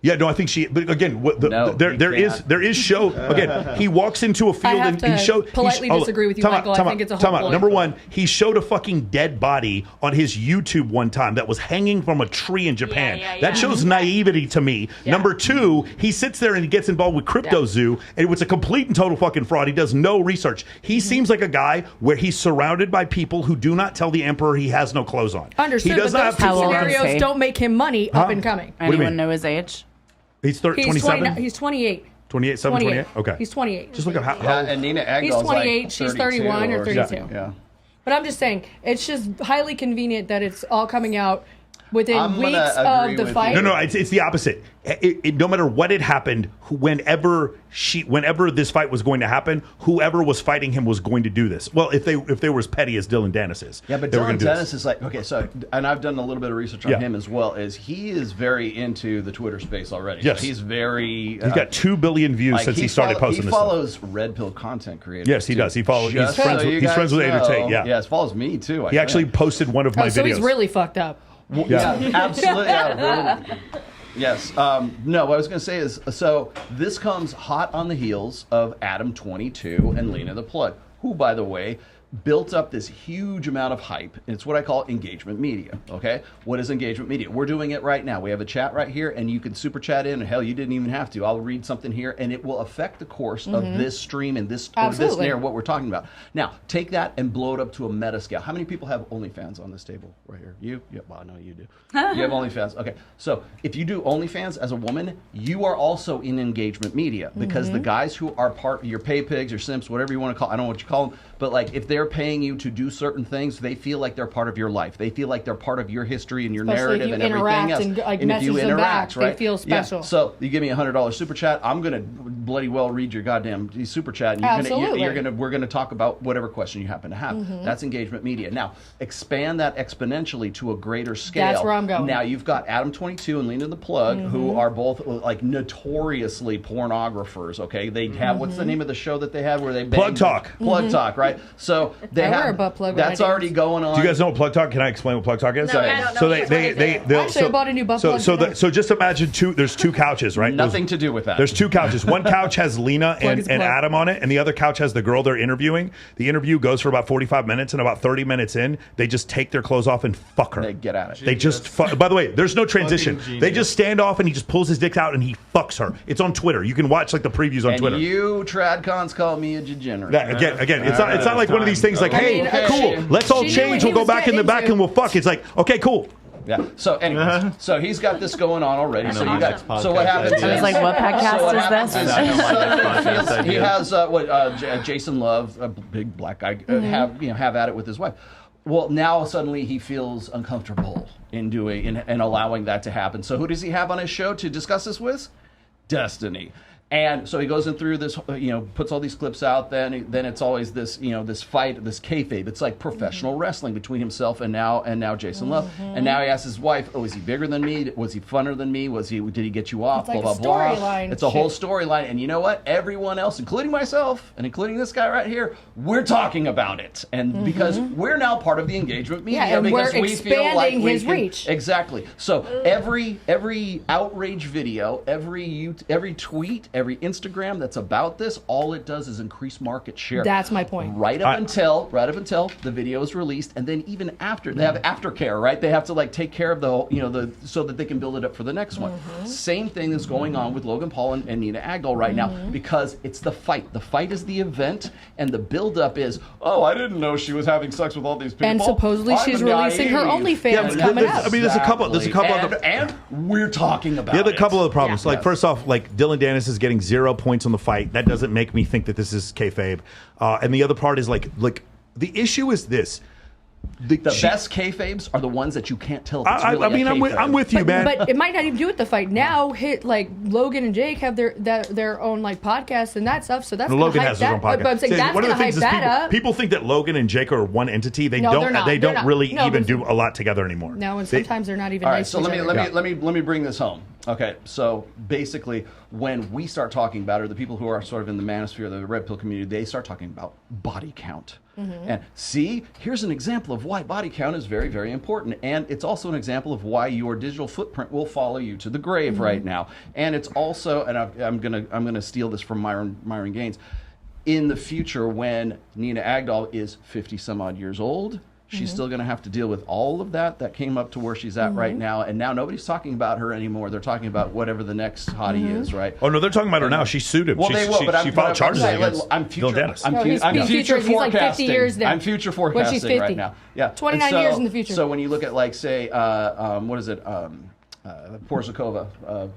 Yeah, no, I think she. But again, No, there he is show. Again, he walks into a field have and to he showed. politely disagree with you, Michael. I think it's a whole bullet. Number one, he showed a fucking dead body on his YouTube one time that was hanging from a tree in Japan. Yeah. That shows naivety to me. Number two, he sits there and he gets involved with Crypto Zoo, and it was a complete and total fucking fraud. He does no research. He seems like a guy where he's surrounded by people who do not tell the emperor he has no clothes on. Understood, He does but not those have two people around. scenarios don't make him money up and coming. What do you Anyone mean? know his age? He's He's 27? He's 28. 28, 7, 28? Okay. He's 28. Just look at how. Yeah, and Nina Agdal's He's 28, like she's 32 31 or 32. something, Yeah. But I'm just saying, it's just highly convenient that it's all coming out within I'm gonna weeks agree of the with fight. you. No, it's the opposite. No matter what had happened, whenever this fight was going to happen, whoever was fighting him was going to do this. Well, if they were as petty as Dylan Dennis is, Yeah, but they were Dylan gonna do Dennis this. is like, okay, so, and I've done a little bit of research on Yeah. him as well, is he is very into the Twitter space already. Yes. So he's very... He's got 2 billion views like, since he started posting he this stuff. follows Red Pill content creators. Yes, he too. does. He follows. He's Just so friends. you He's guys friends with Ader know. Tate. Yeah. Yes, follows me too. He actually posted one of my so videos. he's really fucked up. Yeah, absolutely. Yeah, really. Yes. No, what I was going to say is, so this comes hot on the heels of Adam 22 and Lena the Plug, who, by the way, built up this huge amount of hype. It's what I call engagement media. Okay, what is engagement media? We're doing it right now. We have a chat right here, and you can super chat in. And hell, you didn't even have to. I'll read something here, and it will affect the course of this stream and this Absolutely. what we're talking about. Now, take that and blow it up to a meta scale. How many people have OnlyFans on this table right here? You? Yeah, well, no, you do. You have OnlyFans. Okay, so if you do OnlyFans as a woman, you are also in engagement media because the guys who are part of your pay pigs, your simps, whatever you want to call, I don't know what you call them, but like if they're they're paying you to do certain things, they feel like they're part of your life. They feel like they're part of your history and your Especially narrative if and you everything interact else. and, like, and if you message them interact, back, right? they feel special. Yeah. So you give me $100 super chat, I'm gonna bloody well read your goddamn super chat. And Absolutely. we're gonna talk about whatever question you happen to have. Mhm. That's engagement media. Now expand that exponentially to a greater scale. That's where I'm going. Now you've got Adam22 and Lena the Plug, who are both like notoriously pornographers. Okay, they have what's the name of the show that they have where they Plug Talk. Plug Talk, right? So they I wear have a butt plug when that's I dance. already going on. Do you guys know what Plug Talk? Can I explain what Plug Talk is? No, I don't know so what they'll Actually, I bought a new butt plug today. so just imagine there's two couches, right? Nothing to do with that. There's two couches. One couch has Lena Plug and is plug. Adam on it, and the other couch has the girl they're interviewing. The interview goes for about 45 minutes, and about 30 minutes in, they just take their clothes off and fuck her. They get at it. They just by the way, there's no transition. Fucking They just stand off and he just pulls his dick out and he fucks her. It's on Twitter. You can watch like the previews on and Twitter. you tradcons call me a degenerate. Again, it's not like one of these things like, hey, Okay. cool, let's all She knew change. what We'll he go was back in the getting back into. and we'll fuck. It's like, okay, cool. Yeah. So anyway, so he's got this going on already. So you got. Awesome. So what happens? I was like, what podcast is this? I know my next podcast He idea. has Jason Love, a big black guy, have at it with his wife. Well, now suddenly he feels uncomfortable in doing and allowing that to happen. So who does he have on his show to discuss this with? Destiny. And so he goes in through this, puts all these clips out. Then it's always this, this fight, this kayfabe. It's like professional wrestling between himself and now Jason Love. And now he asks his wife, "Oh, is he bigger than me? Was he funner than me? Did he get you off?" It's like blah a blah blah. storyline It's a whole storyline. And you know what? Everyone else, including myself and including this guy right here, we're talking about it. And because we're now part of the engagement media, Yeah, and because we're we feel like expanding we his can- reach. Exactly. So every outrage video, every tweet, every Instagram that's about this, all it does is increase market share. That's my point. Right up until the video is released, and then even after they have aftercare, right? They have to like take care of the so that they can build it up for the next one. Same thing is going on with Logan Paul and Nina Agdal right now because it's the fight. The fight is the event, and the build up is, oh, I didn't know she was having sex with all these people. And supposedly I'm she's releasing her naive. OnlyFans coming up. I mean, there's a couple and we're talking about The other it. couple of problems, Yeah. like first off, like Dylan Dennis is getting 0 points on the fight. That doesn't make me think that this is kayfabe. And the other part is like the issue is this: the best kayfabes are the ones that you can't tell. If it's I really mean, a I'm kayfabe. with you, man. But it might not even do with the fight. Now, Logan and Jake have their own like podcasts and that stuff. So that's gonna Logan hype has his that. own podcast. But I'm saying See, that's one of gonna the hype things is that up. people think that Logan and Jake are one entity. They No, don't. they're not. They They're don't not. really No, even but- do a lot together anymore. No, and They- sometimes they're not even All right, nice so to let each other. me bring this home. Okay, so basically, when we start talking about it, or the people who are sort of in the manosphere, the red pill community, they start talking about body count. And see, here's an example of why body count is very, very important, and it's also an example of why your digital footprint will follow you to the grave right now. And it's also, and I'm gonna steal this from Myron Gaines. In the future, when Nina Agdal is 50 some odd years old, she's still going to have to deal with all of that came up to where she's at right now. And now nobody's talking about her anymore. They're talking about whatever the next hottie is, right? Oh no, they're talking about her now. She sued him. Well, she, they will, she, but she filed charges against I'm Dylan future. Dennis. I'm No, he's future future. He's like 50 forecasting. years then. I'm future When she's forecasting right 50. now. Yeah, 29 And years in the future. So when you look at like say, what is it, Porzakova.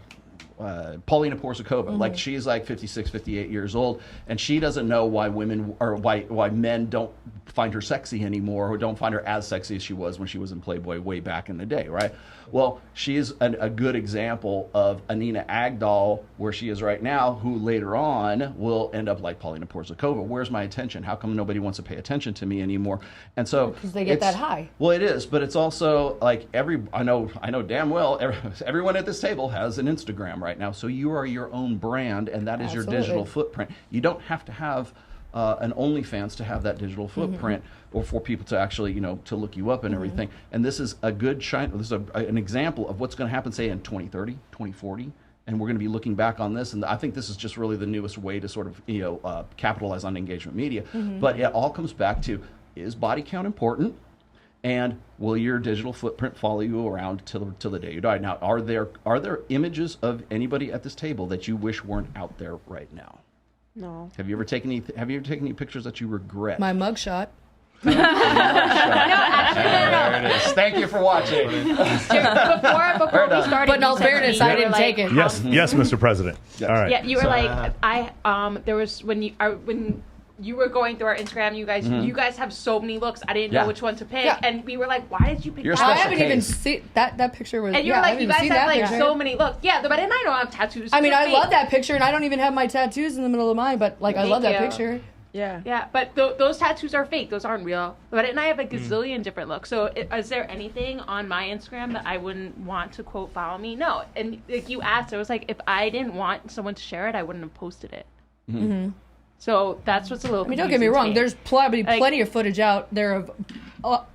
Paulina Porzakova, like she's like 56, 58 years old, and she doesn't know why women or why men don't find her sexy anymore, or don't find her as sexy as she was when she was in Playboy way back in the day, right? Well, she is a good example of Nina Agdal, where she is right now, who later on will end up like Paulina Porzakova. Where's my attention? How come nobody wants to pay attention to me anymore? And so Because they get that high. Well, it is, but it's also like I know damn well everyone at this table has an Instagram right now, so you are your own brand, and that is your digital footprint. You don't have to have an OnlyFans to have that digital footprint, or for people to actually, to look you up and everything. And this is a good this is an example of what's going to happen, say, in 2030, 2040. And we're going to be looking back on this, and I think this is just really the newest way to sort of, capitalize on engagement media. But it all comes back to, is body count important? And will your digital footprint follow you around till the day you die? Now, are there images of anybody at this table that you wish weren't out there right now? No. Have you ever taken any pictures that you regret? My mugshot. There it is. Thank you for watching. Before we started, But in all fairness, I didn't take it. Yes, Mr. President. All right. Yeah, you were like, there was when you were going through our Instagram. You guys have so many looks. I didn't know which one to pick, and we were like, "Why did you pick that?" I haven't even seen that picture. Was and you were like, "You guys have like so many looks." Yeah, but I don't have tattoos. I mean, I love that picture, and I don't even have my tattoos in the middle of mine. But like, I love that picture. Yeah, but those tattoos are fake. Those aren't real. But and I have a gazillion different looks. So is there anything on my Instagram that I wouldn't want to quote follow me? No. And like you asked, it was like if I didn't want someone to share it, I wouldn't have posted it. Mm-hmm. So that's what's a little. I mean, don't get me wrong. There's plenty of footage out there of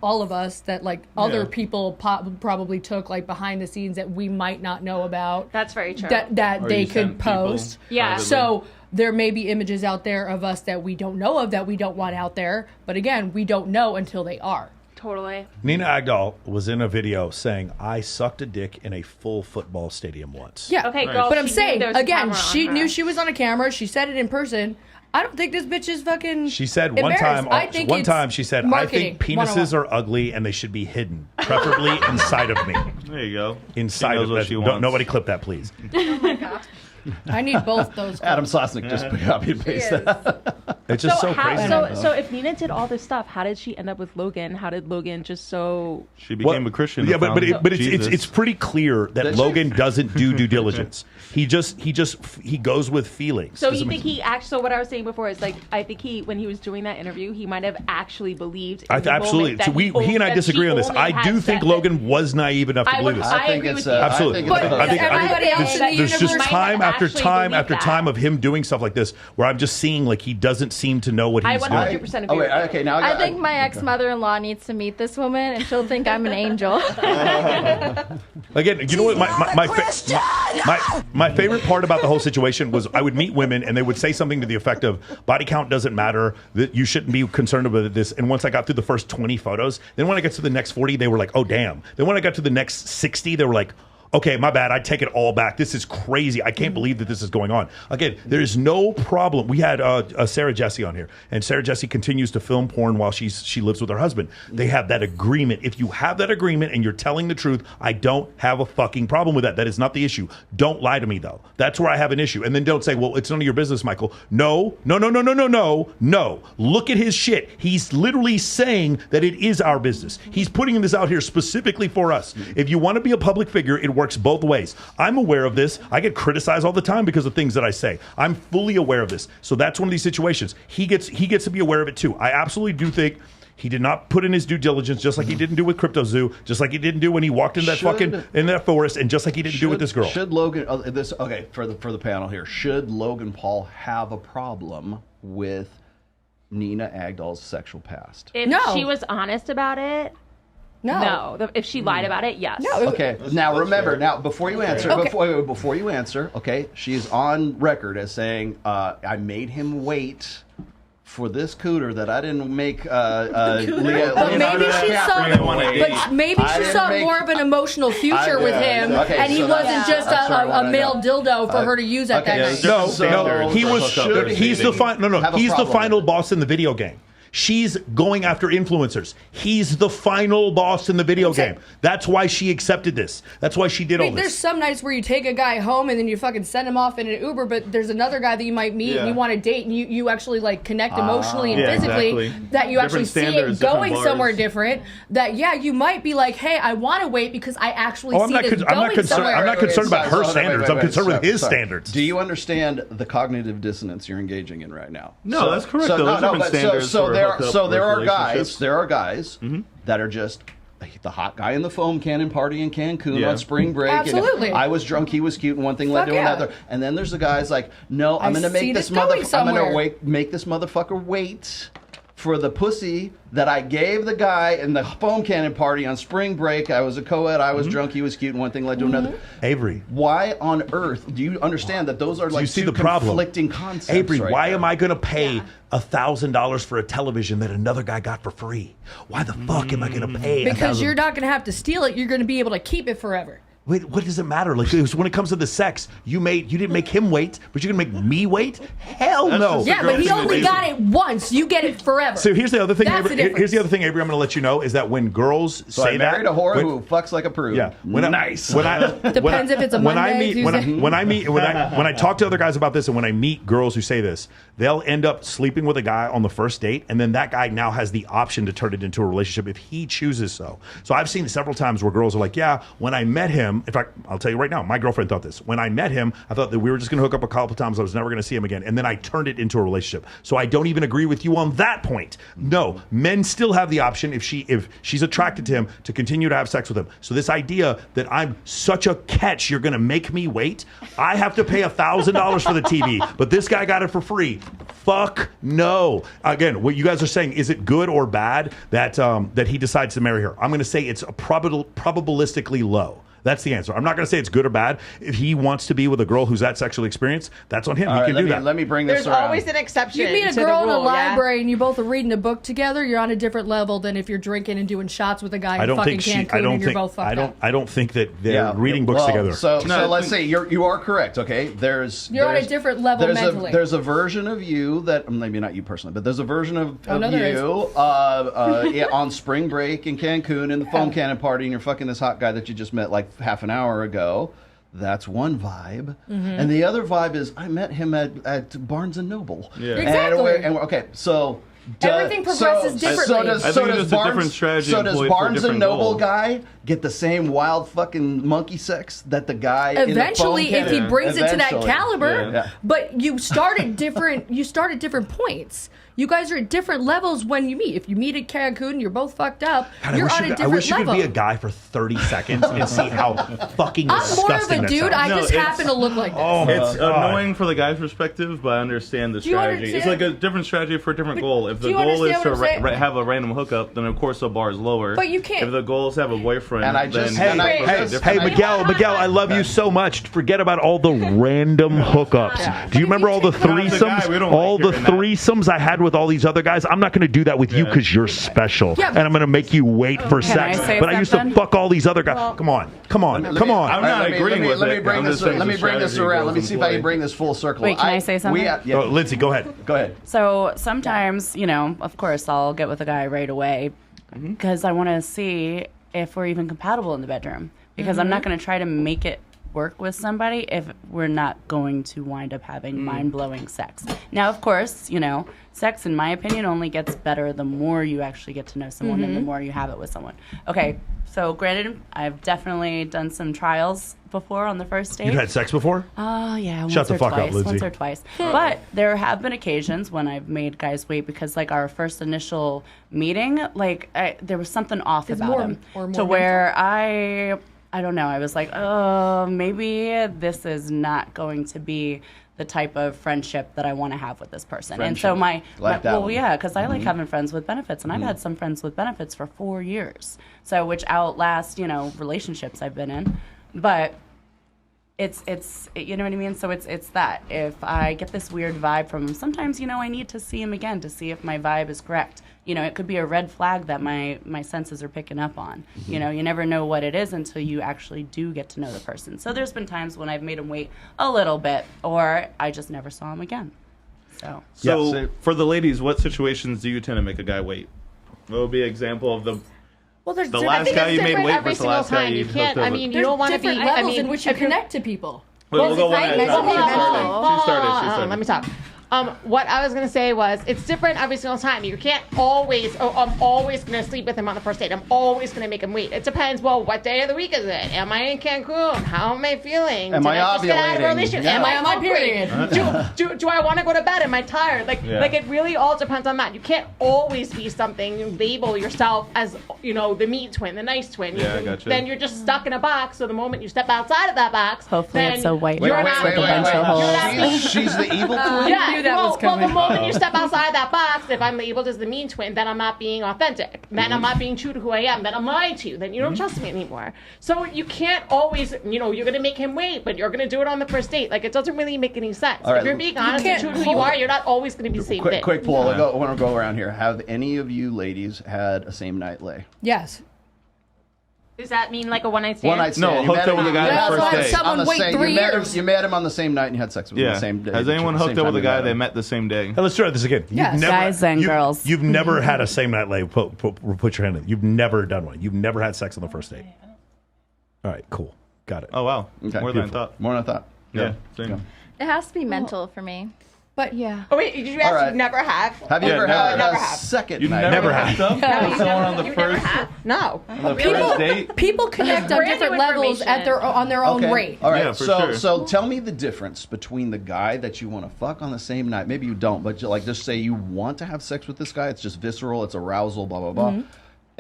all of us that like other people probably took like behind the scenes that we might not know about. That's very true. That they could post. Yeah. So there may be images out there of us that we don't know of that we don't want out there. But again, we don't know until they are. Totally. Nina Agdal was in a video saying, I sucked a dick in a full football stadium once. Yeah. Okay, girl. But I'm saying, again, she knew knew she was on a camera. She said it in person. I don't think this bitch is fucking. She said one time she said, I think penises are ugly and they should be hidden, preferably inside of me. There you go. Inside of me. Nobody clip that, please. Oh my god. I need both those. Adam Sosnick just copy and paste that. It's just so crazy. So if Nina did all this stuff, how did she end up with Logan? How did Logan just so? She became a Christian. Yeah, but it's pretty clear that Logan doesn't do due diligence. He goes with feelings. So you think he actually? So what I was saying before is like I think when he was doing that interview, he might have actually believed. Absolutely. So he and I disagree on this. I do think Logan was naive enough to believe this. I agree with you. Absolutely. I think there's just time after time after time of him doing stuff like this where I'm just seeing like he doesn't seem to know what he's doing. I 100% agree. Okay, now I think my ex-mother-in-law needs to meet this woman, and she'll think I'm an angel. Again, you know what? My favorite part about the whole situation was I would meet women and they would say something to the effect of body count doesn't matter, that you shouldn't be concerned about this. And once I got through the first 20 photos, then when I got to the next 40, they were like, oh damn. Then when I got to the next 60, they were like, okay, my bad. I take it all back. This is crazy. I can't believe that this is going on. Again, there's no problem. We had Sarah Jesse on here, and Sarah Jesse continues to film porn while she lives with her husband. They have that agreement. If you have that agreement and you're telling the truth, I don't have a fucking problem with that. That is not the issue. Don't lie to me, though. That's where I have an issue. And then don't say, well, it's none of your business, Michael. No. Look at his shit. He's literally saying that it is our business. He's putting this out here specifically for us. If you want to be a public figure, it works both ways. I'm aware of this. I get criticized all the time because of things that I say. I'm fully aware of this. So that's one of these situations. He gets to be aware of it too. I absolutely do think he did not put in his due diligence, just like he didn't do with Crypto Zoo, just like he didn't do when he walked in that forest, and just like he didn't do with this girl. Should Logan for the panel here? Should Logan Paul have a problem with Nina Agdal's sexual past? If she was honest about it. No. If she lied about it, yes. No. Okay. Now remember. Now before you answer, before you answer, okay, she's on record as saying, "I made him wait for this cooter that I didn't make." Maybe she saw more of an emotional future with him, and he wasn't just a male dildo for her to use at that night. No. He's the final boss in the video game. She's going after influencers. He's the final boss in the video game. That's why she accepted this. That's why she did all this. There's some nights where you take a guy home and then you fucking send him off in an Uber, but there's another guy that you might meet and you want to date and you actually like connect emotionally and physically. That you actually see it going somewhere different. That you might be like, hey, I want to wait because I actually see this going somewhere. I'm not concerned about her standards. I'm concerned with his standards. Do you understand the cognitive dissonance you're engaging in right now? No, that's correct. Those different standards. There are guys that are just the hot guy in the foam cannon party in Cancun on spring break. Absolutely. And I was drunk, he was cute, and one thing led to another. And then there's the guys like, no, I'm going to make this motherfucker wait for the pussy that I gave the guy in the foam cannon party on spring break. I was a co-ed, I was drunk, he was cute, and one thing led to another. Avery. Why on earth do you understand that those are like two conflicting concepts? Avery, why am I going to pay $1,000 for a television that another guy got for free? Why the fuck am I going to pay? Because you're not going to have to steal it. You're going to be able to keep it forever. Wait, what does it matter? Like, it was when it comes to the sex, you didn't make him wait, but you're gonna make me wait? Hell no. Yeah, but he only got it once. You get it forever. So here's the other thing. That's the Avery, here's the difference. other thing, Avery. I'm gonna let you know is that when girls So say I married that, a whore who fucks like a prude. Yeah, Nice. Depends if it's a Monday, when I talk to other guys about this, and when I meet girls who say this, they'll end up sleeping with a guy on the first date, and then that guy now has the option to turn it into a relationship if he chooses so. So I've seen several times where girls are like, yeah, when I met him, in fact, I'll tell you right now, my girlfriend thought this. When I met him, I thought that we were just going to hook up a couple times. I was never going to see him again. And then I turned it into a relationship. So I don't even agree with you on that point. No, men still have the option if she's attracted to him to continue to have sex with him. So this idea that I'm such a catch, you're going to make me wait. I have to pay $1,000 for the TV, but this guy got it for free. Fuck no. Again, what you guys are saying, is it good or bad that he decides to marry her? I'm going to say it's probabilistically low. That's the answer. I'm not going to say it's good or bad. If he wants to be with a girl who's that sexually experienced, that's on him. He can do that. Let me bring this There's around. always an exception. You meet a to girl the in a rule, yeah? library and you both are reading a book together. You're on a different level than if you're drinking and doing shots with a guy in fucking Cancun and you're both fucked up. I don't think that they're reading books together. So let's say you are correct. Okay, you're on a different level mentally. There's a version of you that maybe not you personally, but there's a version of you on spring break in Cancun in the foam cannon party, and you're fucking this hot guy that you just met like half an hour ago. That's one vibe, and the other vibe is I met him at Barnes and Noble. Yeah. Exactly. Okay, so. Everything progresses differently. So does Barnes and Noble guy get the same wild fucking monkey sex that the guy eventually, if he brings it to that caliber? Yeah. But you start at different. You start at different points. You guys are at different levels when you meet. If you meet at Cancun and you're both fucked up, you're on a different level. I wish you could be a guy for 30 seconds and see how fucking disgusting I'm more of a dude. I just happen to look like this. It's annoying for the guy's perspective, but I understand the strategy. It's like a different strategy for a different goal. If the goal is to have a random hookup, then of course the bar is lower. But you can't. If the goal is to have a boyfriend, Hey, Miguel, I love you so much. Forget about all the random hookups. Do you remember all the threesomes? All the threesomes I had with all these other guys? I'm not going to do that with you because you're special, and I'm going to make you wait for sex. But I used to fuck all these other guys. Come on. I'm not agreeing with it. Let me bring this around. Let me see if I can bring this full circle. Wait, can I say something? Lindsay, go ahead. Go ahead. So sometimes, of course, I'll get with a guy right away because I want to see if we're even compatible in the bedroom. Because I'm not going to try to make it work with somebody if we're not going to wind up having mind-blowing sex. Now, of course, sex, in my opinion, only gets better the more you actually get to know someone and the more you have it with someone. Okay, so granted, I've definitely done some trials before on the first date. You've had sex before? Oh, yeah. Shut the fuck up, Lindsay. Once or twice. But there have been occasions when I've made guys wait because, our first initial meeting, there was something off about him. To where I don't know. I was like, oh, maybe this is not going to be the type of friendship that I want to have with this person. And so because I like having friends with benefits, and I've had some friends with benefits for 4 years, which outlast relationships I've been in. But it's you know what I mean. So it's that if I get this weird vibe from him, sometimes I need to see him again to see if my vibe is correct. It could be a red flag that my senses are picking up on. You never know what it is until you actually do get to know the person. So there's been times when I've made him wait a little bit, or I just never saw him again. So for the ladies, what situations do you tend to make a guy wait? What would be an example of the last guy you made wait versus the last guy you hooked up with? You don't want to be levels in which you connect to people. We'll go one at a time. She started. Let me talk. What I was going to say was, it's different every single time. You can't always, I'm always going to sleep with him on the first date. I'm always going to make him wait. It depends, what day of the week is it? Am I in Cancun? How am I feeling? Am I ovulating? Am I on my period? Do I want to go to bed? Am I tired? It really all depends on that. You can't always be something. You label yourself as, the meat twin, the nice twin. Gotcha. Then you're just stuck in a box. So the moment you step outside of that box, hopefully it's a white box with a bunch of holes. She's the evil twin? Yeah. Well, the moment you step outside that box, if I'm labeled as the mean twin, then I'm not being authentic. Then I'm not being true to who I am. Then I'm lying to you. Then you don't trust me anymore. So you can't always, you're going to make him wait, but you're going to do it on the first date. It doesn't really make any sense. Right. If you're being honest and true to who you are, you're not always going to be safe. Quick poll. I want to go around here. Have any of you ladies had a same night lay? Yes. Does that mean like a one night stand? One night stand. No, You hooked met up with him- a guy you met the him first on date. Someone on the wait same- 3 you met him- years. You met him on the same night and you had sex with him Yeah. the same day. Has anyone the same hooked up time with a you guy met they him. met the same day? Hey, let's try this again. Yes. Guys and girls. You've never had a same night lay. Put your hand in. You've never done one. You've never had sex on the first date. All right, cool. Got it. Oh, wow. Okay. More than I thought. More than I thought. Yeah, same. It has to be mental for me. But Yeah. Oh wait, did you All ask? right. You've never have? Have you Yeah, ever never. had Never a have. second You've night? never had. hooked up with someone on the You never first have? No. on the first date? people connect on Brand new different levels at their on their own Okay. rate. All right. Yeah, for so sure. so tell me the difference between the guy that you want to fuck on the same night. Maybe you don't, but like just say you want to have sex with this guy. It's just visceral. It's arousal. Blah blah blah.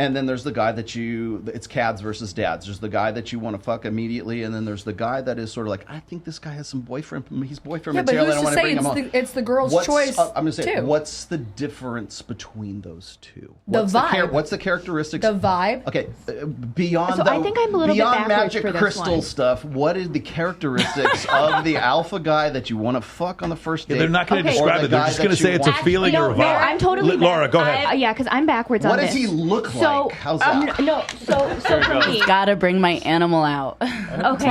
And then there's the guy that it's cads versus dads. There's the guy that you want to fuck immediately, and then there's the guy that is sort of like, I think this guy has some boyfriend. He's boyfriend Yeah, but material. I who's don't to want to say bring him on. it's the girl's What's- choice? I'm going to say, too. what's the difference between those two? The What's vibe. What's the characteristics? The vibe. Okay, beyond So the, I think I'm a little bit beyond backwards magic for this crystal one. stuff. What is the characteristics of the alpha guy that you want to fuck on the first date? Yeah, they're not going to Okay. describe Or it. the They're guy just going to that say you it's a want- feeling or a No, vibe. I'm totally. Laura, go ahead. Yeah, because I'm backwards on What this. does he look So, like? How's that? no, so for me, Gotta bring my animal out. okay.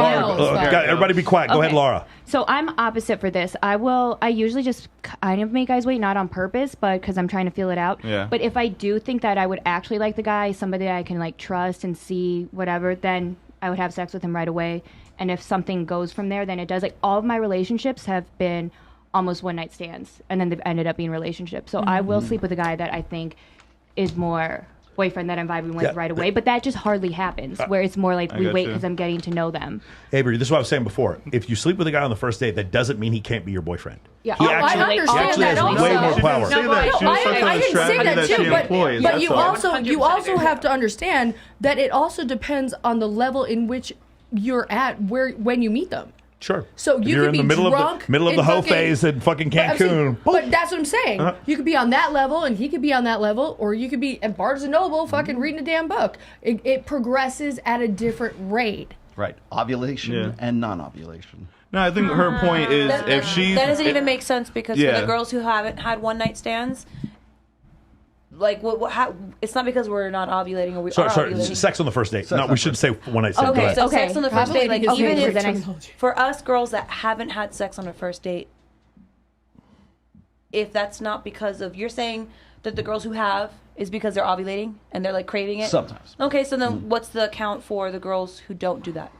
Everybody be quiet. Go ahead, Okay. Laura. So I'm opposite for this. I usually just kind of make guys wait, not on purpose, but because I'm trying to feel it out. Yeah. But if I do think that I would actually like the guy, somebody that I can like trust and see whatever, then I would have sex with him right away. And if something goes from there, then it does. Like all of my relationships have been almost one night stands, and then they've ended up being relationships. So I will sleep with a guy that I think is more boyfriend that I'm vibing with Yeah. right away. But that just hardly happens, where it's more like I we got wait you. because I'm getting to know them. Avery, this is what I was saying before. If you sleep with a guy on the first date, that doesn't mean he can't be your boyfriend. Yeah, He oh, actually, I understand he actually that has also. way more She power. didn't say that. She was talking about I the didn't say strategy that that too, she but employs. but That's you all. also have to understand that it also depends on the level in which you're at when you meet them. Sure. So If you you're could in be the drunk middle of in the hoe fucking- phase in fucking But I'm saying- Cancun. But that's what I'm saying. Uh-huh. You could be on that level, and he could be on that level, or you could be at Barnes and Noble, fucking reading a damn book. It progresses at a different rate. Right, ovulation Yeah. and non-ovulation. No, I think her point is That, if she that doesn't even make sense because for Yeah. the girls who haven't had one night stands, like it's not because we're not ovulating or we Sorry, are ovulating. sex on the first date. No, we should say one night stand. Go Okay, ahead. so sex on the first date, like Ovulating is even different if terminology. for us girls that haven't had sex on a first date, if that's not because of you're saying that the girls who have is because they're ovulating and they're like craving it. Sometimes. Okay, so then what's the account for the girls who don't do that?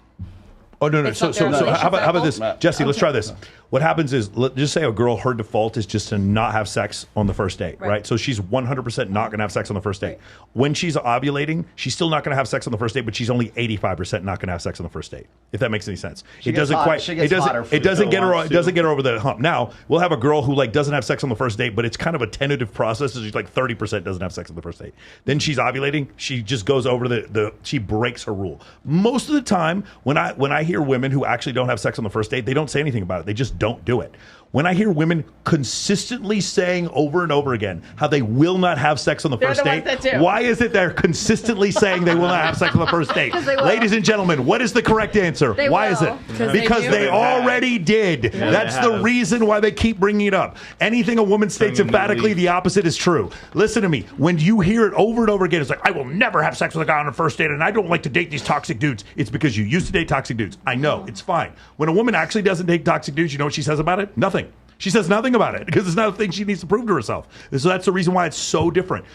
Oh no! It's So, not so, their so how about this, relationship. Jesse? Let's try this. What happens is, just say a girl, her default is just to not have sex on the first date, right? So she's 100% not going to have sex on the first date. When she's ovulating, she's still not going to have sex on the first date, but she's only 85% not going to have sex on the first date. If that makes any sense, She it gets doesn't hot- quite. she It gets hotter doesn't. for It doesn't the get her. wants It doesn't to. get her over the hump. Now we'll have a girl who like doesn't have sex on the first date, but it's kind of a tentative process. So she's like 30% doesn't have sex on the first date. Then she's ovulating. She just goes over the. She breaks her rule. Most of the time, when I hear women who actually don't have sex on the first date, they don't say anything about it. They just don't do it. When I hear women consistently saying over and over again how they will not have sex on the They're first the ones date, that do. why is it they're consistently saying they will not have sex on the first date? 'Cause they will. Ladies and gentlemen, what is the correct answer? They Why is will. it? 'Cause they Because do. they already did. Yeah, That's they the have. reason why they keep bringing it up. Anything a woman states Bringing the emphatically, leaf. the opposite is true. Listen to me. When you hear it over and over again, it's like, I will never have sex with a guy on a first date, and I don't like to date these toxic dudes. It's because you used to date toxic dudes. I know. It's fine. When a woman actually doesn't date toxic dudes, you know what she says about it? Nothing. She says nothing about it because it's not a thing she needs to prove to herself. So that's the reason why it's so different.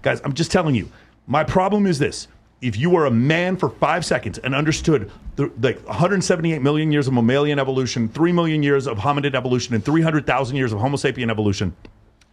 Guys, I'm just telling you, my problem is this. If you were a man for 5 seconds and understood the 178 million years of mammalian evolution, 3 million years of hominid evolution, and 300,000 years of Homo sapien evolution,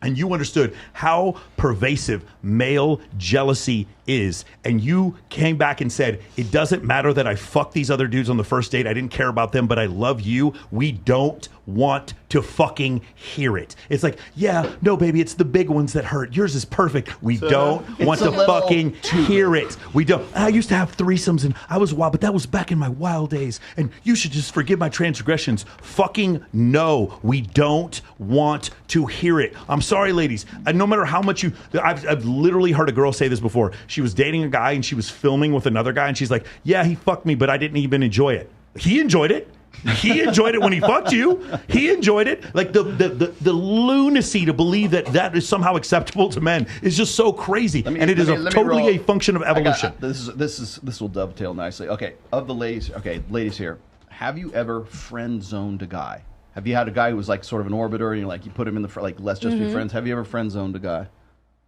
and you understood how pervasive male jealousy is, and you came back and said, it doesn't matter that I fucked these other dudes on the first date, I didn't care about them, but I love you, we don't want to fucking hear it. It's like, yeah, no, baby, it's the big ones that hurt. Yours is perfect. We don't want to fucking hear it. We don't. I used to have threesomes, and I was wild, but that was back in my wild days, and you should just forgive my transgressions. Fucking no. We don't want to hear it. I'm sorry, ladies. No matter how much I've literally heard a girl say this before. She was dating a guy and she was filming with another guy and she's like, yeah, he fucked me, but I didn't even enjoy it. He enjoyed it. He enjoyed it when he fucked you. He enjoyed it. Like the lunacy to believe that is somehow acceptable to men is just so crazy, and it is totally a function of evolution. This will dovetail nicely. Okay, of the ladies, ladies here, have you ever friend zoned a guy? Have you had a guy who was like sort of an orbiter, and you put him in the like, let's just be friends? Have you ever friend zoned a guy?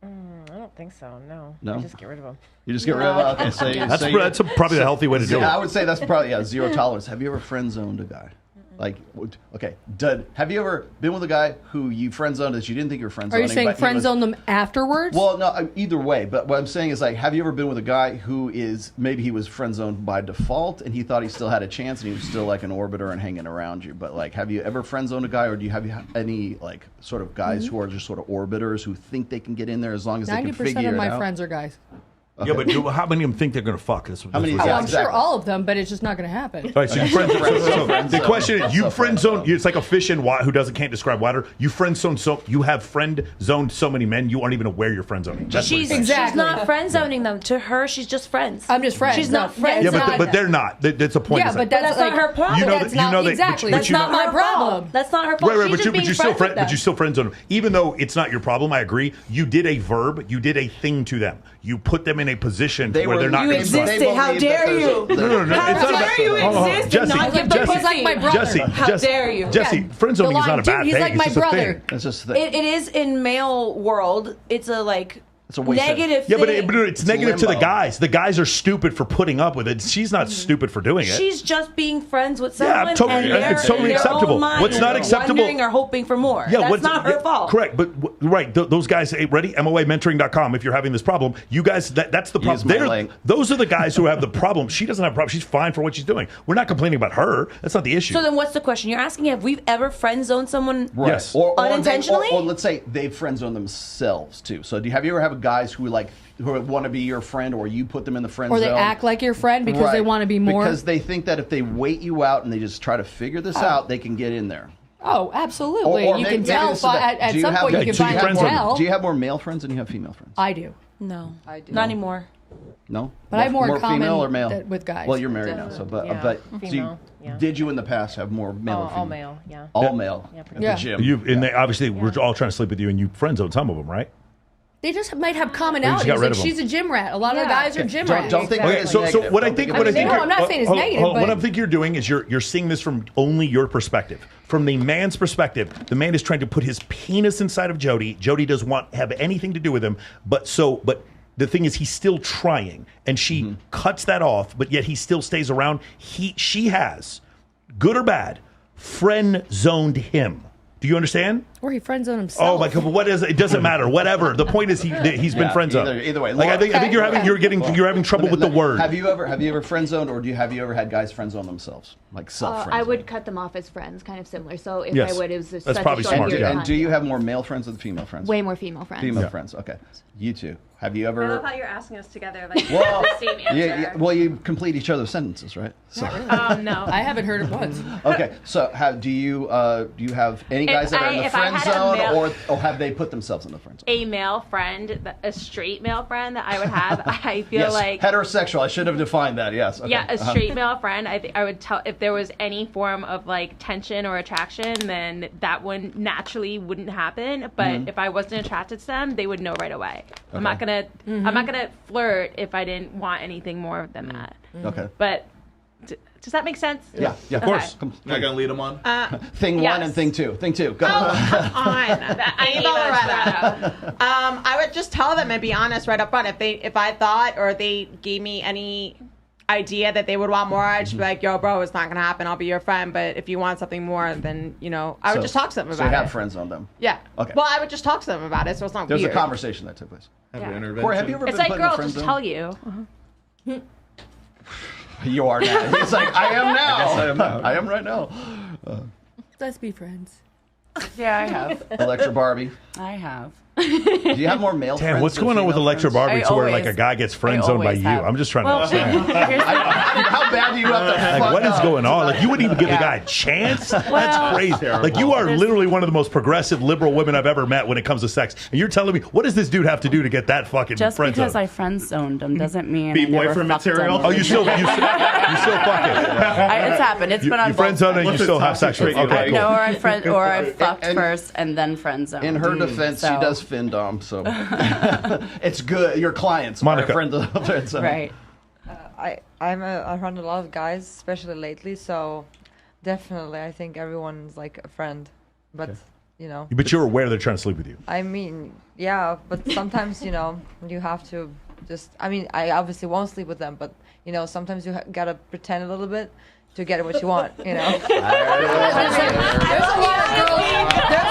I don't think so. No. No. I just get rid of them. You just get rid of him. Okay, so that's probably the healthy way to do it. I would say that's probably zero tolerance. Have you ever friend zoned a guy? Like, okay, have you ever been with a guy who you friend zoned that you didn't think you were friend zoning? Are you saying friend zone them afterwards? Well, no, either way. But what I'm saying is, like, have you ever been with a guy who is maybe he was friend zoned by default and he thought he still had a chance and he was still like an orbiter and hanging around you? But like, have you ever friend zoned a guy, or have you any like sort of guys who are just sort of orbiters who think they can get in there as long as they can figure it out? 90% of my friends are guys. Okay. Yeah, but how many of them think they're going to fuck? I'm sure all of them, but it's just not going to happen. All right, so the question is, you friend zone. It's like a fish in water who can't describe water. You friend zone you have friend zoned so many men you aren't even aware you're friend zoning. She's not friend zoning them. To her, she's just friends. I'm just friends. She's not friends. Yeah, but they're not. That's a point. Yeah, but that's not her problem. That's not my problem. That's not her fault. Right, but you still friend zone them. Even though it's not your problem, I agree. You did a verb. You did a thing to them. You put them in a position where they're not. You existed. How dare you? No. How dare you exist and not give them He's like my brother. How dare you? Jesse, friend zoning is not a bad thing. He's like my brother. It's just a thing. It is in male world. It's a negative thing. Yeah, but it's negative to the guys. The guys are stupid for putting up with it. She's not stupid for doing it. She's just being friends with someone. Yeah, totally, it's totally acceptable. What's not acceptable? Wondering or hoping for more. Yeah, that's not her fault. Correct, but those guys. Ready? MOAmentoring.com. If you're having this problem, you guys. That's the problem. Those are the guys who have the problem. She doesn't have a problem. She's fine for what she's doing. We're not complaining about her. That's not the issue. So then, what's the question? You're asking if we've ever friend zoned someone? Right. Yes. Or unintentionally. Or let's say they've friend zoned themselves too. So have you ever have guys who want to be your friend, or you put them in the friend zone? Or they act like your friend because they want to be more? Because they think that if they wait you out and they just try to figure this out, they can get in there. Oh, absolutely. Or you can tell at some point you can find out. Do you have more male friends than you have female friends? I do. No, I do. Not anymore. No? But I have more in common female or male? with guys. Well, you're married now, so female, did you in the past have more male or female? All male, yeah. All male at the gym. Obviously, we're all trying to sleep with you, and you friend zoned some of them, right? They just might have commonalities. Like she's a gym rat. A lot of the guys are gym rats. Don't think it's negative. So what I think, I'm not saying it's negative. What I think you're doing is you're seeing this from only your perspective. From the man's perspective, the man is trying to put his penis inside of Jody. Jody doesn't have anything to do with him. But the thing is, he's still trying, and she cuts that off. But yet he still stays around. She has, good or bad, friend zoned him. Do you understand? Or he friend zoned himself. Oh my God! What is it? It doesn't matter. Whatever. The point is he's been friend zoned. Either way, like I think you're having trouble with the word. Have you ever friend zoned, or have you ever had guys friend zone themselves, like self friend? I would cut them off as friends, kind of similar. So if I would, it was that's probably smart. And do you have more male friends than female friends? Way more female friends. Female friends. Okay. You two. Have you ever? I love how you're asking us together, like the same answer. Well, you complete each other's sentences, right? So. No, I haven't heard it once. Okay, so do you have any guys that are in the friend zone, or have they put themselves in the friend zone? A male friend, a straight male friend that I would have, I feel like heterosexual. I should have defined that. Yes. Okay. Yeah, a straight male friend. I think I would tell if there was any form of like tension or attraction, then that one naturally wouldn't happen. But if I wasn't attracted to them, they would know right away. Okay. I'm not gonna flirt if I didn't want anything more than that. Okay. But does that make sense? Yeah, of course. Not gonna lead them on. Thing one and thing two. Thing two. Go. Oh, come on. I would just tell them and be honest right up front. If I thought or they gave me any idea that they would want more, I'd just be like, yo, bro, it's not gonna happen. I'll be your friend. But if you want something more, then I would just talk to them about it. So you have friends on them. Yeah. Okay. Well, I would just talk to them about it, so it's not weird. weird. There's a conversation that took place. Corey, have you ever it's been like, girl, just tell you. You are now. He's like, I am now. I guess I am now. I am right now. Let's be friends. Yeah, I have. Electra Barbie. I have. Do you have more male friends? Damn, what's than going on with female Electra friends? Barbie to where like a guy gets friend zoned by you? I'm just trying to understand. How bad do you have to Like, what is going on? Like, you wouldn't even give the guy a chance? That's crazy. Like, you are literally one of the most progressive, liberal women I've ever met when it comes to sex. And you're telling me, what does this dude have to do to get that fucking Just friend because zone? I friend zoned him doesn't mean Be I never boyfriend fucked material? him. Oh, you still fucking. It's happened. It's been on You friend both zone and you sides. still have sex with. Okay, cool. No, or I fucked first and then friend zoned. In her defense, she does FinDom, so it's good. Your clients Monica. are friends of friend zone. Right. I run a lot of guys, especially lately. So definitely, I think everyone's like a friend. But you know. But you're aware they're trying to sleep with you. I mean, yeah, but sometimes you know you have to just. I mean, I obviously won't sleep with them, but you know sometimes you gotta pretend a little bit to get what you want. You know. There's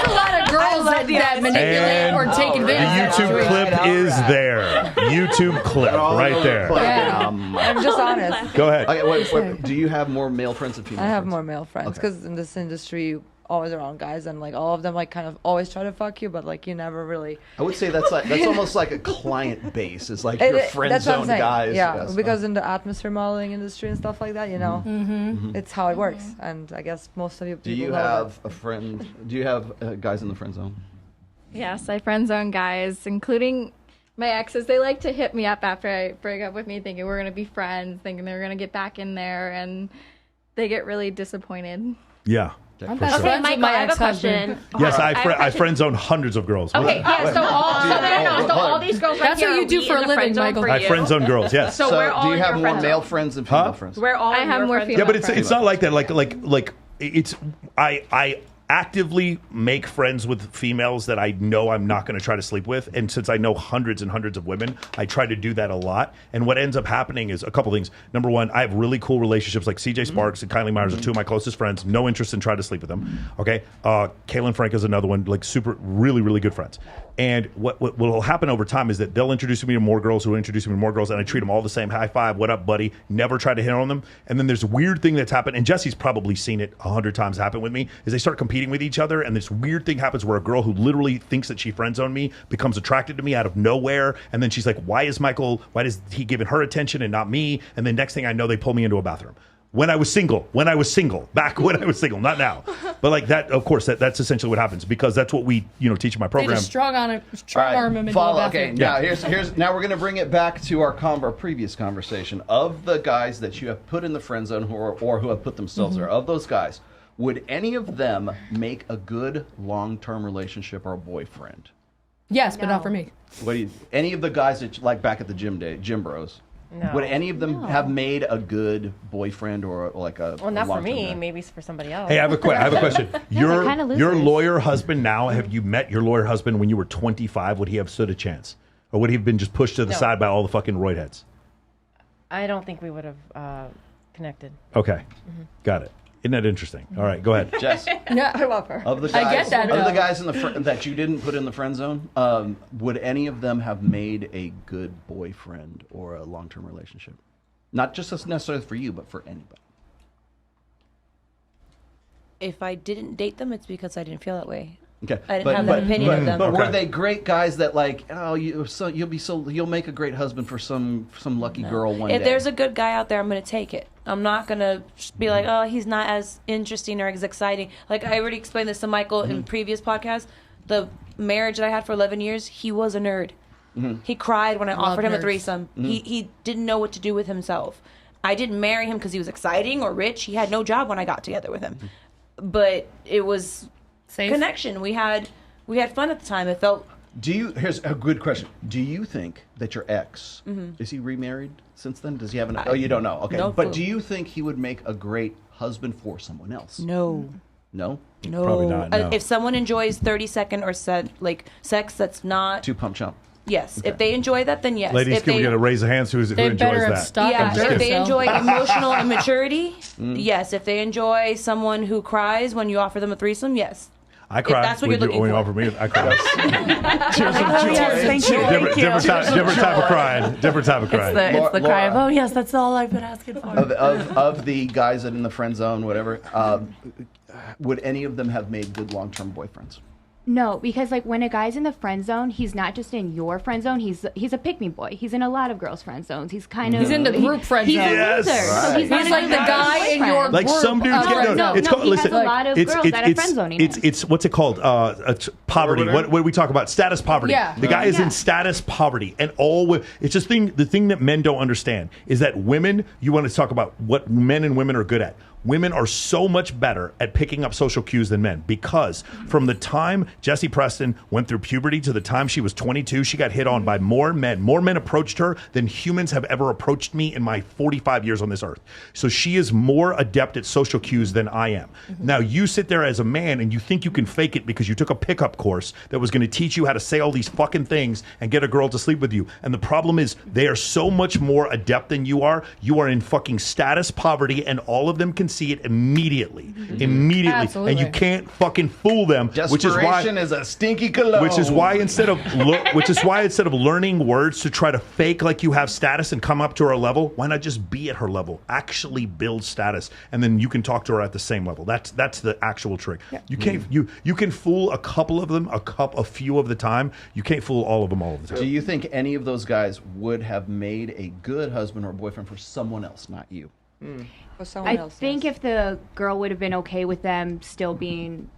a lot of girls that manipulate or take advantage. The YouTube clip is there. YouTube clip right there. I'm just honest. Go ahead. Okay, wait, do you have more male friends than female I have friends? more male friends because in this industry, you always around guys, and like all of them like kind of always try to fuck you, but like you never really. I would say that's almost like a client base. It's like your friend That's what I'm zone saying. guys. Yeah, Yes. because in the atmosphere modeling industry and stuff like that, you know, it's how it works, and I guess most of you. Do you have a friend? Do you have guys in the friend zone? Yes, I friend zone guys, including my exes. They like to hit me up after I break up with me, thinking we're gonna be friends, thinking they're gonna get back in there, and they get really disappointed. Yeah. I'm for best sure. friends Michael, with my I have a ex-husband. question. Yes, I question. friend zone hundreds of girls. Okay, yeah, so all these girls right That's here what you are do we for in a the living, friend zone Michael. for I you? friend zone girls. Yes. So we're all do you in have your more friend male zone. friends than female friends? We're all I in have your more friend female Yeah, but it's friends. not like that. Like it's I actively make friends with females that I know I'm not going to try to sleep with, and since I know hundreds and hundreds of women, I try to do that a lot. And what ends up happening is a couple things. Number one, I have really cool relationships like CJ Sparks and Kylie Myers are two of my closest friends. No interest in trying to sleep with them. Okay, Kaylin Frank is another one. Like super, really, really good friends. And what will happen over time is that they'll introduce me to more girls who introduce me to more girls, and I treat them all the same. High five, what up, buddy? Never try to hit on them. And then there's a weird thing that's happened, and Jesse's probably seen it 100 times happen with me, is they start competing with each other, and this weird thing happens where a girl who literally thinks that she friend zoned me becomes attracted to me out of nowhere, and then she's like, why does he giving her attention and not me? And then next thing I know, they pull me into a bathroom. When I was single, back when I was single, not now. But like that, of course, that's essentially what happens, because that's what we, teach in my They program. just strong arm him into a bathroom. Okay, now now we're going to bring it back to our previous conversation of the guys that you have put in the friend zone or who have put themselves there. Of those guys, would any of them make a good long-term relationship or a boyfriend? Yes, but not for me. Any of the guys that like back at the gym bros? No. Would any of them have made a good boyfriend or like a Well, not for long-term me. guy? Maybe for somebody else. Hey, I have a question. Your kinda losers. your lawyer husband now, have you met your lawyer husband when you were 25? Would he have stood a chance? Or would he have been just pushed to the No. side by all the fucking roid heads? I don't think we would have connected. Okay. Got it. Isn't that interesting? All right, go ahead. Jess, Yeah, I love her. of the guys, I get that. of the though. guys in that you didn't put in the friend zone, would any of them have made a good boyfriend or a long-term relationship? Not just necessarily for you, but for anybody. If I didn't date them, it's because I didn't feel that way. Okay, I didn't have that opinion of them. But were Okay. they great guys that like, you'll make a great husband for some lucky girl one If day? there's a good guy out there, I'm going to take it. I'm not going to be like, oh, he's not as interesting or as exciting. Like, I already explained this to Michael in previous podcasts. The marriage that I had for 11 years, he was a nerd. He cried when I offered him a nerds. threesome. He didn't know what to do with himself. I didn't marry him because he was exciting or rich. He had no job when I got together with him. But it was Safe. connection. We had fun at the time. It felt... Here's a good question. Do you think that your ex, is he remarried since then? Does he have oh, you don't know. Okay. No But clue. do you think he would make a great husband for someone else? No. No? No. Probably not, no. If someone enjoys 30-second or sex that's not... Two pump chump. Yes. If they enjoy that, then yes. Ladies, if can we get a raise of hands who They enjoys better have that? stock yeah, and if they so. enjoy emotional immaturity, yes. If they enjoy someone who cries when you offer them a threesome, yes. I cried that's what when you're you looking for. offered me. I cried. Yes, thank you. Different type of crying. Different type of crying. It's the cry of, Laura. oh yes, that's all I've been asking for. Of the guys that in the friend zone, whatever, would any of them have made good long-term boyfriends? No, because like when a guy's in the friend zone, he's not just in your friend zone. He's a pick me boy. He's in a lot of girls' friend zones. He's kind of in the group friend zone. He's a loser. Yes. So he's not like the guy in your Like group some dudes get No, it's called, he listen, has a lot of girls that are friend zoning him. it's what's it called? Poverty. What do we talk about? Status poverty. Yeah. The guy is in status poverty, and it's just the thing that men don't understand is that women. You want to talk about what men and women are good at. Women are so much better at picking up social cues than men because from the time Jessie Preston went through puberty to the time she was 22, she got hit on by more men. More men approached her than humans have ever approached me in my 45 years on this earth. So she is more adept at social cues than I am. Now, you sit there as a man and you think you can fake it because you took a pickup course that was going to teach you how to say all these fucking things and get a girl to sleep with you. And the problem is they are so much more adept than you are. You are in fucking status poverty and all of them can see it immediately. Absolutely. And you can't fucking fool them. Desperation is a stinky cologne. Which is why instead of learning words to try to fake like you have status and come up to her level, why not just be at her level? Actually build status, and then you can talk to her at the same level. That's the actual trick. Yeah. You can't you can fool a couple of them, a few of the time. You can't fool all of them all of the time. Do you think any of those guys would have made a good husband or boyfriend for someone else, not you? For someone I else, think if the girl would have been okay with them still being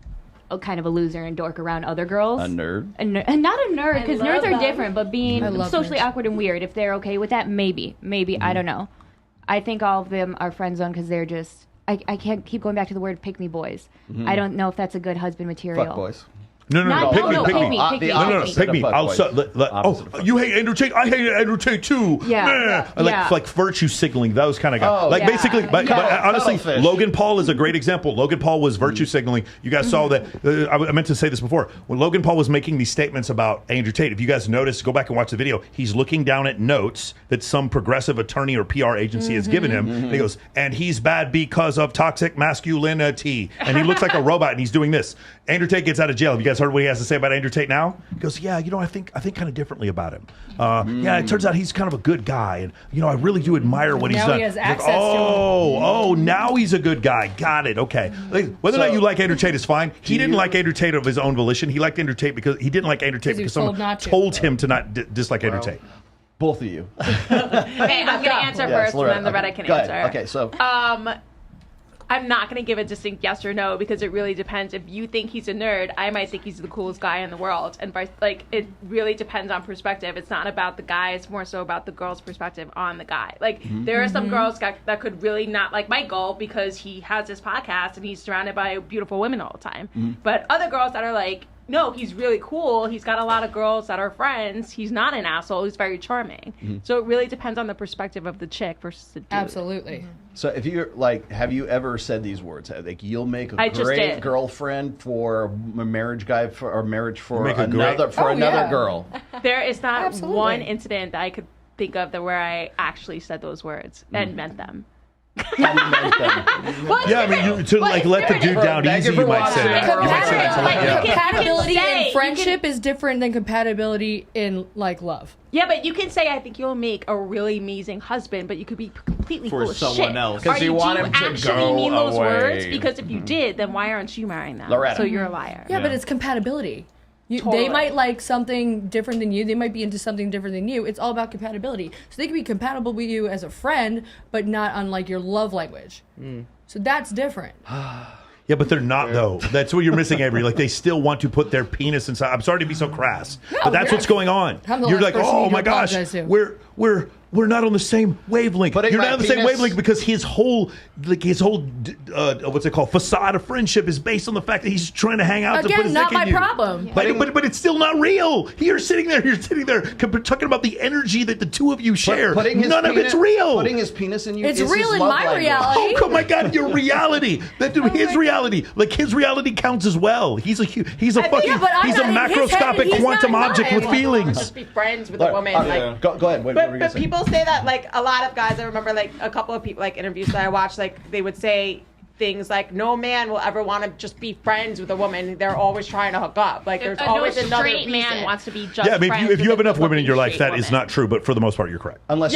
a kind of a loser and dork around other girls. A nerd? And not a nerd, because nerds are them. different, but being socially nerds. awkward and weird, if they're okay with that, maybe, I don't know. I think all of them are friend zone because they're just, I can't keep going back to the word pick me boys. I don't know if that's a good husband material. Fuck boys. No, pick me. Pick me. You hate Andrew Tate. I hate Andrew Tate too. Yeah. Like virtue signaling, those kind of guys. Oh, basically, but honestly, cuttlefish. Logan Paul is a great example. Logan Paul was virtue signaling. You guys saw that. I meant to say this before. When Logan Paul was making these statements about Andrew Tate, if you guys notice, go back and watch the video. He's looking down at notes that some progressive attorney or PR agency has given him. And he goes, and he's bad because of toxic masculinity. And he looks like a robot, and he's doing this. Andrew Tate gets out of jail. Have you guys heard what he has to say about Andrew Tate now? He goes, yeah, I think kind of differently about him. Yeah, it turns out he's kind of a good guy, and I really do admire what he's Now done. he has Like, access to him. Now he's a good guy. Got it. Okay. Whether or not you like Andrew Tate is fine. He didn't like Andrew Tate of his own volition. He liked Andrew Tate because he didn't like Andrew Tate because someone told him to not dislike Andrew Tate. Both of you. Okay, I'm going to answer first, and then Loretta can answer. Okay, so I'm not going to give a distinct yes or no because it really depends. If you think he's a nerd, I might think he's the coolest guy in the world. And it really depends on perspective. It's not about the guy. It's more so about the girl's perspective on the guy. There are some girls that could really not like Michael because he has this podcast and he's surrounded by beautiful women all the time. But other girls that are like, no, he's really cool. He's got a lot of girls that are friends. He's not an asshole. He's very charming. So it really depends on the perspective of the chick versus the dude. Absolutely. So if you're have you ever said these words? Like, you'll make a just great did. girlfriend for a marriage guy or marriage for Make a another great- girl. There is not Absolutely. one incident that I could think of where I actually said those words and meant them. Yeah, I mean, to let the dude down easy, you might say that. You might say that to let- yeah. Compatibility in friendship is different than compatibility in love. Yeah, but you can say, I think you'll make a really amazing husband, but you could be completely For full of someone shit. else. 'Cause Are you want do him to actually go mean those away. words? Because if you did, then why aren't you marrying them? Loretta. So you're a liar. Yeah, but it's compatibility. Totally. They might like something different than you. They might be into something different than you. It's all about compatibility. So they can be compatible with you as a friend, but not on your love language. So that's different. Yeah, but they're not though. That's what you're missing, Avery. Like they still want to put their penis inside. I'm sorry to be so crass, but that's what's going on. I'm the You're last like, person oh you my gosh, apologize to. we're not on the same wavelength. Putting You're my not on the same penis- wavelength because his whole what's it called, facade of friendship is based on the fact that he's trying to hang out to put Again, his not dick in my you. problem. But it's still not real. You're sitting there talking about the energy that the two of you share. None of it's real. Putting his penis in you It's is real his in love my language. reality. Oh my God! Your reality, his reality, his reality counts as well. He's a but I'm he's a not in his head and macroscopic he's quantum not object mine. with feelings. Just be friends with a Look, woman. go ahead. What were you gonna But say? people say that a lot of guys. I remember a couple of people interviews that I watched. They would say things like no man will ever want to just be friends with a woman. They're always trying to hook up. Like there's always no another straight man reason. wants to be just Yeah, I mean, friends if you with have a enough women in your life, straight that is woman. not true. But for the most part, you're correct. Unless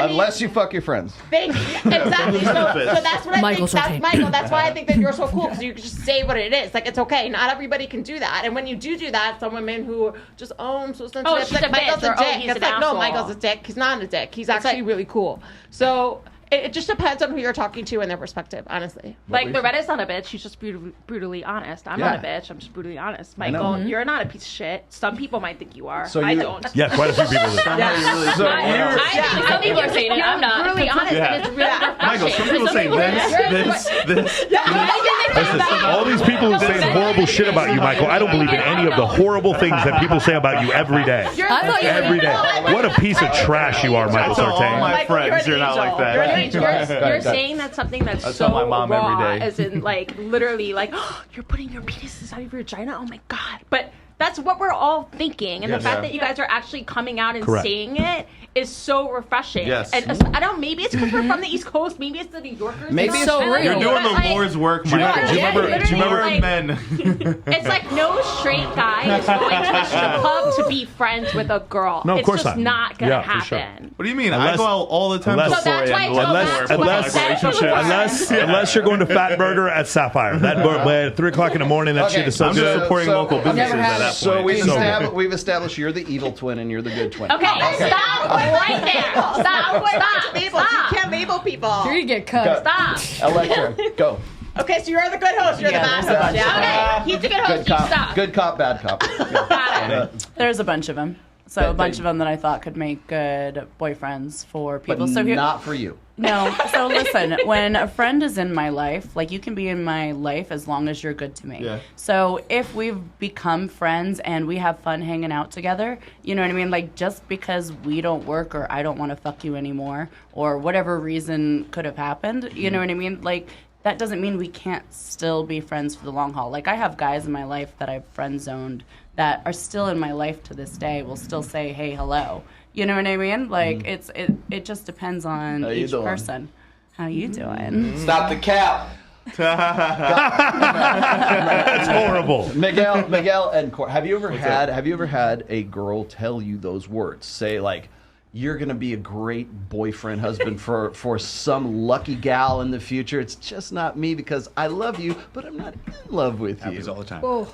unless you fuck your friends. Exactly. So that's what I think. That's Sartain. Michael. That's why I think that you're so cool because you can just say what it is. Like it's okay. Not everybody can do that. And when you do that, some women who just I'm so sensitive. Oh, It's she's like a Michael's bitch, a or, dick. oh, he's It's an like no, asshole. Michael's a dick. He's not a dick. He's actually really cool. So it just depends on who you're talking to and their perspective. Honestly, Like Loretta's not a bitch. She's just brutally honest. I'm not a bitch. I'm just brutally honest. Michael, you're not a piece of shit. Some people might think you are. So I you- don't. Yeah, quite a few people. So Some people are saying it. I'm not. Brutally honest, Yeah. and it's really refreshing. Michael, some people say this. Listen, all these people who say horrible shit about you, Michael, I don't believe in any of the horrible things that people say about you every day. Every day. What a piece of trash you are, Michael Tell all Sartain. my friends you're not like that. You're an angel. You're saying that something that's I so tell my mom every raw, day. as in like literally like you're putting your penis inside of your vagina. Oh my god! But that's what we're all thinking, and the fact that you guys are actually coming out and Correct. saying it is so refreshing. Yes. And I don't. Maybe it's because we're from the East Coast. Maybe it's the New Yorkers. Maybe that it's don't so feel it. You're doing But, the like, Lord's work, Do you Michael. remember- do you remember- More men. It's like no straight guy is going to the strip club to be friends with a girl. No, of it's course just not. gonna Yeah, for sure. happen. What do you mean? Unless- I go out all the time. unless- to So that's why I Florian, told Baltimore, Max for what I relationship. said. Unless you're going to Fat Burger at Sapphire. That at 3 o'clock in the morning, that Okay, shit is so I'm just good. supporting local businesses at that point. So we've, So we've established you're the evil twin and you're the good twin. Okay, stop right there. Stop. labels. You can't label people. You're gonna get cut. Stop. Electra, go. Okay, so you're the good host. You're the bad host. Yeah. Okay, he's a good host. Good You cop, stop. good cop, bad cop. Got it. There's a bunch of them. So a bunch of them that I thought could make good boyfriends for But people. So here, not for you. no. So listen, when a friend is in my life, like you can be in my life as long as you're good to me. Yeah. So if we've become friends and we have fun hanging out together, you know what I mean? Like just because we don't work or I don't want to fuck you anymore or whatever reason could have happened, you know what I mean? Like that doesn't mean we can't still be friends for the long haul. Like I have guys in my life that I've friend zoned that are still in my life to this day will still say, hey, hello. You know what I mean? Like it just depends on How you each doing? person. How you doing? Stop the cap. That's horrible. Miguel and Cor, have you ever had a girl tell you those words? Say like, you're gonna be a great boyfriend, husband for some lucky gal in the future. It's just not me because I love you, but I'm not in love with Happens you. all the time. Oh.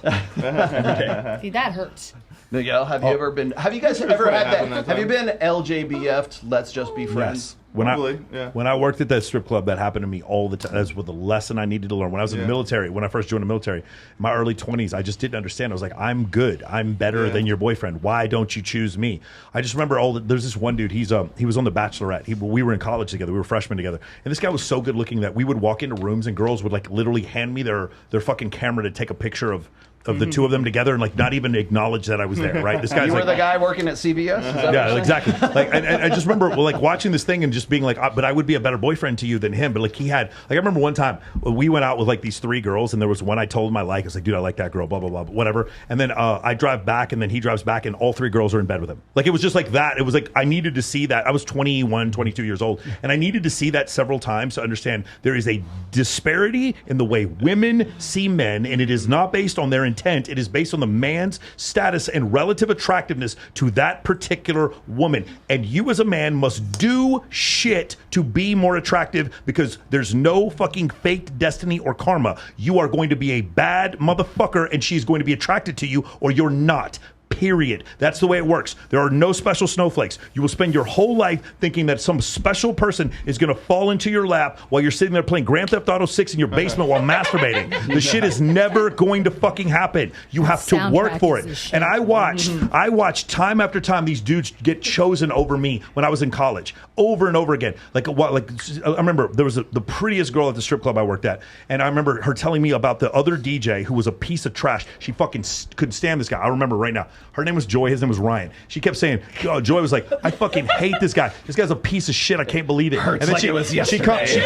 See, that hurts. Miguel, have you ever been? Have you guys Sure ever it's had gonna happen that? that Have you been LJBF'd? Let's just be friends. Yes. When Probably, yeah. when I worked at that strip club, that happened to me all the time. That's what the lesson I needed to learn. When I was in the military, when I first joined the military, in my early 20s, I just didn't understand. I was like, I'm good. I'm better than your boyfriend. Why don't you choose me? I just remember there's this one dude. He was on The Bachelorette. We were in college together. We were freshmen together. And this guy was so good looking that we would walk into rooms and girls would like literally hand me their fucking camera to take a picture of the two of them together and like not even acknowledge that I was there, right? This guy's You were like, the guy working at CBS? Is that what you're yeah, saying? exactly. Like, and I just remember like watching this thing and just being like, but I would be a better boyfriend to you than him. But like he had, like I remember one time we went out with like these 3 girls, and there was one I told him I like. I was like, dude, I like that girl, blah blah blah, whatever. And then I drive back, and then he drives back, and all 3 girls are in bed with him. Like it was just like that. It was like I needed to see that. I was 21, 22 years old, and I needed to see that several times to understand there is a disparity in the way women see men, and it is not based on their intent. It is based on the man's status and relative attractiveness to that particular woman. And you as a man must do shit to be more attractive because there's no fucking faked destiny or karma. You are going to be a bad motherfucker and she's going to be attracted to you or you're not. Period. That's the way it works. There are no special snowflakes. You will spend your whole life thinking that some special person is going to fall into your lap while you're sitting there playing Grand Theft Auto 6 in your basement while masturbating. The shit is never going to fucking happen. You have to work for it. And I watched time after time these dudes get chosen over me when I was in college, over and over again. Like I remember there was the prettiest girl at the strip club I worked at, and I remember her telling me about the other DJ who was a piece of trash. She fucking couldn't stand this guy. I remember right now. Her name was Joy. His name was Ryan. She kept saying, Joy was like, I fucking hate this guy. This guy's a piece of shit. I can't believe it. Hurts and then like it was yesterday. she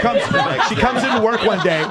comes into work one day.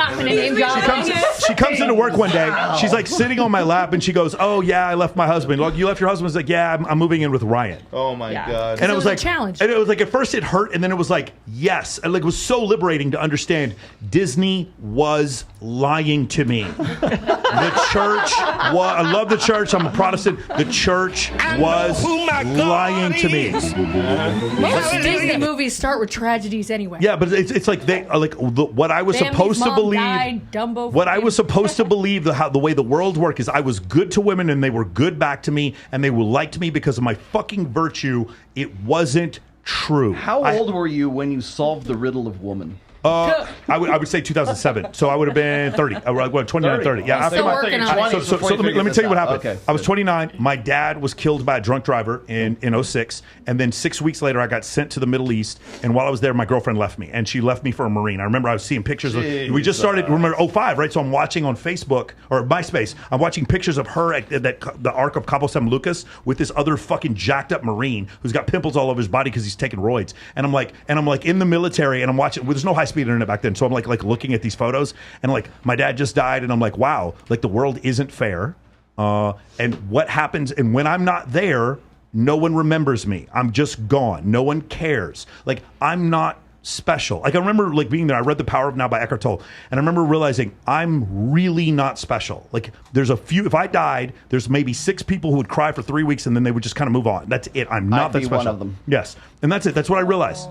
She comes into work one day. She's like sitting on my lap and she goes, oh yeah, I left my husband. Look, you left your husband? I was like, yeah, I'm moving in with Ryan. Oh my God. And it was like a challenge. And it was like at first it hurt, and then it was like, yes. And like it was so liberating to understand Disney was lying to me. The church I love the church. I'm a Protestant. The church was lying to me. Most Disney movies start with tragedies anyway. Yeah, but it's like they like what I was supposed to believe. Died, Dumbo what I was supposed to believe the way the world worked is I was good to women and they were good back to me and they liked me because of my fucking virtue. It wasn't true. How old were you when you solved the riddle of woman? I would say 2007. So I would have been 30. 29, 30. Yeah. Still working on it. So let me tell you what happened. Okay, I was 29. My dad was killed by a drunk driver in 06. And then 6 weeks later, I got sent to the Middle East. And while I was there, my girlfriend left me. And she left me for a Marine. I remember I was seeing pictures of. We just started, remember, 05, right? So I'm watching on Facebook or MySpace. I'm watching pictures of her at the Ark of Cabo San Lucas with this other fucking jacked up Marine who's got pimples all over his body because he's taking roids. And I'm like in the military and I'm watching. Well, there's no high-speed internet back then, so I'm like looking at these photos and like my dad just died and I'm like, wow, like the world isn't fair, and what happens, and when I'm not there, no one remembers me. I'm just gone. No one cares. Like I'm not special. Like I remember like being there. I read The Power of Now by Eckhart Tolle, and I remember realizing I'm really not special. Like there's a few. If I died, there's maybe 6 people who would cry for 3 weeks and then they would just kind of move on. That's it. I'm not that special. One of them. Yes, and that's it. That's what I realized.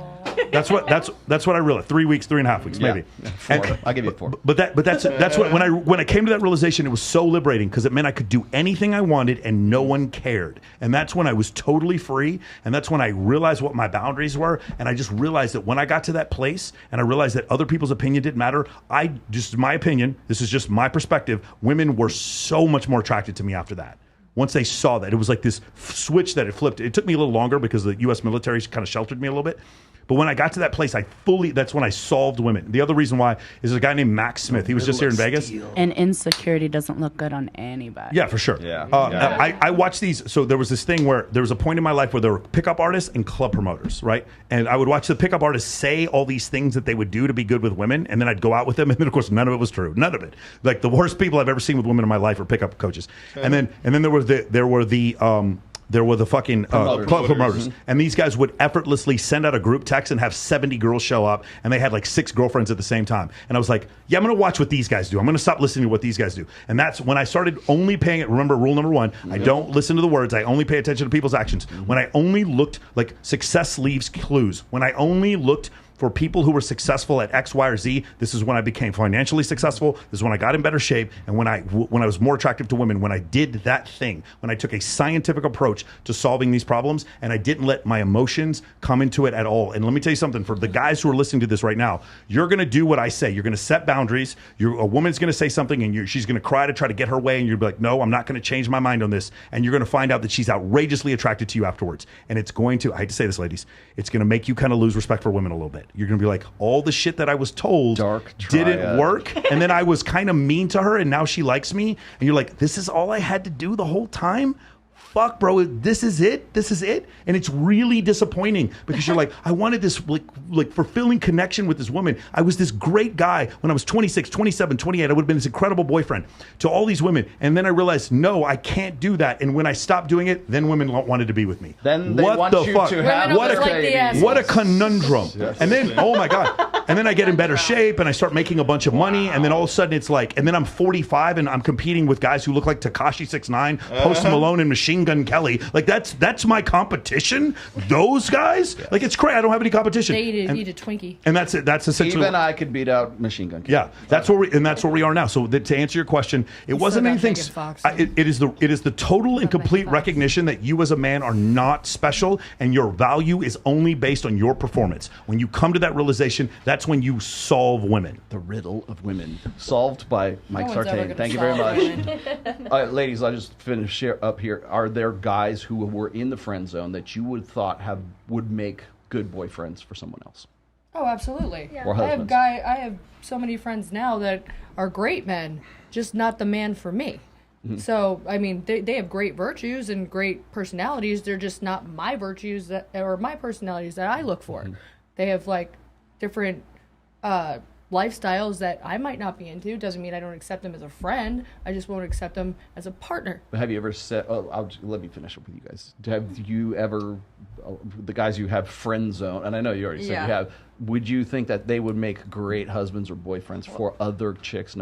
That's what I realized. 3 weeks, 3.5 weeks, maybe. Yeah, 4. I'll give you 4. But that's what when I came to that realization, it was so liberating because it meant I could do anything I wanted and no one cared. And that's when I was totally free. And that's when I realized what my boundaries were. And I just realized that when I got to that place and I realized that other people's opinion didn't matter, my opinion, this is just my perspective, women were so much more attracted to me after that. Once they saw that, it was like this switch that it flipped. It took me a little longer because the U.S. military kind of sheltered me a little bit. But when I got to that place, that's when I solved women. The other reason why is a guy named Max Smith. He was just here in Vegas. And insecurity doesn't look good on anybody. Yeah, for sure. Yeah. I watched these. So there was this thing where there was a point in my life where there were pickup artists and club promoters, right? And I would watch the pickup artists say all these things that they would do to be good with women, and then I'd go out with them, and then of course none of it was true. None of it. Like the worst people I've ever seen with women in my life are pickup coaches. And then there were the fucking club promoters. And these guys would effortlessly send out a group text and have 70 girls show up, and they had like 6 girlfriends at the same time. And I was like, yeah, I'm going to watch what these guys do. I'm going to stop listening to what these guys do. And that's when I started only paying it. Remember, rule number 1, I don't listen to the words. I only pay attention to people's actions. When I only looked, like success leaves clues. When I only looked for people who were successful at X, Y, or Z, this is when I became financially successful. This is when I got in better shape, and when I was more attractive to women. When I did that thing, when I took a scientific approach to solving these problems, and I didn't let my emotions come into it at all. And let me tell you something: for the guys who are listening to this right now, you're going to do what I say. You're going to set boundaries. A woman's going to say something, and she's going to cry to try to get her way, and you'll be like, "No, I'm not going to change my mind on this." And you're going to find out that she's outrageously attracted to you afterwards. And it's going to—I hate to say this, ladies—it's going to make you kind of lose respect for women a little bit. You're going to be like, all the shit that I was told didn't work, and then I was kind of mean to her, and now she likes me, and you're like, this is all I had to do the whole time? Fuck, bro, this is it, and it's really disappointing because you're like, I wanted this like fulfilling connection with this woman. I was this great guy when I was 26, 27, 28. I would have been this incredible boyfriend to all these women, and then I realized, no, I can't do that. And when I stopped doing it, then women wanted to be with me. Then they want you to have what a conundrum. Yes. And then, oh my God, and then I get in better shape, and I start making a bunch of money, and then all of a sudden it's like, and then I'm 45, and I'm competing with guys who look like Tekashi 6ix9ine, Post Malone, and Machine Gun Kelly. Like that's my competition. Those guys, like it's crazy. I don't have any competition. They eat a Twinkie, and that's it. That's essentially. Even I could beat out Machine Gun Kelly. Yeah, that's where we are now. So to answer your question, it wasn't anything. It is the total and complete recognition that you as a man are not special, and your value is only based on your performance. When you come to that realization, that's when you solve women. The riddle of women, solved by Mike Sartain. Thank you very much, ladies. I'll just finish up here. Are there guys who were in the friend zone that you would thought would make good boyfriends for someone else? Oh, absolutely. Or husbands? I have so many friends now that are great men, just not the man for me. So, I mean, they have great virtues and great personalities. They're just not my virtues or my personalities that I look for. They have like different lifestyles that I might not be into. Doesn't mean I don't accept them as a friend. I just won't accept them as a partner. But have you ever said, let me finish up with you guys. Have you ever, the guys you have friend zone, and I know you already said you have, would you think that they would make great husbands or boyfriends for other chicks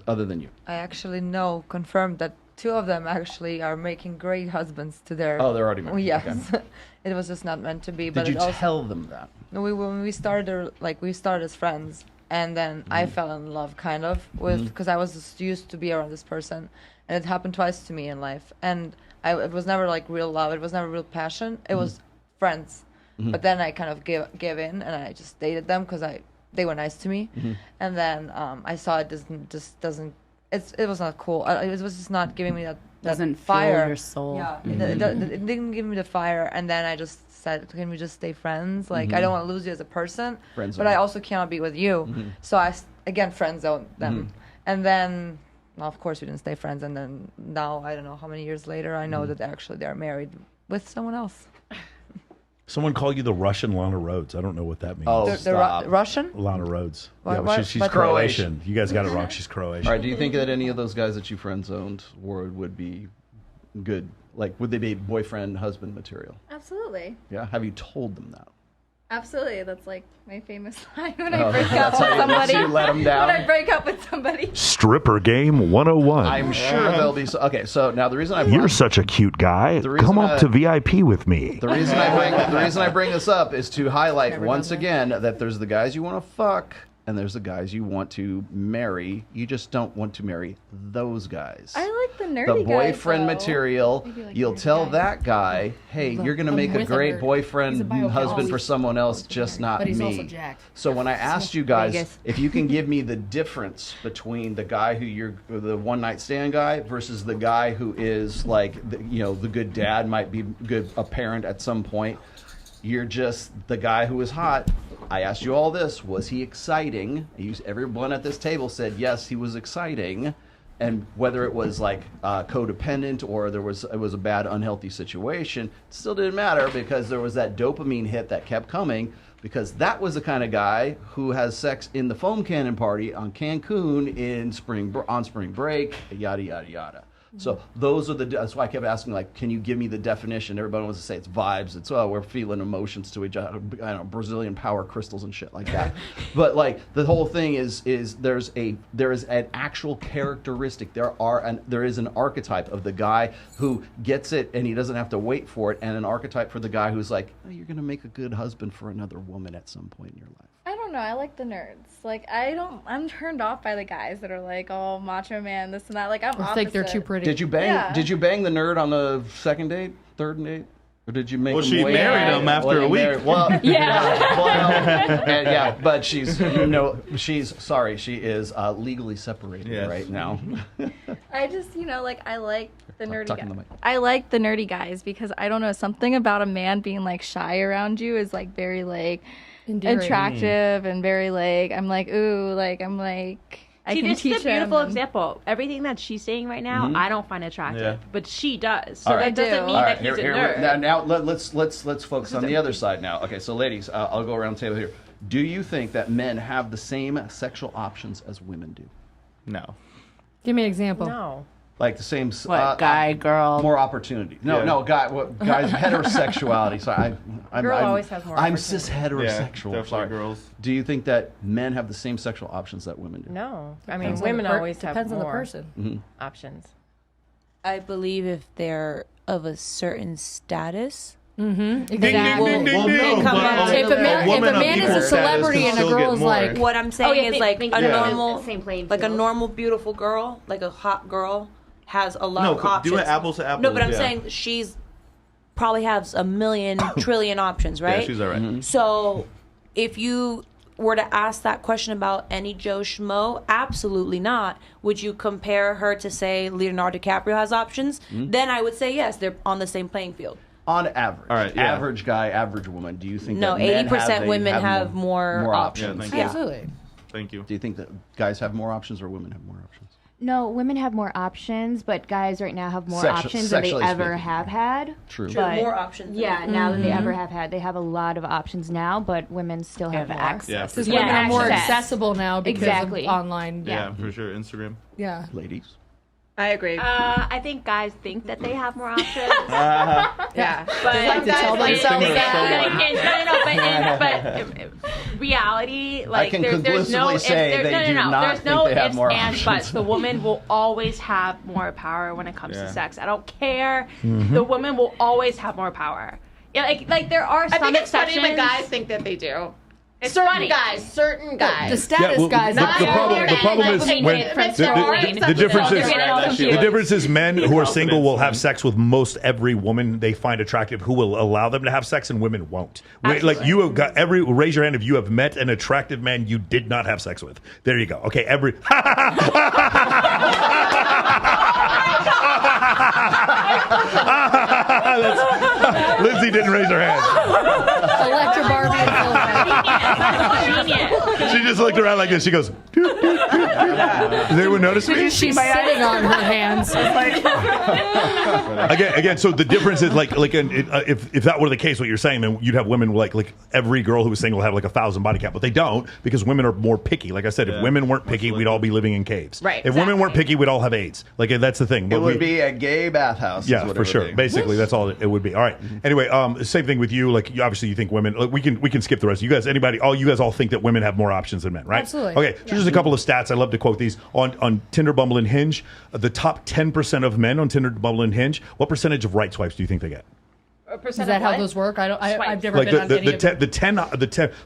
other than you? I actually confirmed that 2 of them actually are making great husbands to their... Oh, they're already married. Yes. Okay. It was just not meant to be. Did you tell them that? When we started, we started as friends. And then I fell in love, kind of, because I was just used to be around this person, and it happened twice to me in life. And it was never like real love. It was never real passion. It was friends. But then I kind of gave in, and I just dated them because they were nice to me. And then I saw it doesn't. It was not cool. It was just not giving me that Doesn't fire. fuel your soul. Yeah, it didn't give me the fire. And then I just said, "Can we just stay friends? Like I don't want to lose you as a person, but I also cannot be with you." So I again friend zoned them, and then. Well, of course, we didn't stay friends, and then now I don't know how many years later I know that actually they're married with someone else. Someone called you the Russian Lana Rhodes. I don't know what that means. Oh, the Russian? Lana Rhodes. What? She's Croatian. You guys got it wrong. She's Croatian. All right. Do you think that any of those guys that you friend zoned would be good? Like, would they be boyfriend, husband material? Absolutely. Yeah. Have you told them that? Absolutely. That's like my famous line when I break up with somebody. You let them down? When I break up with somebody. Stripper Game 101. I'm sure there'll be. Okay, so now the reason You're such a cute guy. Come up to VIP with me. The reason I bring this up is to highlight once again that there's the guys you want to fuck and there's the guys you want to marry. You just don't want to marry those guys. I like the nerdy The boyfriend guys, material. You'll tell that guy, hey, you're going to make a great boyfriend, husband for someone else, just not But he's me. also jacked. So when I asked you guys Vegas. if you can give me the difference between the guy who you're the one night stand guy versus the guy who is like, the good dad, might be a parent at some point. You're just the guy who was hot. I asked you all this. Was he exciting? Everyone at this table said yes, he was exciting. And whether it was like codependent or it was a bad, unhealthy situation, it still didn't matter because there was that dopamine hit that kept coming because that was the kind of guy who has sex in the foam cannon party on Cancun on spring break, yada, yada, yada. So that's why I kept asking, like, can you give me the definition? Everybody wants to say it's vibes. It's, we're feeling emotions to each other. I don't know, Brazilian power crystals and shit like that. But like the whole thing is there is an actual characteristic. There is an archetype of the guy who gets it and he doesn't have to wait for it, and an archetype for the guy who's like, you're gonna make a good husband for another woman at some point in your life. I don't know. I like the nerds. Like, I'm turned off by the guys that are like, oh, macho man, this and that. Like, I'm opposite. I think they're too pretty. Did you bang? Yeah. Did you bang the nerd on the second date, third date, or did you make? Well, him she wait? married him after a week. Well, Yeah. but she's sorry. She is legally separated right now. I just, I like the nerdy Talking to the guys. mic. I like the nerdy guys because I don't know, something about a man being like shy around you is like very like Endearing. attractive and very like I See, can this teach is a beautiful him. example. Everything that she's saying right now, I don't find attractive, but she does. So All right. that doesn't mean All that right, he's a nerd. now let's focus on the other side now. Okay, so ladies, I'll go around the table here. Do you think that men have the same sexual options as women do? No. Give me an example. No. Like the same guy, girl? More opportunity. No, guys, heterosexuality. Sorry, I'm always has more I'm opportunity. cis heterosexual. definitely sorry. girls. Do you think that men have the same sexual options that women do? No. I mean, Depends on women the always have depends on the more person. options. I believe if they're of a certain status, Exactly. Well, no, come out. but If a man is a celebrity and a girl is like, what I'm saying is like a normal, same playing like a field. normal beautiful girl, like a hot girl, has a lot No, of options. do it apples to apples. No, but I'm yeah. saying she's probably has a million trillion options, right? Yeah, she's all right. So if you were to ask that question about any Joe Schmo, absolutely not. Would you compare her to, say, Leonardo DiCaprio has options? Then I would say yes, they're on the same playing field. On average, All right, yeah. average guy, average woman. Do you think No, that men 80% women have more options? Yeah, thank you. Yeah. absolutely. Thank you. Do you think that guys have more options or women have more options? No, women have more options, but guys right now have more Sexu- options than they sexually ever speaking. have had. True. But More options. Yeah, now than they ever have had. They have a lot of options now, but women still have more access. Yeah, Because for women are more access. accessible now because Exactly. of online. Yeah, for sure. Instagram. Yeah. Ladies. I agree. I think guys think that they have more options. Yeah. But They like to tell themselves that. But reality, like can there's no conclusively say they do not there's think no they have ifs, more ands, options. buts. The woman will always have more power when it comes Yeah. to sex. I don't care. Mm-hmm. The woman will always have more power. Yeah, like there are some I think it's funny exceptions. when guys think that they do. It's certain funny. guys, certain guys. The status guys. the not problem is when the difference is men who are single will have sex with most every woman they find attractive who will allow them to have sex, and women won't. Like you have got raise your hand if you have met an attractive man you did not have sex with. There you go. Okay, Lindsay didn't raise her hand. Electra Barbie and Genius. She just looked around like this. She goes, doot, doot, doot, doot. Does anyone notice me? She's sitting on her hands. Again. So the difference is if that were the case, what you're saying, then you'd have women like every girl who was single have like 1,000 body count, but they don't because women are more picky. Like I said, if women weren't picky, we'd all be living in caves. Right, If women weren't picky, we'd all have AIDS. Like that's the thing. It would be a gay bathhouse. Yeah, for sure. Basically, that's all it would be. All right. Anyway, same thing with you. Like, obviously, you think women. Like, we can skip the rest. You guys, anybody, you guys all think that women have more options than men, right? Absolutely. Okay. So just a couple of stats. I love to quote these on Tinder, Bumble, and Hinge. The top 10% of men on Tinder, Bumble, and Hinge. What percentage of right swipes do you think they get? Is that how those work? I've never Like been on any of them. the 10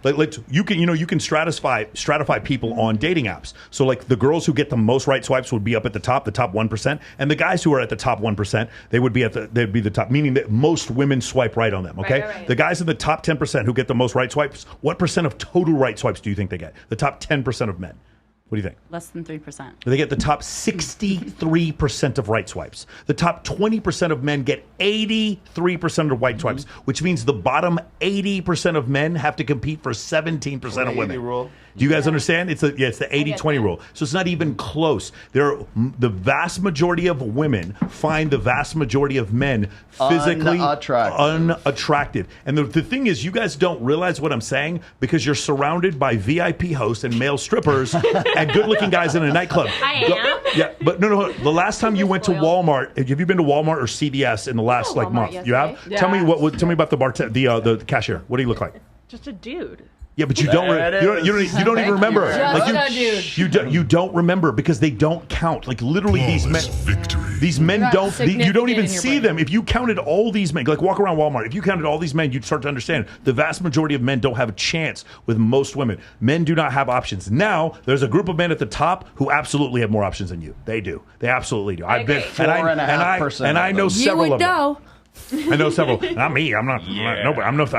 like you can stratify people on dating apps. So like the girls who get the most right swipes would be up at the top 1%, and the guys who are at the top 1%, they'd be the top, meaning that most women swipe right on them. Okay, Right. The guys in the top 10% who get the most right swipes, what percent of total right swipes do you think they get? The top 10% of men. What do you think? Less than 3%. They get the top 63% of right swipes. The top 20% of men get 83% of right swipes, which means the bottom 80% of men have to compete for 17% of women. Rule. Do you guys understand? It's the 80-20 rule. So it's not even close. The vast majority of women find the vast majority of men physically unattractive. And the thing is, you guys don't realize what I'm saying because you're surrounded by VIP hosts and male strippers and good-looking guys in a nightclub. I am. Yeah, but no. The last time you went to Walmart, have you been to Walmart or CVS in the last month? yesterday. You have? Yeah. Tell me about the cashier. What do you look like? Just a dude. Yeah, but you don't even remember. Just a dude. You don't remember because they don't count. Like literally, these men don't. You don't even see them. If you counted all these men, like walk around Walmart, if you counted all these men, you'd start to understand the vast majority of men don't have a chance with most women. Men do not have options. Now there's a group of men at the top who absolutely have more options than you. They do. They absolutely do. I've been, and I know several of them. I know several. Not me. I'm not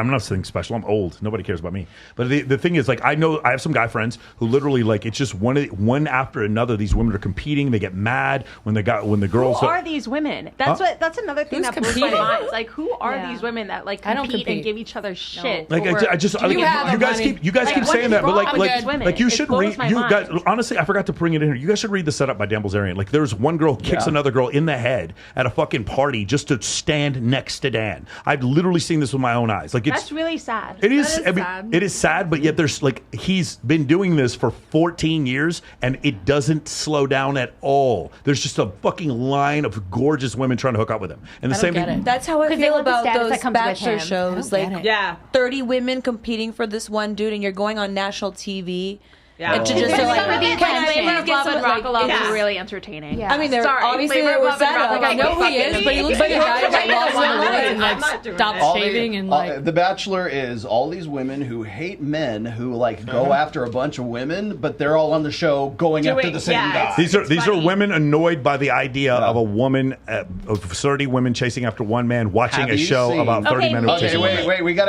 nothing special. I'm old. Nobody cares about me. But the thing is, like, I have some guy friends who literally, like, it's just one after another. These women are competing. They get mad when the girls. Who are these women? That's another thing that blows my mind. It's like, who are these women that like compete and give each other shit? Like you guys keep saying that, but like you should read. You guys, honestly, I forgot to bring it in here. You guys should read the setup by Dan Bilzerian. Like, there's one girl kicks another girl in the head at a fucking party just to stand next to Dan. I've literally seen this with my own eyes. Like, that's really sad. It is. It is sad, but yet there's like he's been doing this for 14 years and it doesn't slow down at all. There's just a fucking line of gorgeous women trying to hook up with him. And the same thing. That's how I feel about those bachelor him. shows. Like 30 women competing for this one dude, and you're going on national TV. Yeah. And to just say, like, Flavor of Love and Rock Love is really entertaining. Yeah. I mean, obviously there was that. Like, I know who he is, but he looks like a guy that loves one life and like stops shaving and like. The Bachelor is all these women who hate men who like go after a bunch of women, but they're all on the show going after the same guy. These are women annoyed by the idea of a woman, of 30 women chasing after one man, watching a show about 30 men who chase women. Wait, we got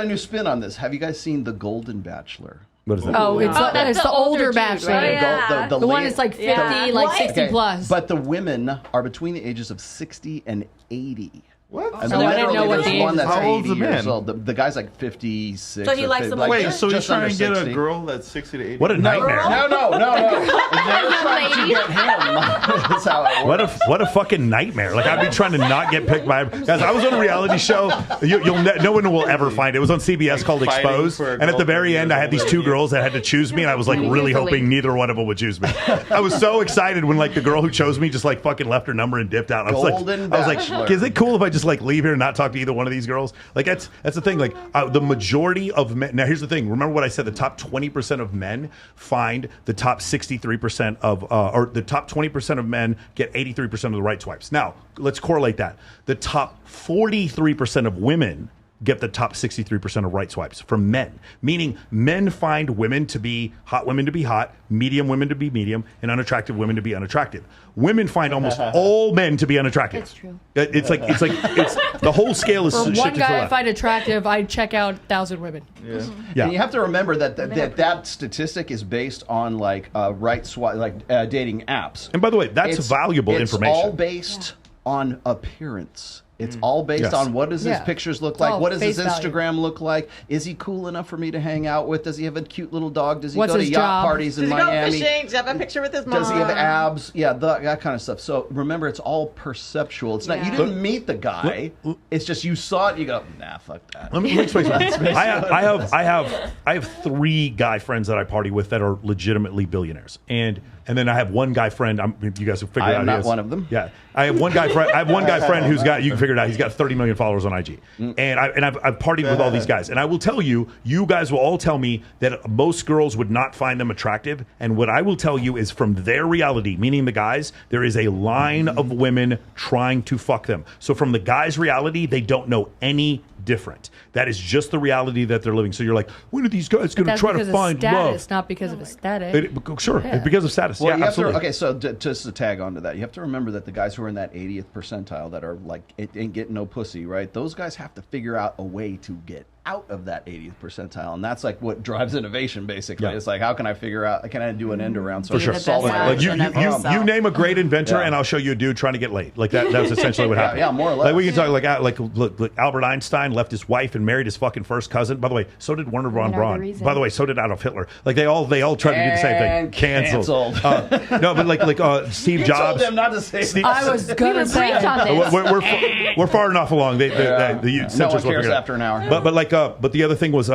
a new spin on this. Have you guys seen The Golden Bachelor? What is that? Oh, it's the older Bachelor. Right? The one that's like 50, like 60 plus. But the women are between the ages of 60 and 80. What? And So then I didn't know what there's the one age that's How old's 80 the years man? old. The guy's like 56. So he or likes 50, them like, older? Wait, so you're just trying under to get a 60. girl that's 60 to 80? What a nightmare. No. They're trying to get him. That's how it works. What a fucking nightmare! Like I'd be trying to not get picked by guys. I was on a reality show. No one will ever find it. It was on CBS called Fighting Exposed, for a and at girl the very 30 end, I had years these two older. girls that had to choose me, and I was like really hoping neither one of them would choose me. I was so excited when like the girl who chose me just like fucking left her number and dipped out. I was Bachelor. like, is it cool if I just like leave here and not talk to either one of these girls? Like that's the thing. Like the majority of men. Now here's the thing. Remember what I said? The top 20% of men find the top 63% of, or the top 20% of men get 83% of the right swipes. Now let's correlate that. The top 43% of women get the top 63% of right swipes from men, meaning men find women to be hot, medium women to be medium, and unattractive women to be unattractive. Women find almost all men to be unattractive. That's true. It's like the whole scale is For shifted one to the guy I left. find attractive, I check out 1,000 women. Yeah. And you have to remember that statistic is based on like right swipe, like dating apps. And by the way, that's valuable information. It's all based on appearance. It's all based on what does his pictures look like? Oh, What does his face value. Instagram look like? Is he cool enough for me to hang out with? Does he have a cute little dog? Does he What's go to his yacht job? parties in Does he go Miami? fishing? Does he have a picture with his mom? Does he have abs? Yeah, that kind of stuff. So remember, it's all perceptual. It's not you didn't meet the guy. It's just you saw it. And you go, nah, fuck that. Let me explain something. I have 3 guy friends that I party with that are legitimately billionaires, and then I have one guy friend. You guys have figured I out. am who he not is. one of them. Yeah, I have one guy friend. I have one guy friend who's got. You can figure it out. He's got 30 million followers on IG, and I've partied with all these guys, and I will tell you, you guys will all tell me that most girls would not find them attractive, and what I will tell you is from their reality, meaning the guys, there is a line of women trying to fuck them. So from the guys' reality, they don't know any different. That is just the reality that they're living. So you're like, when are these guys going to try to find status, love? not because of aesthetic. Sure, Yeah. because of status. Well, yeah, you have absolutely. to, okay, so just to tag onto that, you have to remember that the guys who are in that 80th percentile that are like, it ain't getting no pussy, right? Those guys have to figure out a way to get out of that 80th percentile. And that's like what drives innovation, basically. Yeah. It's like, how can I figure out, can I do an end around? So For sure. Like you name a great inventor, and I'll show you a dude trying to get laid. Like that's essentially what happened. Yeah, more or less. Like we can talk look, Albert Einstein left his wife and married his fucking first cousin. By the way, so did Werner von Braun. By the way, so did Adolf Hitler. Like they all tried to do the same thing. And Canceled. No, but like Steve You Jobs. told them not to say I was gonna say we're far enough along. The no censors one will cares figure it out. after an hour. But the other thing was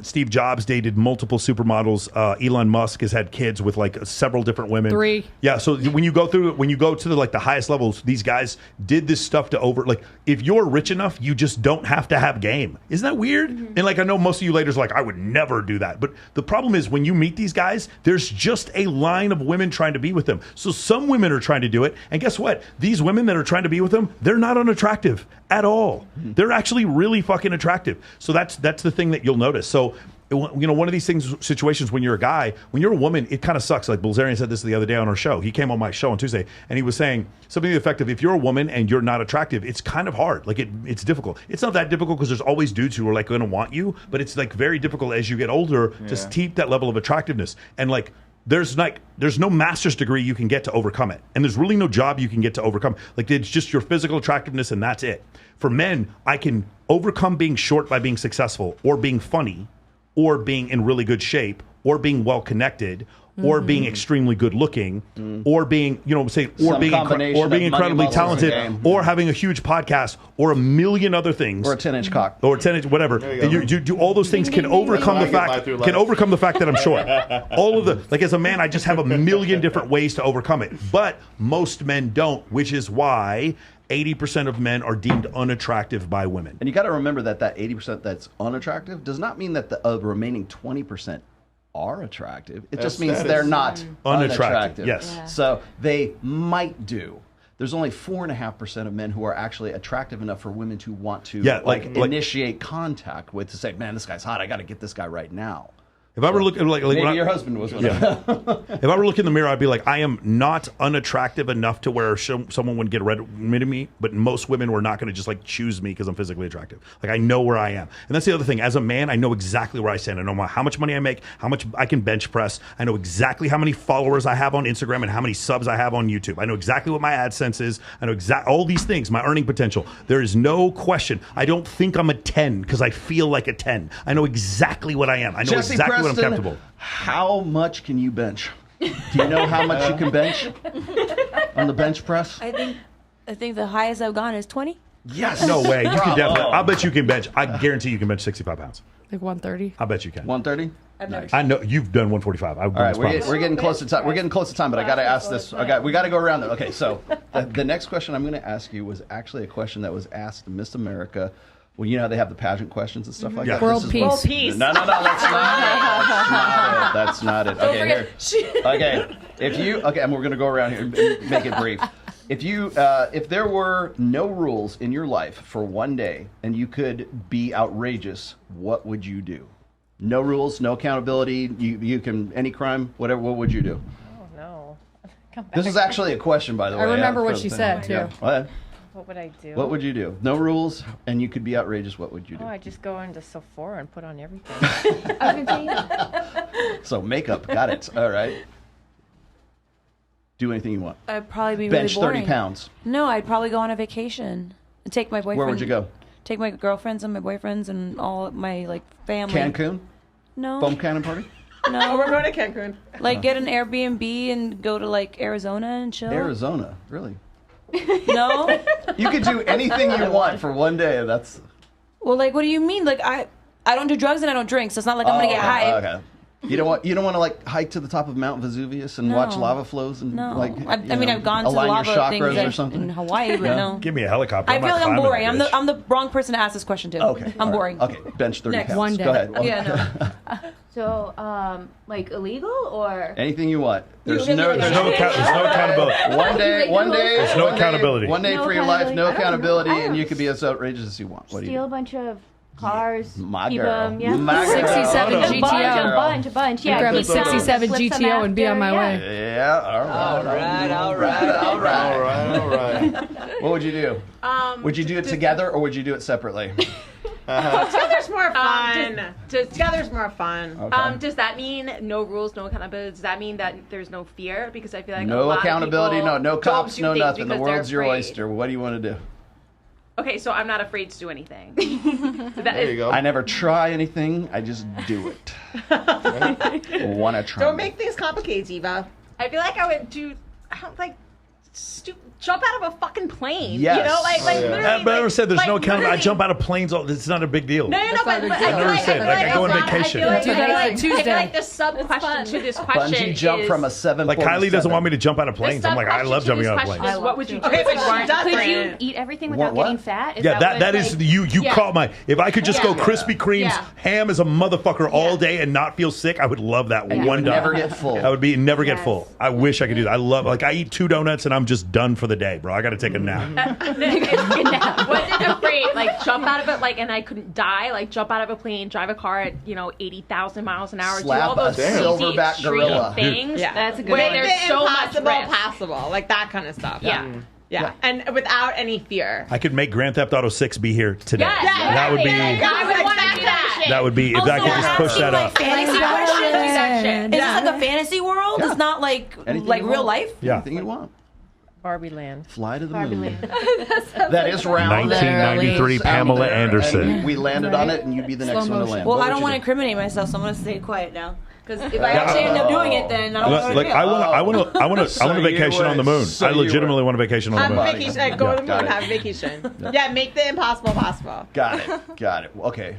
Steve Jobs dated multiple supermodels. Elon Musk has had kids with like several different women. 3. Yeah. So when you go to the highest levels, these guys did this stuff to if you're rich enough, you just don't have to have game. Isn't that weird? Mm-hmm. And like I know most of you ladies are like, I would never do that. But the problem is when you meet these guys, there's just a line of women trying to be with them. So some women are trying to do it, and guess what? These women that are trying to be with them, they're not unattractive at all. They're actually really fucking attractive. So that's the thing that you'll notice. So one of these situations when you're a guy, when you're a woman, it kind of sucks. Like Bilzerian said this the other day on our show. He came on my show on Tuesday, and he was saying something to the effect of, if you're a woman and you're not attractive, it's kind of hard. Like it's difficult. It's not that difficult because there's always dudes who are like going to want you, but it's like very difficult as you get older to keep that level of attractiveness. And like there's no master's degree you can get to overcome it, and there's really no job you can get to overcome. Like it's just your physical attractiveness, and that's it. For men, I can overcome being short by being successful, or being funny, or being in really good shape, or being well connected, or being extremely good looking, or being, or being incredibly talented, or having a huge podcast, or a million other things, or a 10-inch cock, or 10-inch whatever. And you do all those things can overcome the fact that I'm short. All of as a man, I just have a million different ways to overcome it. But most men don't, which is why 80% of men are deemed unattractive by women. And you got to remember that 80% that's unattractive does not mean that the remaining 20% are attractive. It just means they're not unattractive. Yes. Yeah. So they might do. There's only 4.5% of men who are actually attractive enough for women to want to initiate contact with, to say, man, this guy's hot. I got to get this guy right now. If I were looking like maybe when your husband was one. Yeah. If I were looking in the mirror, I'd be like, I am not unattractive enough to where someone would get rid of me, but most women were not going to just like choose me because I'm physically attractive. Like I know where I am, and that's the other thing. As a man, I know exactly where I stand. I know how much money I make, how much I can bench press. I know exactly how many followers I have on Instagram and how many subs I have on YouTube. I know exactly what my AdSense is. I know all these things, my earning potential. There is no question. I don't think I'm a 10 because I feel like a 10. I know exactly what I am. I know Jesse exactly Preston, what I'm comfortable. How much can you bench? Do you know how much you can bench on the bench press? I think the highest I've gone is 20. Yes. No way. You can definitely. I'll bet you can bench. I guarantee you can bench 65 pounds. Like 130. I bet you can. 130. Nice. I know you've done 145. All right, we're getting close to time. We're getting close to time, but I got to ask this. We got to go around. Okay, so the next question I'm going to ask you was actually a question that was asked to Miss America. Well, you know how they have the pageant questions and stuff like that. World peace. World peace. No, that's not it. Okay, here. Okay, and we're going to go around here and make it brief. If there were no rules in your life for one day and you could be outrageous, what would you do? No rules, no accountability. You can any crime, whatever. What would you do? Oh no. This is actually a question, by the way. I remember what she said too. Yeah. What would I do? What would you do? No rules, and you could be outrageous. What would you do? Oh, I just go into Sephora and put on everything. So makeup, got it. All right. Do anything you want. I'd probably be Bench really boring. 30 pounds. No, I'd probably go on a vacation and take my boyfriend. Where would you go? Take my girlfriends and my boyfriends and all my like family. Cancun? No. Foam cannon party? No. We're going to Cancun. Like get an Airbnb and go to like Arizona and chill. Arizona, really? No. You could do anything you want for one day. That's. Well, like, what do you mean? Like, I don't do drugs and I don't drink, so it's not like I'm gonna get high. Okay. You don't want to like hike to the top of Mount Vesuvius and watch lava flows and like. I mean, I've gone to the lava things in Hawaii, but no. Give me a helicopter. I feel like I'm boring. I'm the wrong person to ask this question to. Okay. I'm boring. Okay. Bench 30 pounds. One day. Go ahead. Yeah. No. So, like illegal or Anything you want. There's really no accountability. One day. There's no accountability. One day No for your life, no accountability. accountability, and you can be as outrageous as you want. What do you steal a do? bunch of cars, My keep girl. them, yeah, My girl. 67 a GTO. bunch, yeah. Grab a keep them, 67 slip them GTO and be on my after, way. Yeah. All right. What would you do? Would you do it together or would you do it separately? Together's more fun. Together's more fun. Okay. Does that mean no rules, no accountability? Does that mean that there's no fear? Because I feel like a No lot accountability, of people no don't cops, do no things nothing. The because they're world's your afraid. oyster. What do you want to do? Okay, so I'm not afraid to do anything. There you go. I never try anything. I just do it. Want to try? Don't make things complicated, Eva. I feel like I would do. I don't like. Jump out of a fucking plane. Yes. You know, like literally. But I never said there's no like, accountability. I literally- jump out of planes. It's not a big deal. No, but I never said like I go on vacation. I Do that every feel Tuesday. like the sub question to this question Bungee jump is, from a 7. Like Kylie doesn't want me to jump out of the planes. I'm like, I love sub-question jumping to out of this planes. question is, what would you do? Okay, but if she you weren't- doesn't. Could you eat everything without What? getting fat? Is Yeah, that what, is like- you Yeah. caught my. If I could just go Yeah. Krispy Kreme's Yeah. ham as a motherfucker all day and not feel sick, I would love that And you one would time. never get full. I would be never get Yes. full. I wish I could do that. I love like I eat 2 donuts and I'm just done for the day, bro. I got to take a nap. Wasn't afraid, like jump out of it, like, and I couldn't die, like jump out of a plane, drive a car at 80,000 miles an hour, Slap do all those a crazy silverback extreme gorilla. things. Yeah. That's a good Wait, one. there's Make the so much impossible risk. possible, like that kind of stuff. Yeah. Yeah, and without any fear. I could make Grand Theft Auto 6 be here today. Yes, That would be. I would want to do that. That would be if I could just push that up. Fantasy question. Is this like a fantasy world? Yeah. It's not like Anything like you real want. life. Yeah. Anything you want. Barbie Land. Fly to the moon. That is round. 1993 Pamela Anderson. And we landed on it, and you'd be the next one to land. Well, What I would don't you want to do? incriminate myself, so I'm going to stay quiet now. Because if I actually end up doing it, then I don't know what Like to do. I want a vacation on the moon. I legitimately want a vacation on the Have a moon. vacation. Go to the moon. Got it. Have a vacation. Yeah, make the impossible possible. Got it. Okay.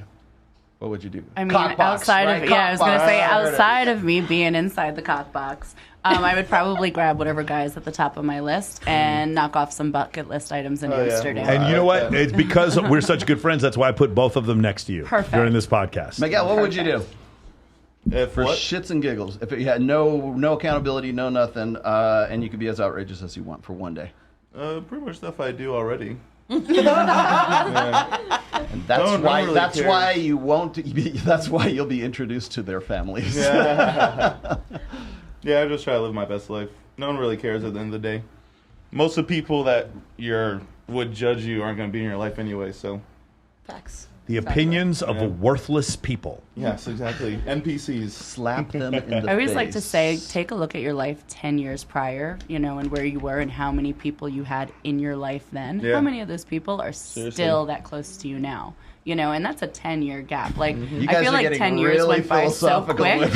What would you do? I mean, Cockbox, outside right? of I was gonna Cockbox. say There it is. outside of me being inside the cock box, I would probably grab whatever guy is at the top of my list and knock off some bucket list items in Amsterdam. And you know what? It's because we're such good friends. That's why I put both of them next to you Perfect. during this podcast. Miguel, what would you do? For what? shits and giggles, if you had no accountability, no nothing, and you could be as outrageous as you want for one day. Pretty much stuff I do already. And That's why you won't. That's why you'll be introduced to their families. Yeah. I just try to live my best life. No one really cares at the end of the day. Most of the people that would judge you aren't going to be in your life anyway. So, facts. The opinions of worthless people. Yes, exactly. NPCs. Slap them in the face. I always like to say, take a look at your life 10 years prior, and where you were and how many people you had in your life then. Yeah. How many of those people are still that close to you now? And that's a 10-year gap. Like, I feel like 10 years went by so quick. I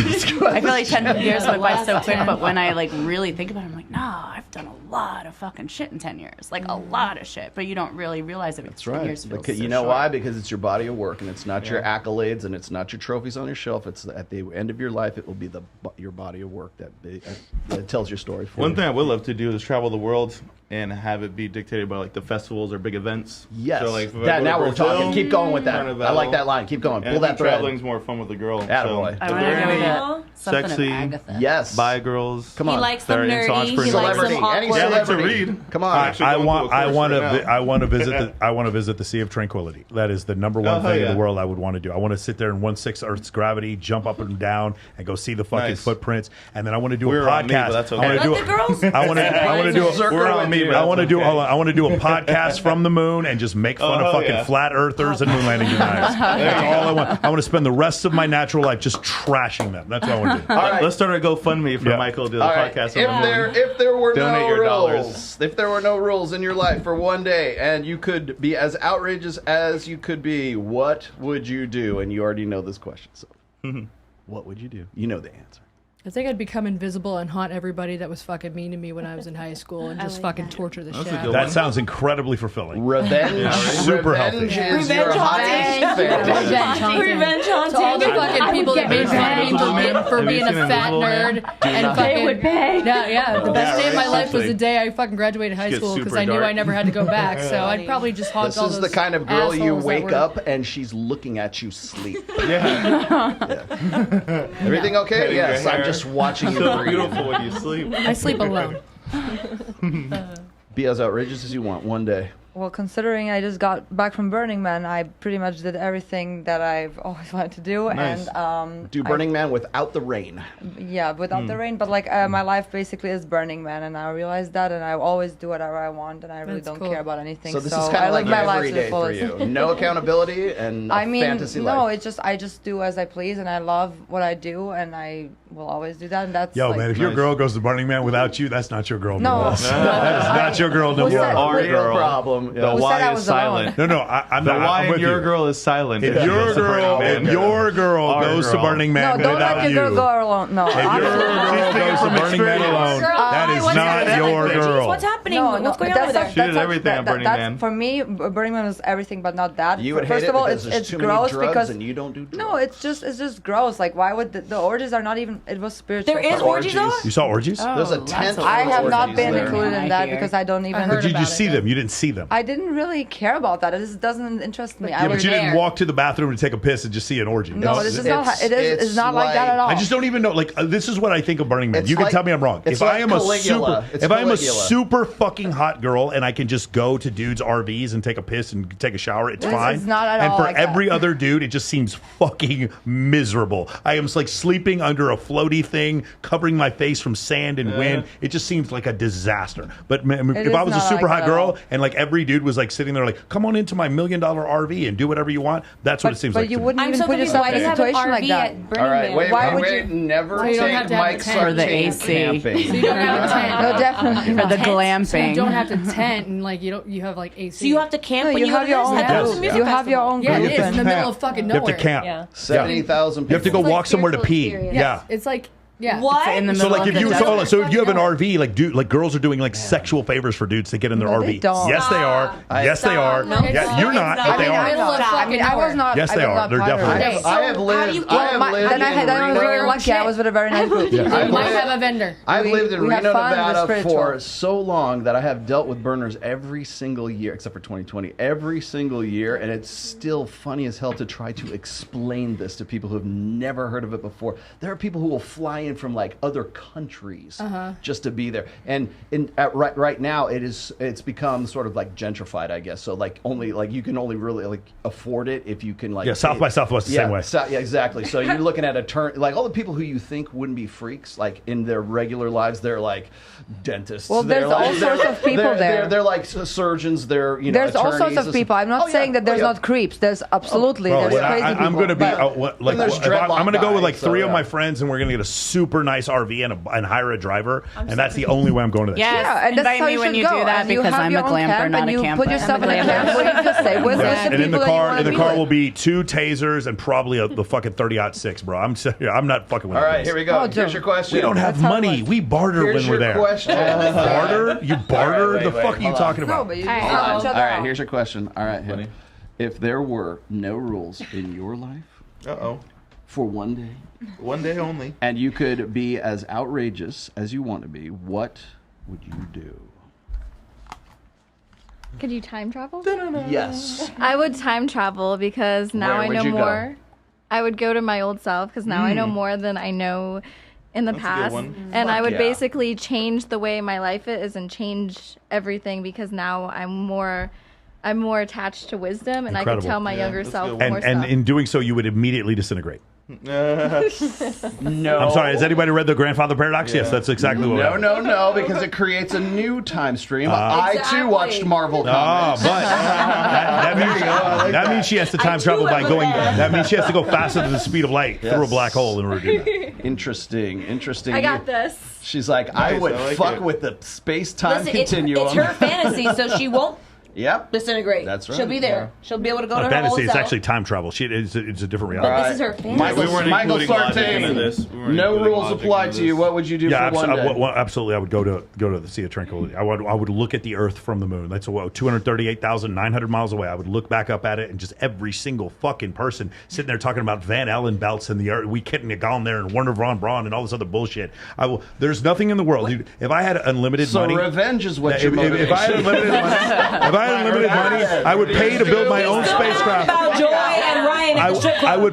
feel like 10 years went by so quick, but when I really think about it, I'm like, no, I've done a lot of fucking shit in 10 years. Like, a lot of shit. But you don't really realize it because 10 years feels because so you know short. why? Because it's your body of work, and it's not your accolades, and it's not your trophies on your shelf. It's at the end of your life, it will be your body of work that tells your story for you. One thing I would love to do is travel the world and have it be dictated by the festivals or big events. Yes. So, if now we're talking. Keep going with that. Carnival, I like that line. Keep going. Pull that thread. Traveling's more fun with a girl. Attaboy. So, if there are any sexy, bi girls, come on. He likes them nerdy. He likes them awkward. Any celebrity. Read. Come on. I want to visit the Sea of Tranquility. That is the number one thing in the world I would want to do. I want to sit there in 1/6 Earth's gravity, jump up and down, and go see the fucking footprints. And then I want to do a podcast. I want to do a podcast from the moon and just make fun of fucking flat earthers and moon landing deniers. That's all I want. I want to spend the rest of my natural life just trashing them. That's what I want to do. All right. Let's start a GoFundMe for Michael to do the podcast. If there were Donate no your rules, dollars. if there were no rules in your life for one day, and you could be as outrageous as you could be, what would you do? And you already know this question, so what would you do? You know the answer. I think I'd become invisible and haunt everybody that was fucking mean to me when I was in high school and just fucking torture the shit out of them. That sounds incredibly fulfilling. Revenge. Super healthy. Revenge your highest Revenge haunting. To all the fucking people that made fun of me for being a fat nerd and fucking. Yeah. The best day of my life was the day I fucking graduated high school because I knew I never had to go back. So I'd probably just haunt all those. This is the kind of girl you wake up and she's looking at you sleep. Everything okay? Yes. I'm just watching you so breathe. beautiful when you sleep. I sleep alone. Be as outrageous as you want one day. Well, considering I just got back from Burning Man, I pretty much did everything that I've always wanted to do. Nice. And do Burning Man without the rain. Yeah, without the rain. But my life basically is Burning Man, and I realized that, and I always do whatever I want, and I really don't care about anything. So this is kind of like my life every day for you. No accountability and fantasy life. No, it's just I just do as I please, and I love what I do, and I will always do that. And that's man, if your girl goes to Burning Man without you, that's not your girl. No, that is not your girl. No more. Our girl. Problem. The Y is silent. No, I'm not. The Y in your girl is silent. If your girl goes to Burning Man don't without let your girl go alone. No, if your girl goes to Burning Man alone, that is not your girl. What's happening? What's going on over there? She did everything on Burning Man. For me, Burning Man was everything, but not that. You would First hate of all, it it's too gross many drugs because and you don't do drugs. No, it's just gross. Like, why would the orgies are not even? It was spiritual. There is orgies though. You saw orgies? There's a tent. I have not been included in that because I don't even. But did you see them? You didn't see them. I didn't really care about that. It just doesn't interest me. Yeah, but you didn't walk to the bathroom to take a piss and just see an orgy. No, this is not. It's not like that at all. I just don't even know. Like, this is what I think of Burning Man. You can tell me I'm wrong. If I am a super fucking hot girl and I can just go to dudes' RVs and take a piss and take a shower, it's fine. It's not at all. And for like every that. other dude, it just seems fucking miserable. I am like sleeping under a floaty thing, covering my face from sand and wind. It just seems like a disaster. But if I was a super hot girl and like every dude was like sitting there like, come on into my $1 million RV and do whatever you want, that's what it seems like. But you wouldn't even put yourself in a situation like that. All right, wait, never take Mike Sartain camping. So you don't have a tent. No, definitely for the glamping. So you don't have to tent and like you have like AC. So you have to camp when you have your own group. You have your own group. Yeah, it is in the middle of fucking nowhere. You have to camp. 70,000 people. You have to go walk somewhere to pee. Yeah. It's like Yeah. What? In the middle So like of if you the so if you have an RV, like girls are doing like sexual favors for dudes to get in their RV. they don't. Yes, they are. Yes, they are. No, Yeah, you're not, but they are. I mean, I was not. Yes, I they was are. not They're part of definitely. it. I have lived. Then I was really lucky. I was with a very nice group. You might have a vendor. I've lived in we have Reno, fun, we're Nevada spiritual. for so long that I have dealt with burners every single year, except for 2020, every single year, and it's still funny as hell to try to explain this to people who have never heard of it before. There are people who will fly in from like other countries just to be there, and right now it's become sort of like gentrified, I guess. So like only like you can only really like afford afford it, if you can like South by Southwest the same way. Yeah, exactly. So you're looking at a turn like all the people who you think wouldn't be freaks, like in their regular lives, they're like dentists. Well, there's all sorts of people there. They're like surgeons. They're there's all sorts of people. I'm not saying that there's not creeps. There's absolutely there's crazy people. I'm going to be I'm going to go with like 3 of my friends. friends, and we're going to get a super nice RV and hire a driver, and that's the only way I'm going to this. Yes, and that's invite how me you when should you go. do that And you because have I'm your a own glamper, camp, not and a you camper. put yourself in a I'm a camp where you just stay with the And in people the that you car, want in to the be car with. will be 2 tasers and probably the fucking 30-06, bro. I'm not fucking with All right, this. here we go. Here's your question. We don't have money. We barter Here's when we're your there. question. Barter? You barter? Wait, the wait, fuck are you hold talking on. about? No, but you All just help each other right, out. here's your question. All right, honey. If there were no rules in your life, for one day only, and you could be as outrageous as you want to be, what would you do? Could you time travel? Yes. I would time travel because now Where I would know you go? more. I would go to my old self because now I know more than I know in the That's a good past. one. And I Fuck would yeah. basically change the way my life is and change everything because now I'm more attached to wisdom and I Incredible. can tell my younger that's a self good more one. And stuff. in doing so, you would immediately disintegrate. No. I'm sorry. Has anybody read The Grandfather Paradox? Yes, that's exactly what. No, because it creates a new time stream. I too watched Marvel comics. But that means she has to time travel by going. That means she has to go faster than the speed of light through a black hole in order to do that. Interesting. I got this. She's like, I Nice, would I like fuck it. with the space-time Listen, continuum. it's her fantasy, so she won't Yep. disintegrate. That's right. She'll be there. She'll be able to go to her Fantasy. old It's self. actually time travel. It's a different But reality. this is her fantasy. Michael logic into this. We weren't no including rules logic apply into to you. this. What would you do for one day? Absolutely. I would go to the Sea of Tranquility. I would look at the Earth from the moon. That's 238,900 miles away. I would look back up at it, and just every single fucking person sitting there talking about Van Allen belts and the Earth. We couldn't have gone there, and Werner von Braun and all this other bullshit. There's nothing in the world, dude. If I had unlimited So money, revenge is what your if motivation. I had unlimited money, I would pay to build my own spacecraft. About Joy and Ryan at the strip club.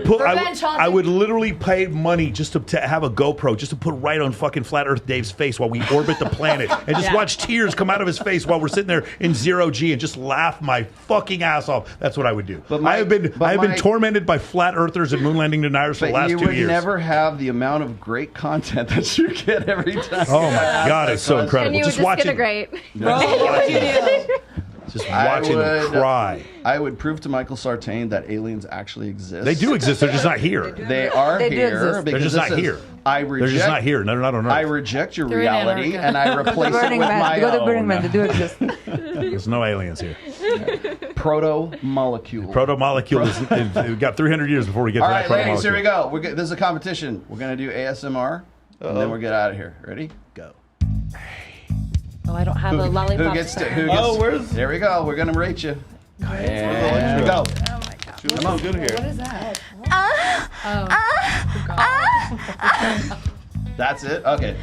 I would literally pay money just to have a GoPro, just to put right on fucking Flat Earth Dave's face while we orbit the planet, and just watch tears come out of his face while we're sitting there in 0G and just laugh my fucking ass off. That's what I would do. I have been tormented by flat earthers and moon landing deniers for the last 2 years. But you would never have the amount of great content that you get every time. Oh my God, it's so incredible. And you Just would watching. disintegrate. Just watching them cry. I would prove to Michael Sartain that aliens actually exist. They do exist. They're just not here. They are They do here. exist. They're just not here. I They're reject. just not here. No, they're not on Earth. I reject your They're in reality Antarctica. and I replace it Burning with Man. my Go to Burning own. Man. They do exist. There's no aliens here. Proto-molecule. Proto-molecule is we've got 300 years before we get All to right, that ladies, here proto-molecule. we go. This is a competition. We're going to do ASMR, and then we'll get out of here. Ready? Go. Oh, I don't have a lollipop. Who gets to? sticker. Who gets? Oh, where's? There we go. We're going to rate you. And go. She looks so good here. What is that? That's it. Okay.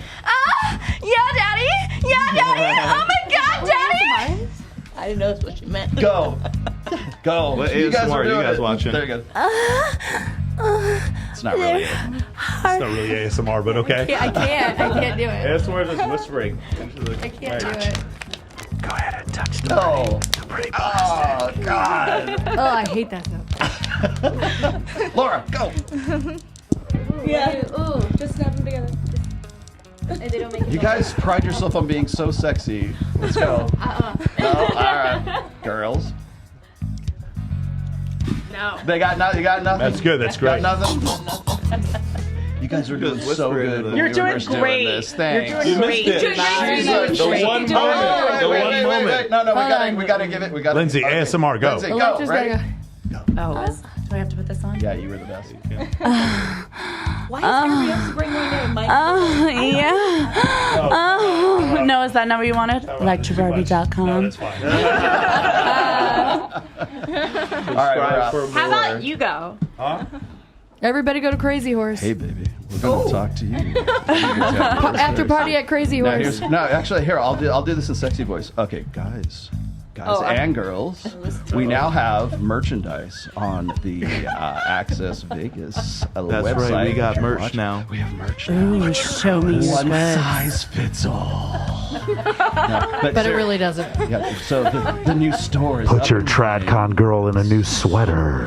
Yeah, Daddy! Yeah, Daddy! Oh my God, Daddy! I didn't know that's what she meant. Go. Go. What You guys ASMR are are you doing guys it. watching? There you go. It's not really it. It's not really ASMR, but okay. I can't do it. ASMR is just whispering. I can't do it. Go ahead and touch the Oh. pretty Oh, God. Oh, I hate that though. Laura, go. Yeah. Ooh, just snap them together. And they don't make it You guys pride yourself on being so sexy. Let's go. No? All right. Girls. No. They got nothing. You got nothing. That's good. That's great. Got nothing. You guys are doing so good. when You're we were doing first doing great. this. Thanks. You're doing great. missed it. The one moment. The one moment. No, we gotta give it. We gotta. Lindsay, ASMR, go. Lindsay, go. Ready? Oh, do I have to put this on? Yeah, you were the best. Why does everybody else bring my name? Mike? Yeah. No, is that not what you wanted? Lecturebarbie.com. That's fine. All right, we're out. How about you go? Everybody go to Crazy Horse. Hey, baby, we're gonna talk to you. After party at Crazy No, Horse. actually, here I'll do this in sexy voice. Okay, guys, guys and girls, we now have merchandise on the Access Vegas website. That's right. We got merch now. We have merch now. Ooh, show me your One spreads. size fits all. No, But it really doesn't. Yeah, so the new store is Put up your and TradCon girl in a new sweater.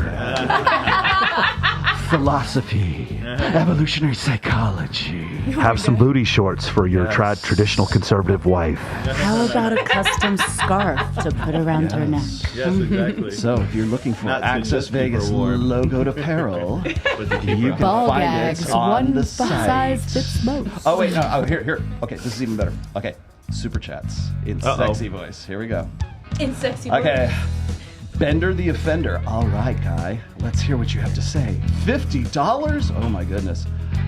philosophy, evolutionary psychology. Have some booty shorts for your traditional conservative wife. How about a custom scarf to put around her neck? Yes, exactly. So if you're looking for Not Access just keep her Vegas warm. logoed apparel, you can Ball find gags. it on One the size site. fits most. Oh wait, no. Oh, here. Okay, this is even better. Okay, super chats in sexy voice. Here we go. In sexy Okay. Bender the Offender. All right, guy. Let's hear what you have to say. $50? Oh my goodness.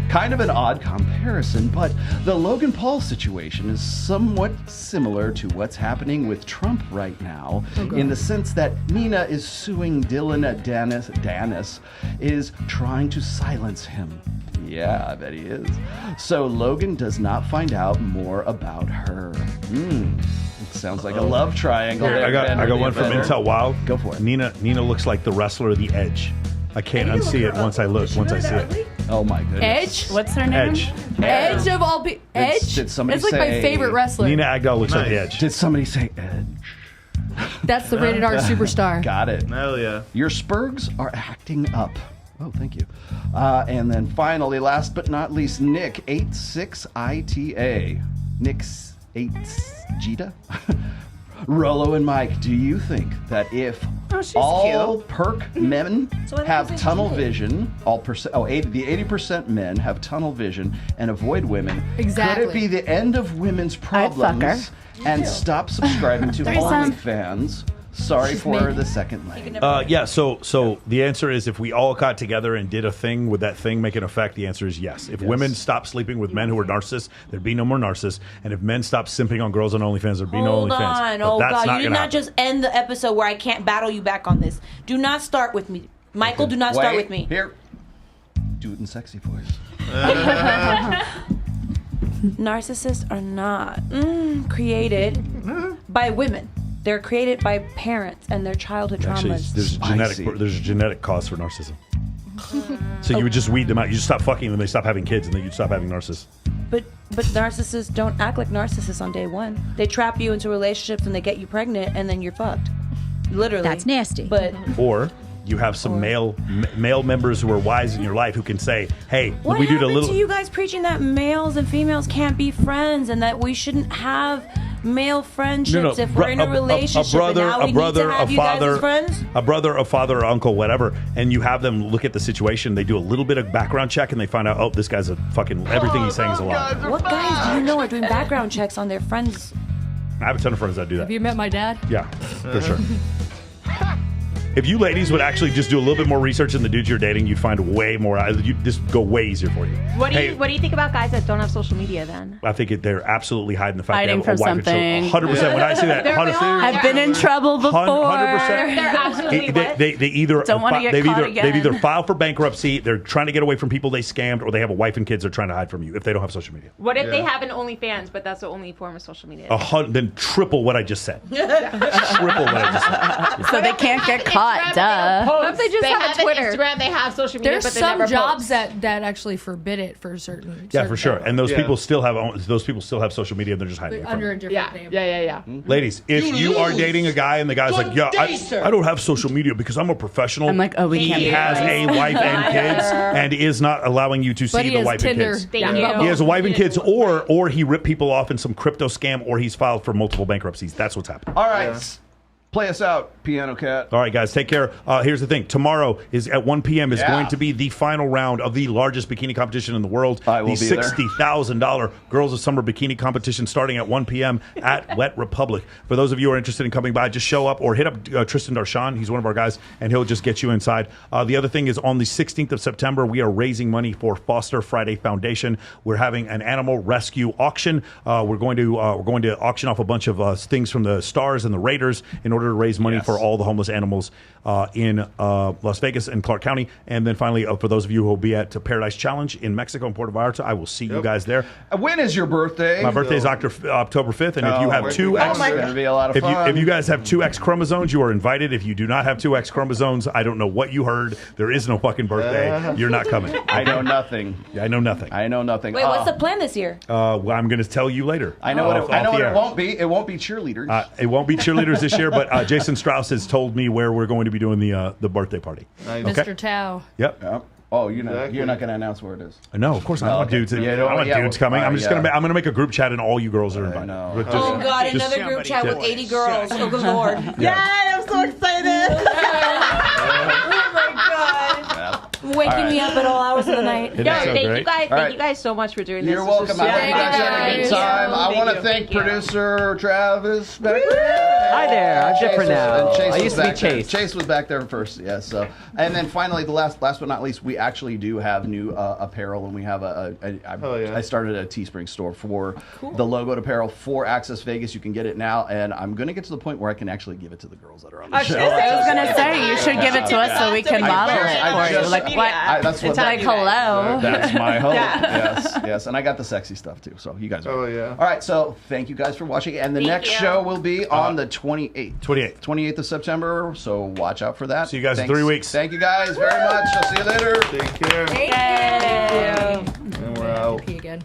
Kind of an odd comparison, but the Logan Paul situation is somewhat similar to what's happening with Trump right now, in the sense that Nina is suing Dylan Danis is trying to silence him. Yeah, I bet he is. So Logan does not find out more about her. Sounds like a love triangle. There, I got Bender the one from Offender. Intel Wild. Go for it. Nina looks like the wrestler The Edge. I can't unsee it once I see it. Oh my goodness. Edge? What's her name? Edge. Edge of all people. Edge? Did somebody That's like my say- favorite wrestler. Nina Agdal looks like The Edge. Did somebody say Edge? That's the rated R superstar. Got it. Hell yeah. Your Spurgs are acting up. Oh, thank you. And then finally, last but not least, Nick 86ITA. Nick's 8 Gita. Rollo and Mike, do you think that if all perk men have tunnel vision, the 80% men have tunnel vision and avoid women, Exactly. could it be the end of women's problems and stop subscribing to OnlyFans? Sorry for the second lane. Yeah, so the answer is if we all got together and did a thing, would that thing make an effect? The answer is yes. If women stop sleeping with men who are narcissists, there'd be no more narcissists. And if men stop simping on girls on OnlyFans, there'd be no Hold OnlyFans. on. But Oh, that's God. not You did gonna not happen. just end the episode where I can't battle you back on this. Do not start with me. Michael, do not start with me. Here. Do it in sexy voice. Narcissists are not created by women. They're created by parents and their childhood Actually, traumas. there's a genetic cause for narcissism. So you would just weed them out. You just stop fucking them, they stop having kids, and then you stop having narcissists. But narcissists don't act like narcissists on day one. They trap you into relationships and they get you pregnant, and then you're fucked. Literally. That's nasty. But Or you have some male members who are wise in your life who can say, "Hey, what we do happened a little." to you guys preaching that males and females can't be friends and that we shouldn't have male friendships if we're in a relationship? a brother, and now we need to have you guys as friends? a brother, a father, or uncle, whatever, and you have them look at the situation. They do a little bit of background check, and they find out, oh, this guy's a fucking everything he's saying is a lie. What guys do you know are doing background checks on their friends? I have a ton of friends that do that. Have you met my dad? Yeah, for sure. If you ladies would actually just do a little bit more research in the dudes you're dating, you'd find way more. You'd just go way easier for you. What do you think about guys that don't have social media then? I think they're absolutely hiding the fact Hiding they have from a wife and something. children. 100%. When I see that, I've been in trouble before. 100%. They're absolutely They either Don't wanna get they've caught either again. filed for bankruptcy, they're trying to get away from people they scammed, or they have a wife and kids they're trying to hide from you if they don't have social media. What if they have an OnlyFans, but that's the only form of social media? Then triple what I just said. Triple what I just said. So they can't get caught, duh. What if they just have a Twitter? Instagram, they have social media, There's but they some never jobs post. that actually forbid it for certain. Yeah, for sure. And those Yeah. people still have social media, and they're just hiding it from Under you. a different name. Yeah. Ladies, if you are dating a guy and the guy's like, yeah, I don't have social media because I'm a professional. I'm like, oh, we he can't be has friends. a wife and kids and is not allowing you to But see he the has wife Tinder. and kids. Thank you. He has a wife and kids, or he ripped people off in some crypto scam, or he's filed for multiple bankruptcies. That's what's happening. All right. Play us out, Piano Cat. All right, guys, take care. Here's the thing. Tomorrow is at 1 p.m. is Yeah. going to be the final round of the largest bikini competition in the world. I will the be there. $60,000 Girls of Summer Bikini Competition starting at 1 p.m. at Wet Republic. For those of you who are interested in coming by, just show up or hit up Tristan Darshan. He's one of our guys, and he'll just get you inside. The other thing is on the 16th of September, we are raising money for Foster Friday Foundation. We're having an animal rescue auction. We're going to auction off a bunch of things from the Stars and the Raiders in order to raise money for for all the homeless animals in Las Vegas and Clark County. And then finally, for those of you who will be at Paradise Challenge in Mexico and Puerto Vallarta, I will see you guys there. When is your birthday? My birthday is October 5th, and if you have two X, it's going to be a lot of fun. If you guys have two X chromosomes, you are invited. If you do not have two X chromosomes, I don't know what you heard. There is no fucking birthday. You're not coming. I know nothing. I know nothing. I know nothing. Wait, what's the plan this year? Well, I'm going to tell you later. I know what it won't be. It won't be cheerleaders. It won't be cheerleaders this year, but Jason Strauss has told me where we're going to be doing the birthday party. Nice. Mr. Tao. Yep. Oh, you're not going to announce where it is? No, of course not. I want dudes. I want dudes coming. I'm just going to make a group chat, and all you girls are invited. Oh God, another group chat with 80 girls. Oh good Lord. Yay! I'm so excited. Oh my God. Waking me up at all hours of the night. Thank you guys so much for doing this. You're welcome. I hope you guys had a good time. I want to thank producer Travis back there. Hi there. I'm different now. Chase I used to be Chase. Chase was back there first, yes. So, and then finally, the last but not least, we actually do have new apparel, and we have I started a Teespring store for the logoed apparel for Access Vegas. You can get it now, and I'm going to get to the point where I can actually give it to the girls that are on the show. I was going to say, you should give it to us so we can model it for you. Like, what? That's it's like, hello. That's my hope. Yes. And I got the sexy stuff too. So you guys. All right. So thank you guys for watching. And the next show will be on the 28th of September. So watch out for that. See you guys in 3 weeks. Thank you guys very much. I'll see you later. Take care. Thank you. And we're out. Pee again.